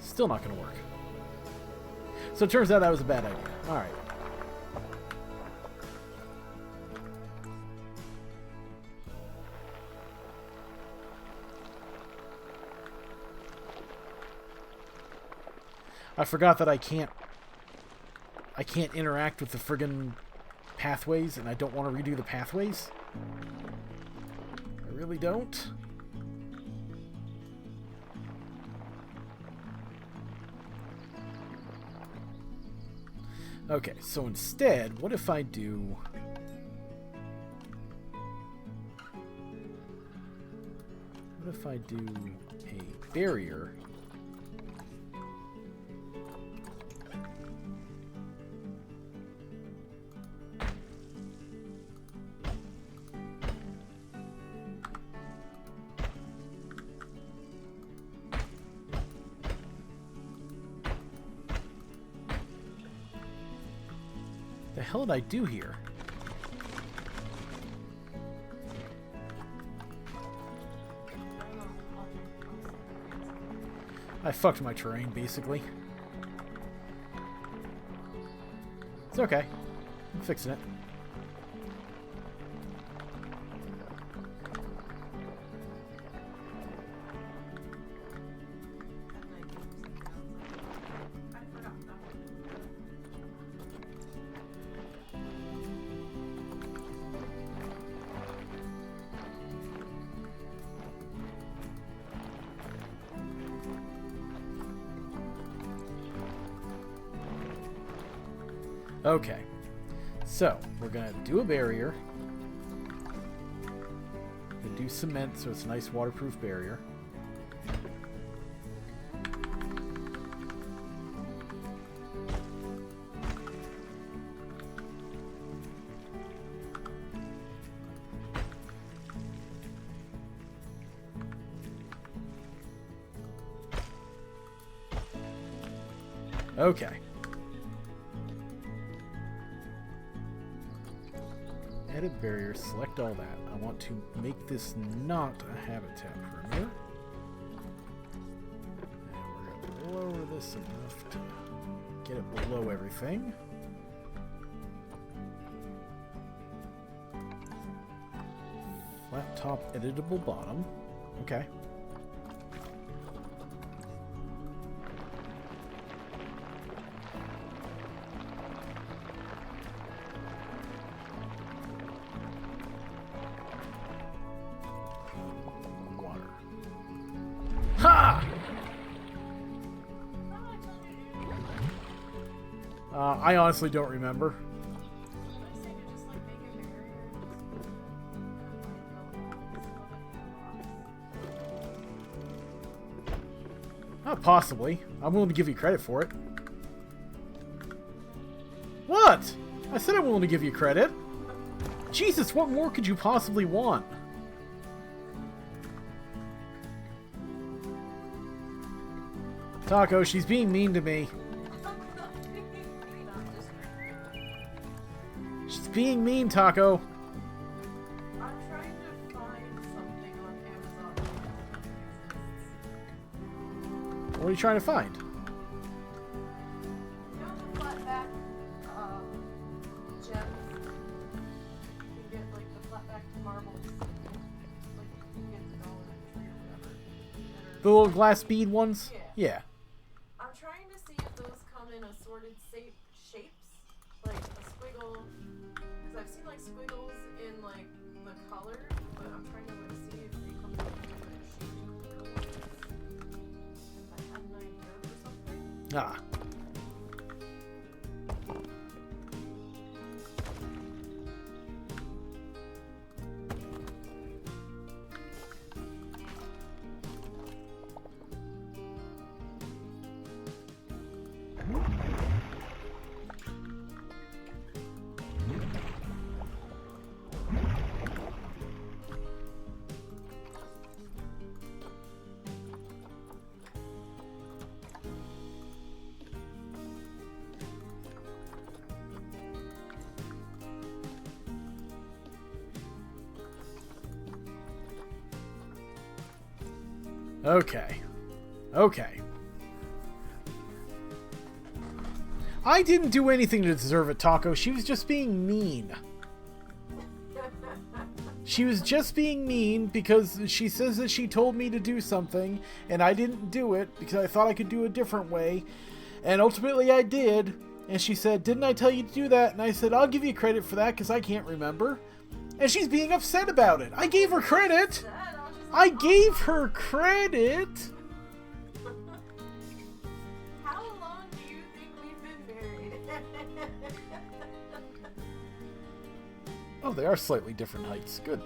Still not gonna work. So it turns out that was a bad idea. Alright. I forgot that I can't interact with the friggin' pathways, and I don't want to redo the pathways. I really don't. Okay, so instead, what if I do... What if I do a barrier? The hell did I do here? I fucked my terrain, basically. It's okay. I'm fixing it. Okay, so we're gonna do a barrier. We're gonna do cement so it's a nice waterproof barrier. Okay. Edit barrier, select all that. I want to make this not a habitat perimeter. And we're going to lower this enough to get it below everything. Flat top, editable bottom. Okay. Water. Ha! I honestly don't remember. Possibly. I'm willing to give you credit for it. What? I said I'm willing to give you credit. Jesus, what more could you possibly want? Taco, she's being mean to me. She's being mean, Taco. What are you trying to find? You know the flatback gems? You can get like the flatback marbles. Like you can get the Dollar Tree or whatever. The little glass bead ones? Yeah. I'm trying to see if those come in assorted shapes. Like a squiggle. Because I've seen like squiggles in like the colors, but I'm trying to like see if they come in different shapes. Ah. Okay. Okay. I didn't do anything to deserve it, Taco. She was just being mean. She was just being mean because she says that she told me to do something, and I didn't do it because I thought I could do it a different way. And ultimately I did. And she said, "Didn't I tell you to do that?" And I said, "I'll give you credit for that because I can't remember." And she's being upset about it. I gave her credit. I gave her credit. How long do you think we've been married? Oh, they are slightly different heights. Good.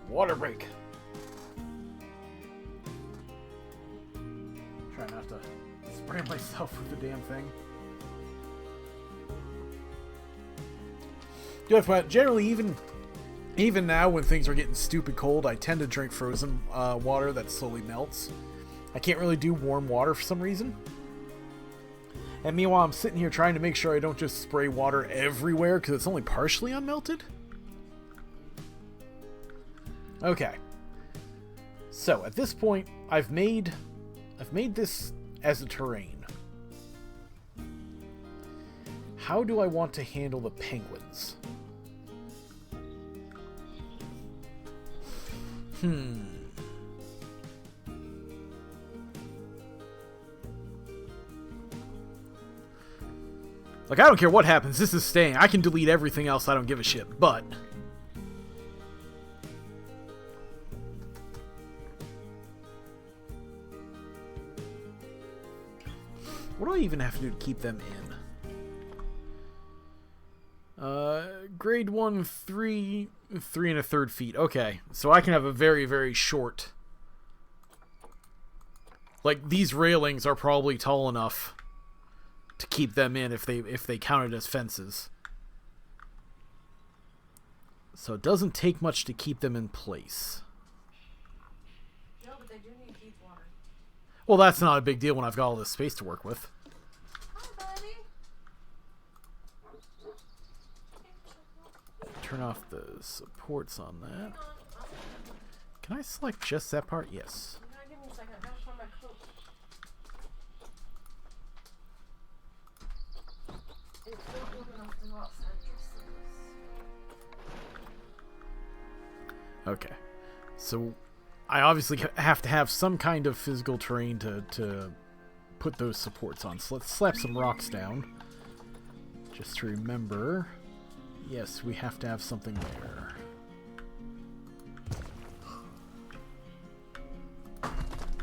Water break. Try not to spray myself with the damn thing. Generally, even now when things are getting stupid cold, I tend to drink frozen water that slowly melts. I can't really do warm water for some reason. And meanwhile, I'm sitting here trying to make sure I don't just spray water everywhere because it's only partially unmelted. Okay. So at this point, I've made this as a terrain. How do I want to handle the penguins? Like, I don't care what happens. This is staying. I can delete everything else. I don't give a shit. But what do I even have to do to keep them in? Grade 1, 3 1/3 feet. Okay, so I can have a very, very short. Like, these railings are probably tall enough to keep them in if they counted as fences. So it doesn't take much to keep them in place. No, but they do need Well, that's not a big deal when I've got all this space to work with. Hi, buddy. Turn off the supports on that. Can I select just that part? Yes. Give me a second. I gotta find my coat. It's still cold enough to go outside. Okay. So I obviously have to have some kind of physical terrain to put those supports on. So let's slap some rocks down. Just to remember, yes, we have to have something there.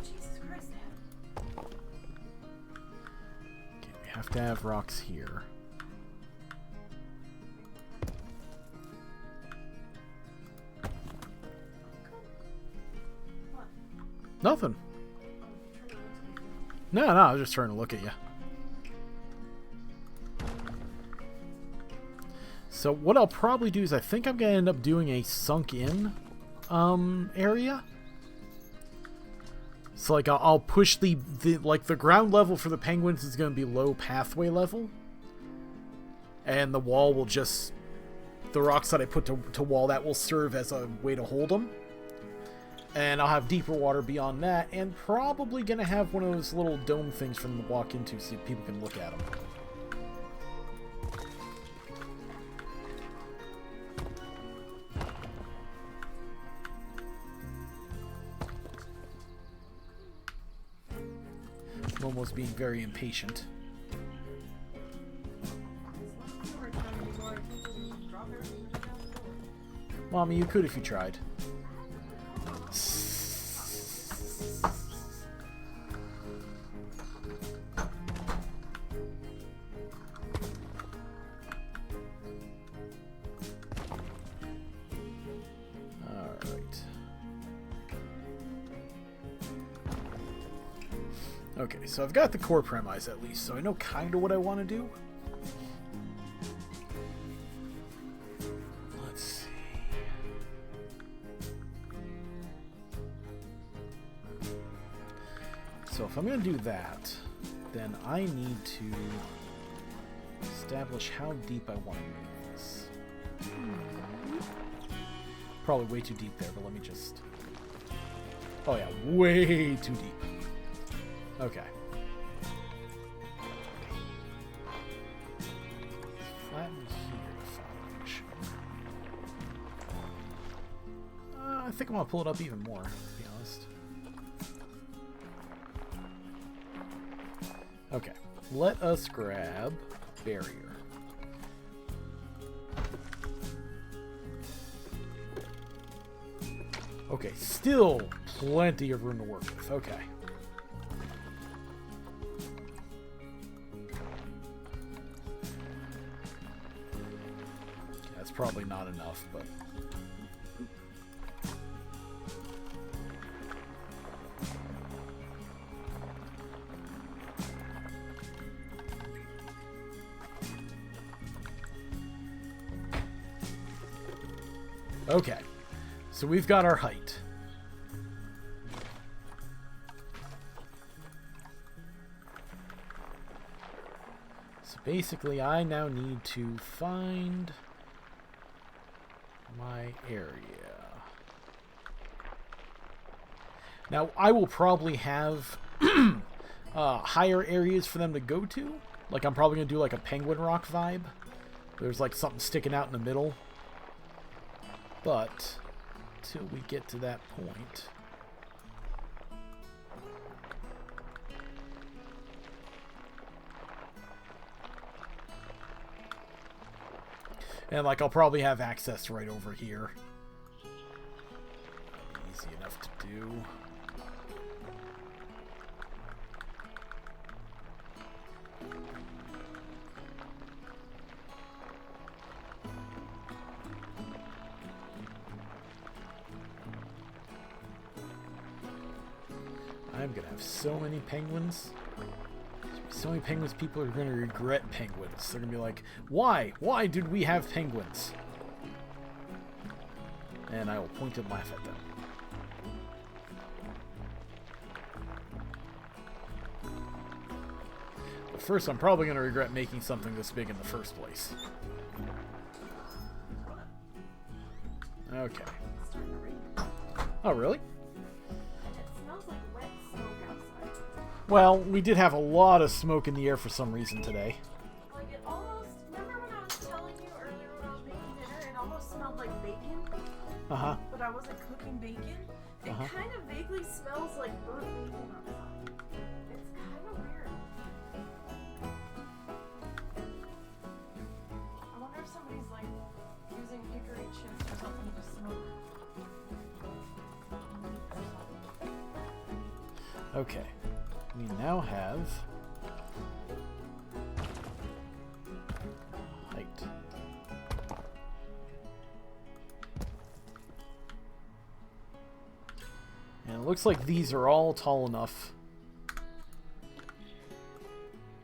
Jesus Christ, Dad. Okay, we have to have rocks here. Nothing. No, I was just trying to look at you. So what I'll probably do is I think I'm going to end up doing a sunk-in area. So like I'll push the ground level for the penguins is going to be low pathway level. And the wall will just... The rocks that I put to wall, that will serve as a way to hold them. And I'll have deeper water beyond that, and probably going to have one of those little dome things for them to walk into so people can look at them. I'm almost being very impatient. Well, I mean, you could if you tried. Okay, so I've got the core premise at least, so I know kind of what I want to do. Let's see. So if I'm going to do that, then I need to establish how deep I want to move this. Probably way too deep there, but let me just... Oh yeah, way too deep. Okay. Flatten here to follow. I think I'm gonna pull it up even more, to be honest. Okay. Let us grab barrier. Okay, still plenty of room to work with. Okay. Probably not enough, but okay, so we've got our height. So basically I now need to find my area. Now, I will probably have higher areas for them to go to. Like, I'm probably going to do like a penguin rock vibe. There's like something sticking out in the middle. But, till we get to that point... And, like, I'll probably have access right over here. Easy enough to do. I'm gonna have so many penguins. So many penguins, people are going to regret penguins. They're going to be like, why? Why did we have penguins? And I will point and laugh at them. first, I'm probably going to regret making something this big in the first place. Okay. It's starting to rain. Oh, really? It smells like wet smoke outside. Well, we did have a lot of smoke in the air for some reason today. Like it almost, remember when I was telling you earlier when I was making dinner, it almost smelled like bacon? Uh-huh. But I wasn't cooking bacon. It kind of vaguely smells like burnt bacon outside. It's kind of weird. I wonder if somebody's like using hickory chips or something to smoke. Okay. We now have height. And it looks like these are all tall enough.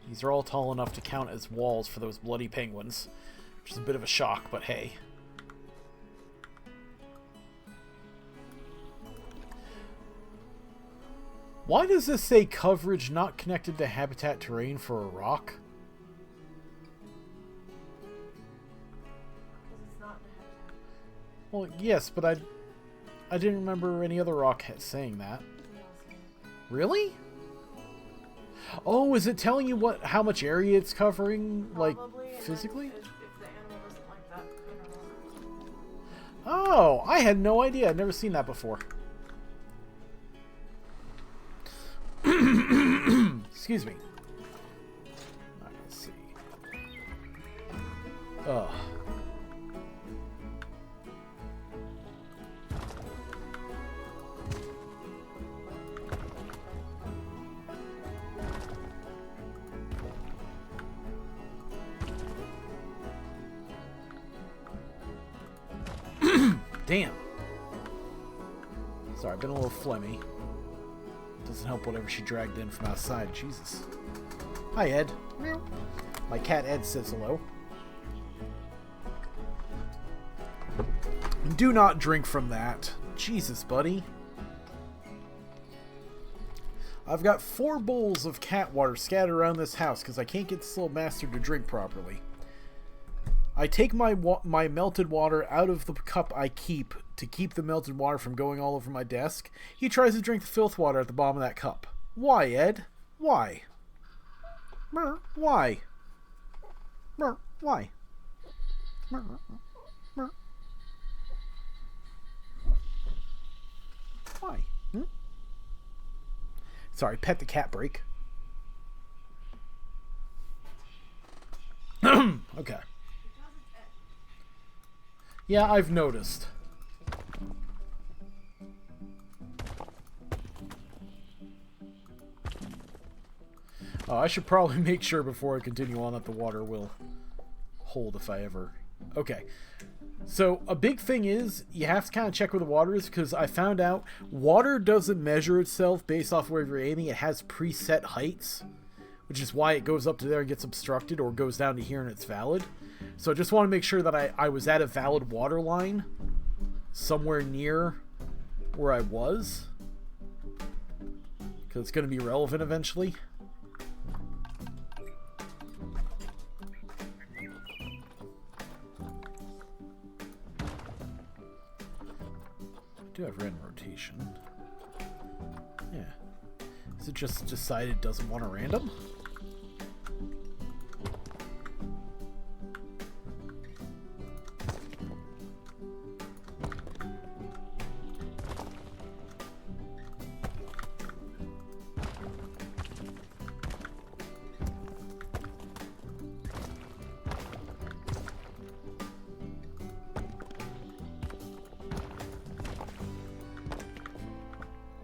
These are all tall enough to count as walls for those bloody penguins, which is a bit of a shock, but hey. Why does this say coverage not connected to habitat terrain for a rock? Because it's not in the habitat. Well, yes, but I didn't remember any other rock saying that. Really? Oh, is it telling you how much area it's covering, like, Probably, and then physically? If the animal doesn't like that, Oh, I had no idea. I'd never seen that before. Excuse me. Let's see. Ugh. Damn. Sorry, I've been a little phlegmy. Doesn't help whatever she dragged in from outside. Jesus. Hi, Ed. Meow. My cat Ed says hello. Do not drink from that. Jesus, buddy. I've got 4 bowls of cat water scattered around this house because I can't get this little bastard to drink properly. I take my melted water out of the cup I keep to keep the melted water from going all over my desk. He tries to drink the filth water at the bottom of that cup. Why, Ed? Why? Why? Why? Why? Sorry, pet the cat break. Okay. Yeah, I've noticed. Oh, I should probably make sure before I continue on that the water will hold if I ever... Okay. So, a big thing is, you have to kind of check where the water is, because I found out water doesn't measure itself based off where you're aiming. It has preset heights, which is why it goes up to there and gets obstructed, or goes down to here and it's valid. So I just want to make sure that I was at a valid water line somewhere near where I was, because it's going to be relevant eventually. I do have random rotation. Yeah. Is it just decided it doesn't want a random?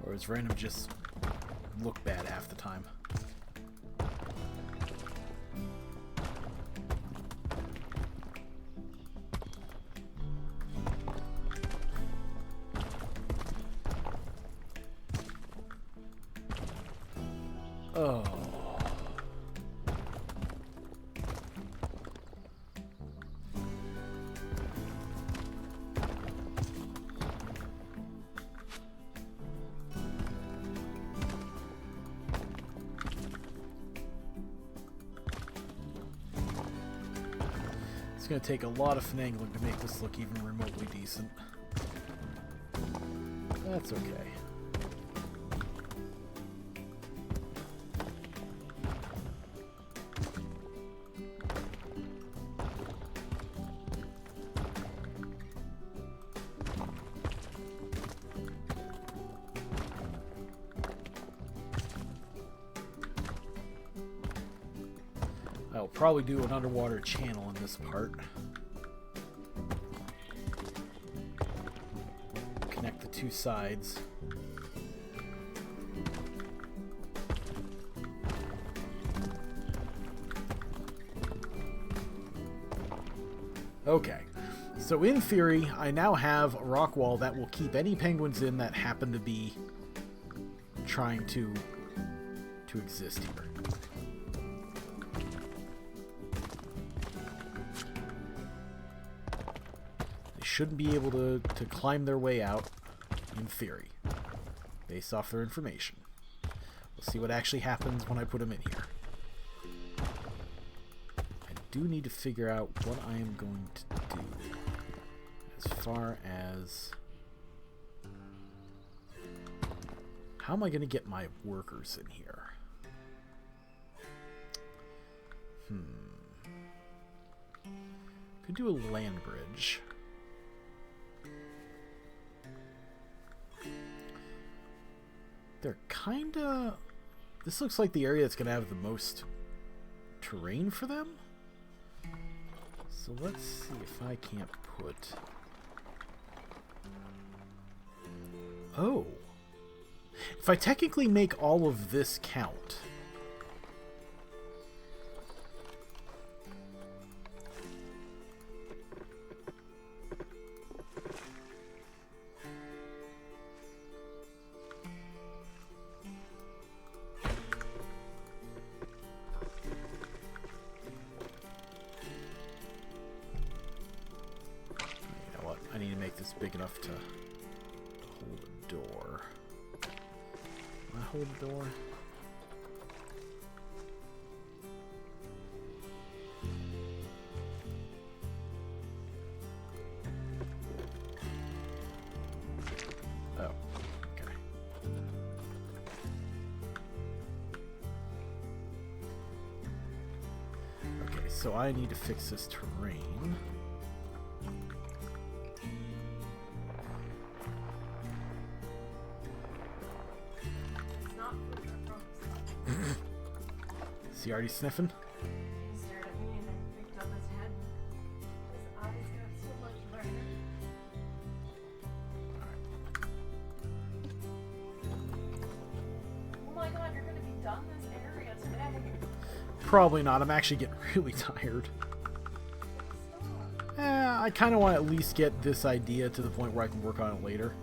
Or is random just look bad half the time? Oh. It's going to take a lot of finagling to make this look even remotely decent. That's okay. I'll probably do an underwater channel in this part. Connect the two sides. Okay, so in theory, I now have a rock wall that will keep any penguins in that happen to be trying to exist here. Shouldn't be able to climb their way out, in theory, based off their information. We'll see what actually happens when I put them in here. I do need to figure out what I am going to do as far as how am I going to get my workers in here. Could do a land bridge. They're kinda... This looks like the area that's gonna have the most terrain for them. So let's see if I can't put... Oh! If I technically make all of this count... I need to make this big enough to hold a door. Can I hold a door? Oh, okay. Okay, so I need to fix this terrain. Is he already sniffing? He stared at me and then picked up his head. His eyes got so much brighter. Oh my god, you're gonna be done this area today. Probably not. I'm actually getting really tired. I kind of want to at least get this idea to the point where I can work on it later.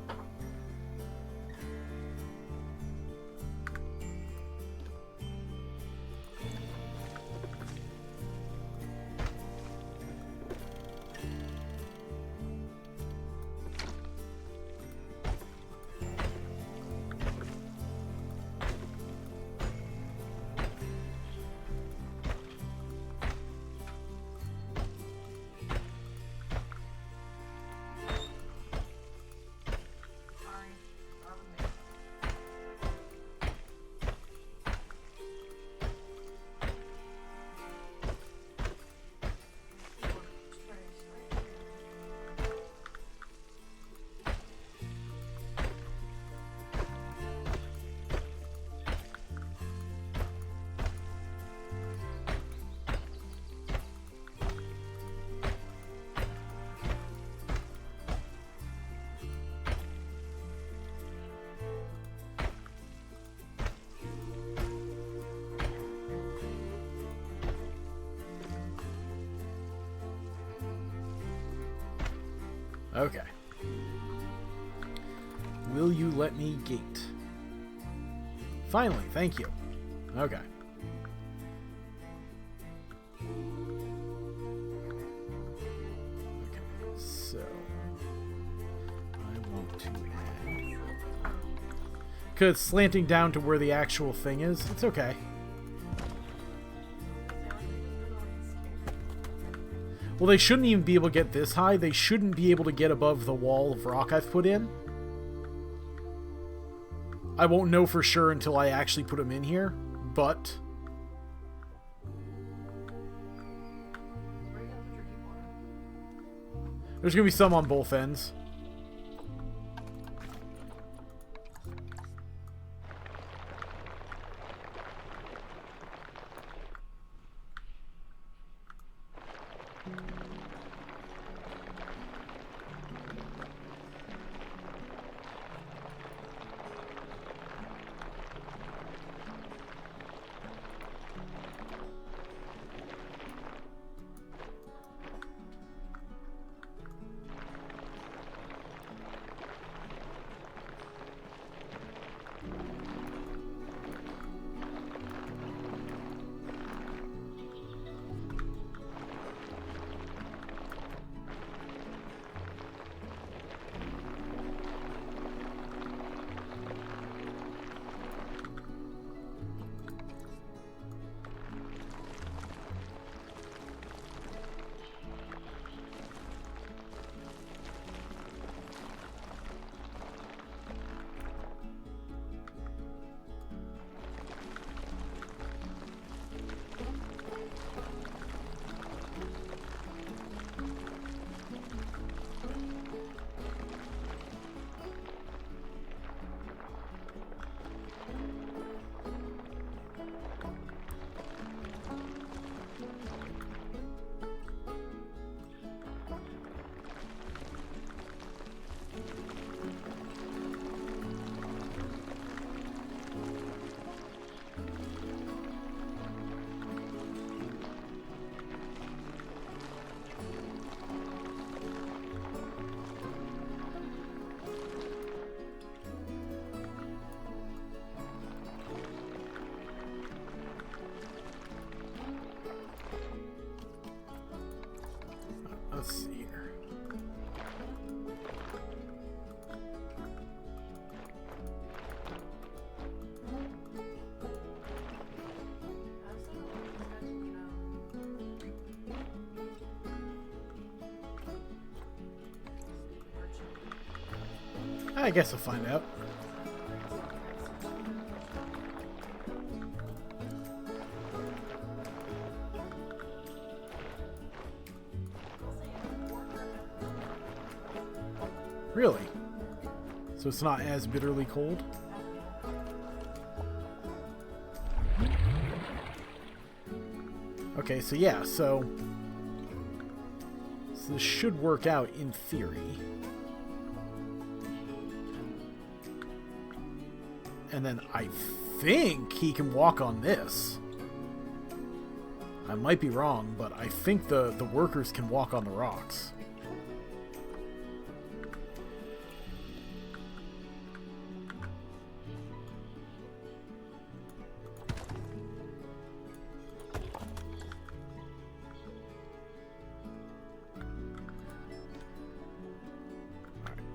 Okay. Will you let me gate? Finally, thank you. Okay. Okay, so I want to add... Because it's slanting down to where the actual thing is. It's okay. Well, they shouldn't even be able to get this high. They shouldn't be able to get above the wall of rock I've put in. I won't know for sure until I actually put them in here, but... There's going to be some on both ends. Let's see here. I guess I'll find out. Really? So it's not as bitterly cold? Okay, so yeah, so this should work out in theory. And then I think he can walk on this. I might be wrong, but I think the workers can walk on the rocks.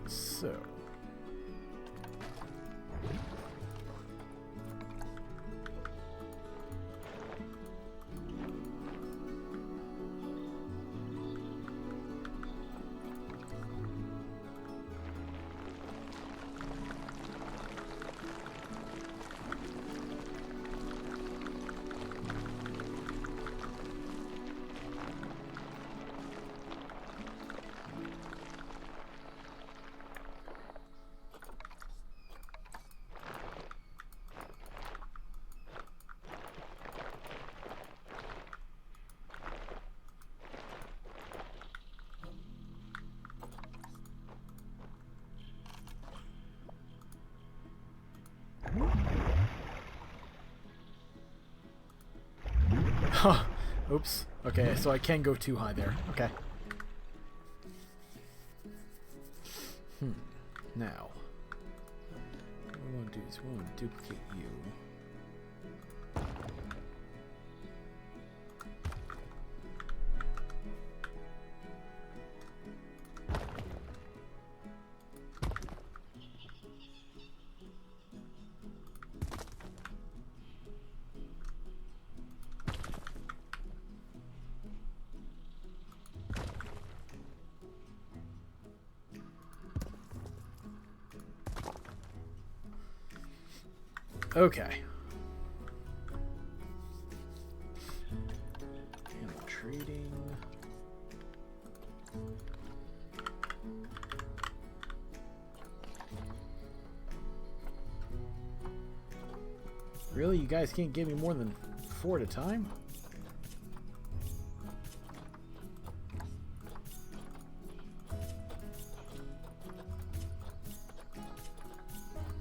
So huh. Oops. Okay, so I can go too high there. Okay. Now, what we want to do is we want to duplicate you. Okay. And trading. Really? You guys can't give me more than 4 at a time?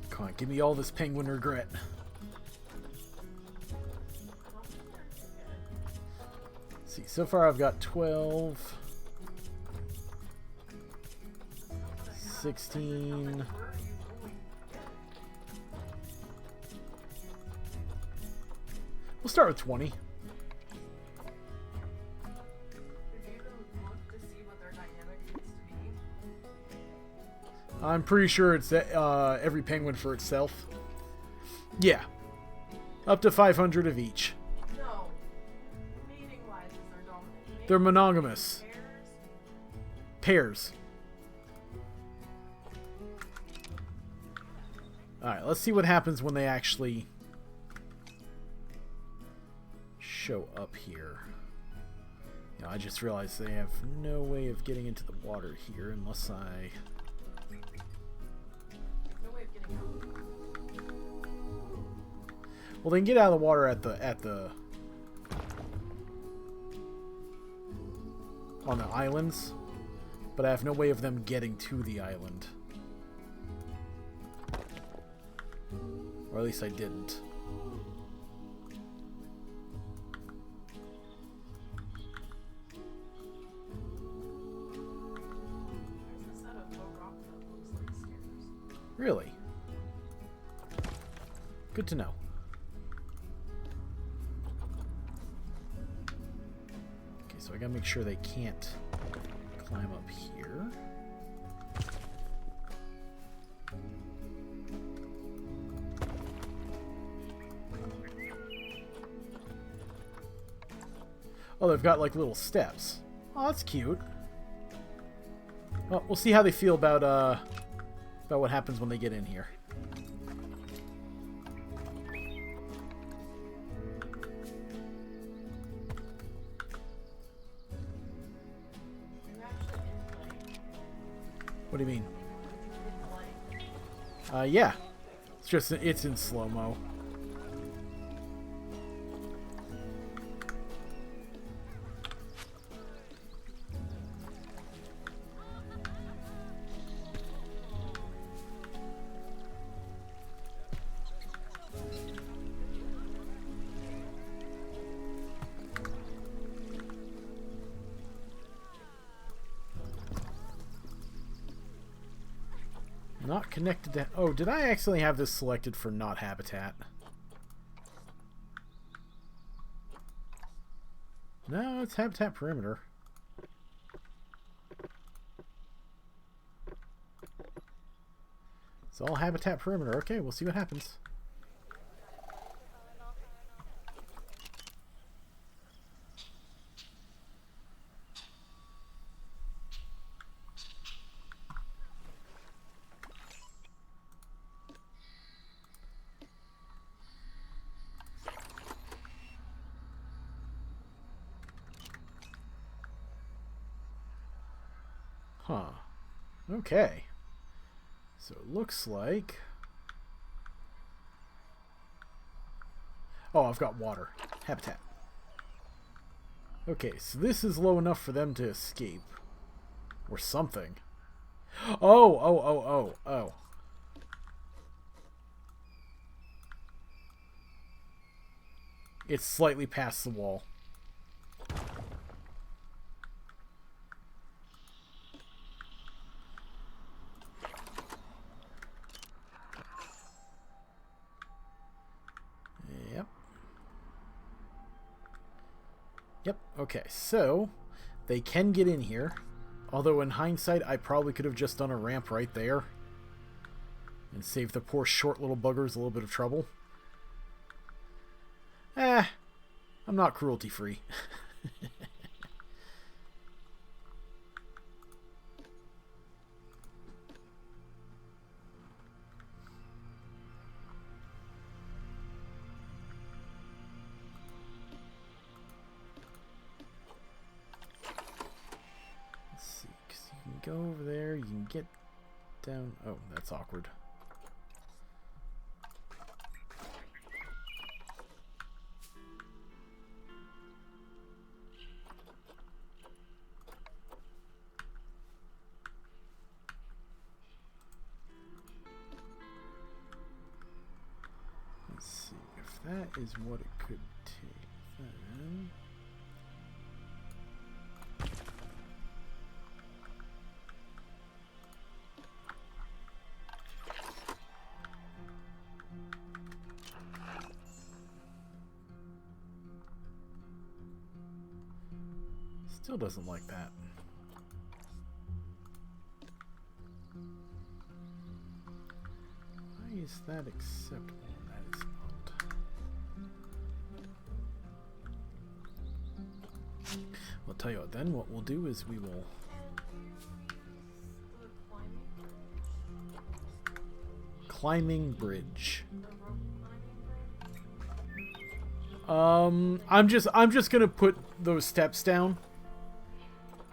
Come on, give me all this penguin regret. Let's see, so far I've got 12, 16. We'll start with 20. I'm pretty sure it's every penguin for itself. Yeah. Up to 500 of each. No. Mating-wise, is their dominant? They're monogamous. Pairs. Alright, let's see what happens when they actually show up here. You know, I just realized they have no way of getting into the water here unless I... Well, they can get out of the water on the islands, but I have no way of them getting to the island. Or at least I didn't. Really? Good to know. Okay, so I gotta make sure they can't climb up here. Oh, they've got like little steps. Oh, that's cute. Well, we'll see how they feel about what happens when they get in here. What do you mean? Yeah. It's in slow-mo. Not connected to... Oh, did I accidentally have this selected for not habitat? No, it's habitat perimeter. It's all habitat perimeter. Okay, we'll see what happens. Huh. Okay. So it looks like... Oh, I've got water. Habitat. Okay, so this is low enough for them to escape. Or something. Oh. It's slightly past the wall. Yep, okay, so they can get in here. Although in hindsight, I probably could have just done a ramp right there and saved the poor short little buggers a little bit of trouble. I'm not cruelty-free. go over there. You can get down. Oh, that's awkward. Let's see if that is what it could take. Then still doesn't like that. Why is that acceptable? That is not. I'll tell you what, then what we'll do is we will climbing bridge. I'm just gonna put those steps down.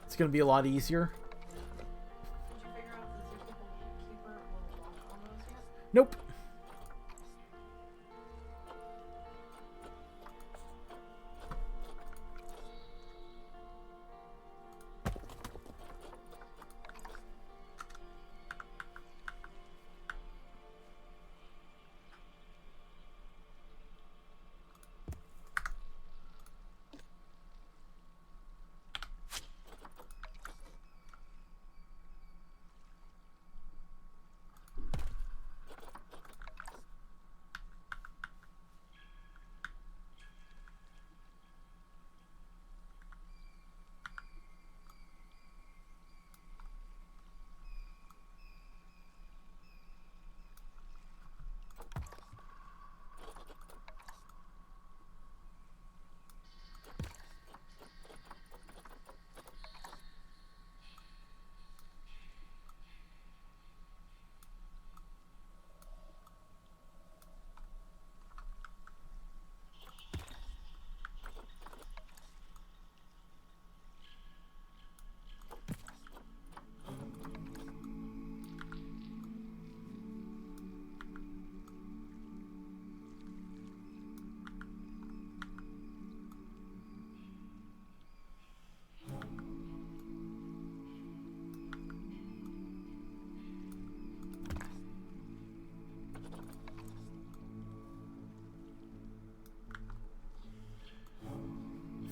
It's gonna be a lot easier. Did you figure out if the zookeeper will walk on those yet? Nope.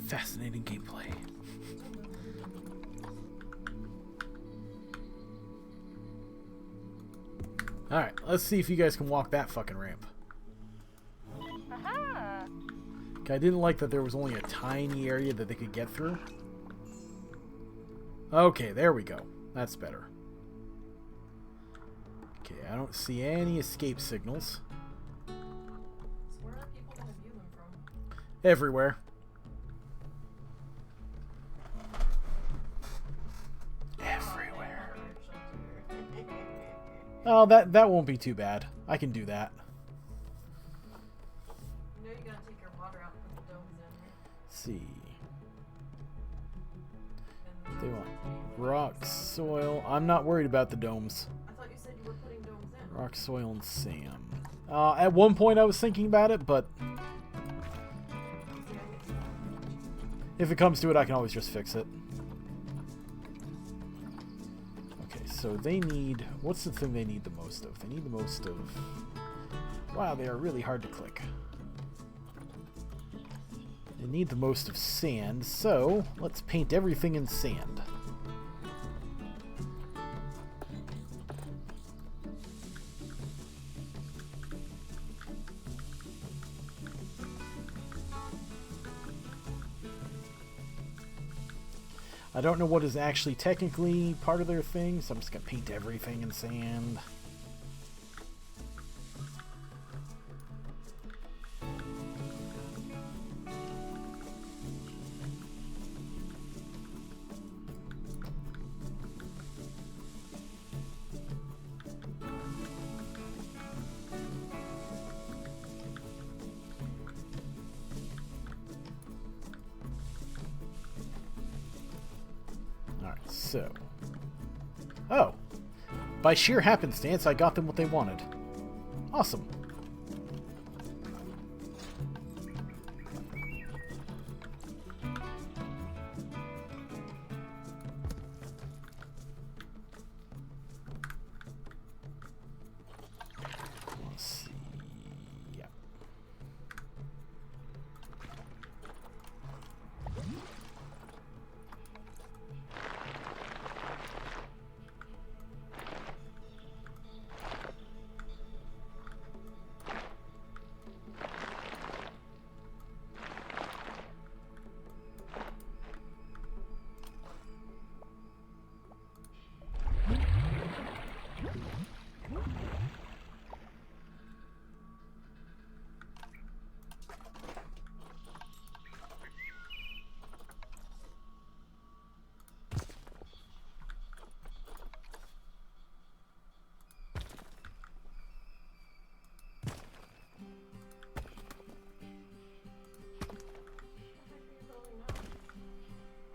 Fascinating gameplay. Alright, let's see if you guys can walk that fucking ramp. Aha! Okay, I didn't like that there was only a tiny area that they could get through. Okay, there we go. That's better. Okay, I don't see any escape signals. So where are people going to view them from? Everywhere. Everywhere. Oh, that won't be too bad. I can do that. You know you gotta take your water out and put the domes in, right? Let's see. And They want rock, soil. I'm not worried about the domes. I thought you said you were putting domes in. Rock, soil, and sand. At one point I was thinking about it, but if it comes to it, I can always just fix it. Okay, so they need... What's the thing they need the most of? They need the most of... Wow, they are really hard to click. They need the most of sand, so let's paint everything in sand. I don't know what is actually technically part of their thing, so I'm just going to paint everything in sand. So, Oh. By sheer happenstance, I got them what they wanted. Awesome. Let's see. Yeah.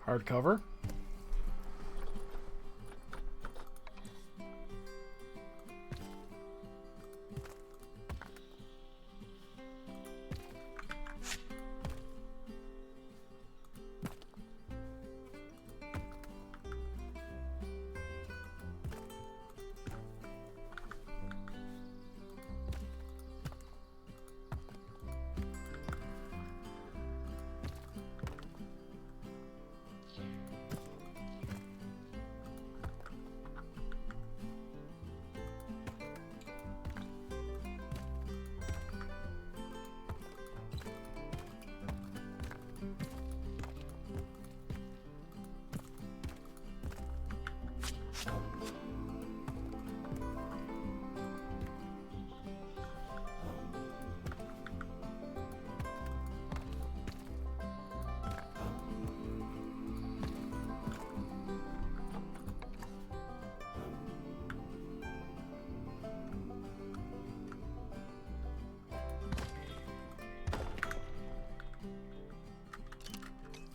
Hardcover.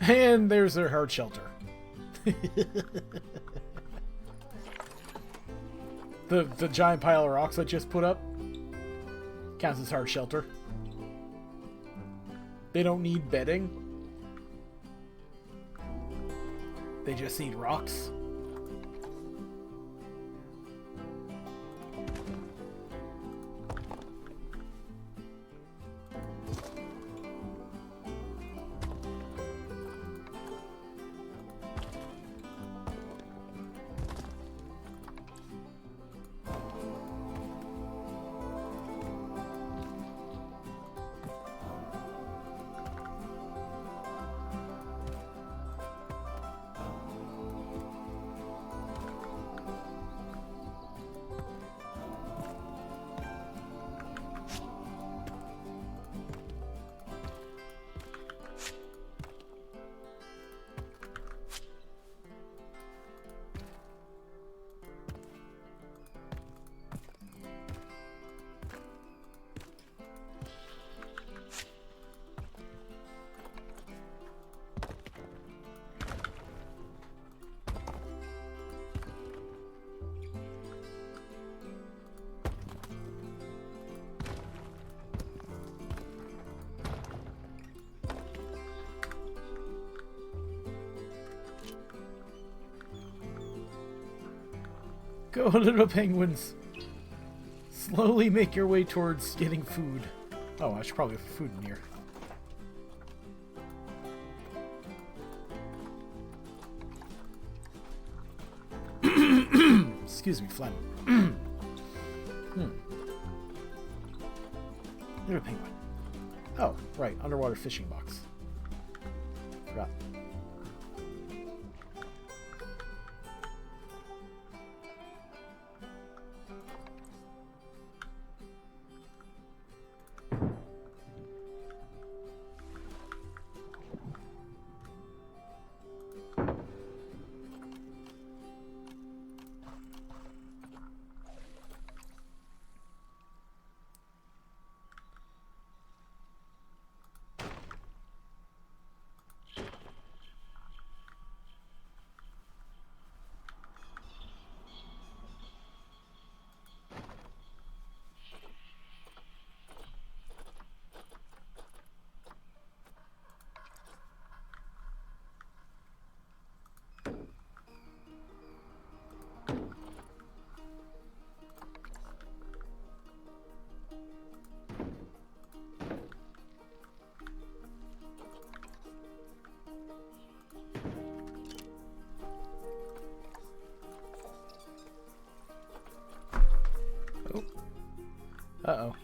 And there's their hard shelter. The giant pile of rocks I just put up counts as hard shelter. They don't need bedding. They just need rocks. Go, little penguins. Slowly make your way towards getting food. Oh, I should probably have food in here. Excuse me, phlegm. Little penguin. Oh, right, underwater fishing box. Forgot. Uh-oh.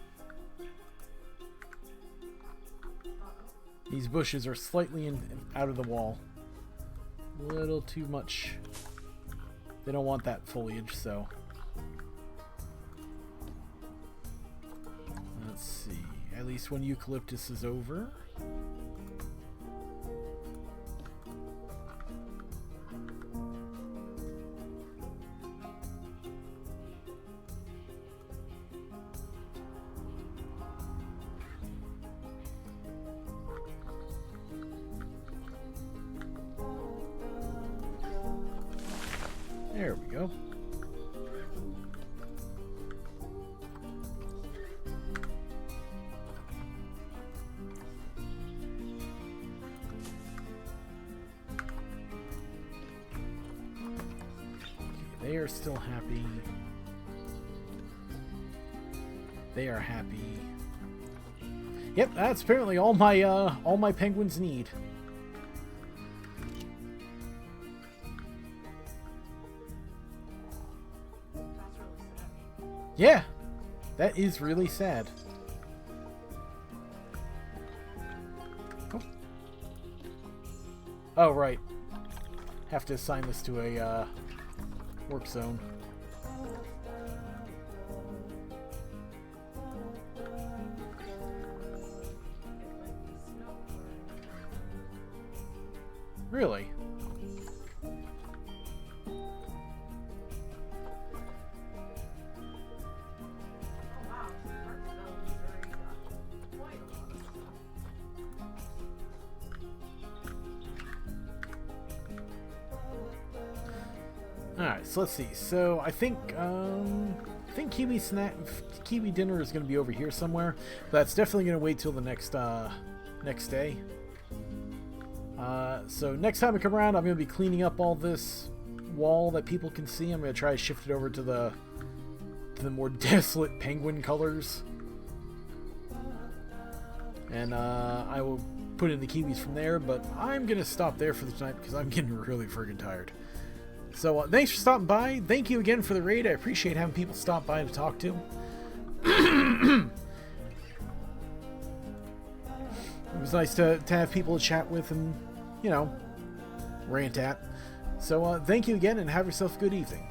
These bushes are slightly out of the wall. A little too much. They don't want that foliage, so... Let's see. At least when eucalyptus is over. There we go. They are still happy. They are happy. Yep, that's apparently all my penguins need. Yeah, that is really sad. Oh. Oh, right. Have to assign this to a work zone. Really? Alright, so let's see. So I think Kiwi dinner is going to be over here somewhere. But that's definitely going to wait till the next day. So next time I come around, I'm going to be cleaning up all this wall that people can see. I'm going to try to shift it over to the more desolate penguin colors. And I will put in the Kiwis from there, but I'm going to stop there for the tonight because I'm getting really friggin' tired. So thanks for stopping by. Thank you again for the raid. I appreciate having people stop by to talk to. It was nice to have people to chat with and, you know, rant at. So thank you again and have yourself a good evening.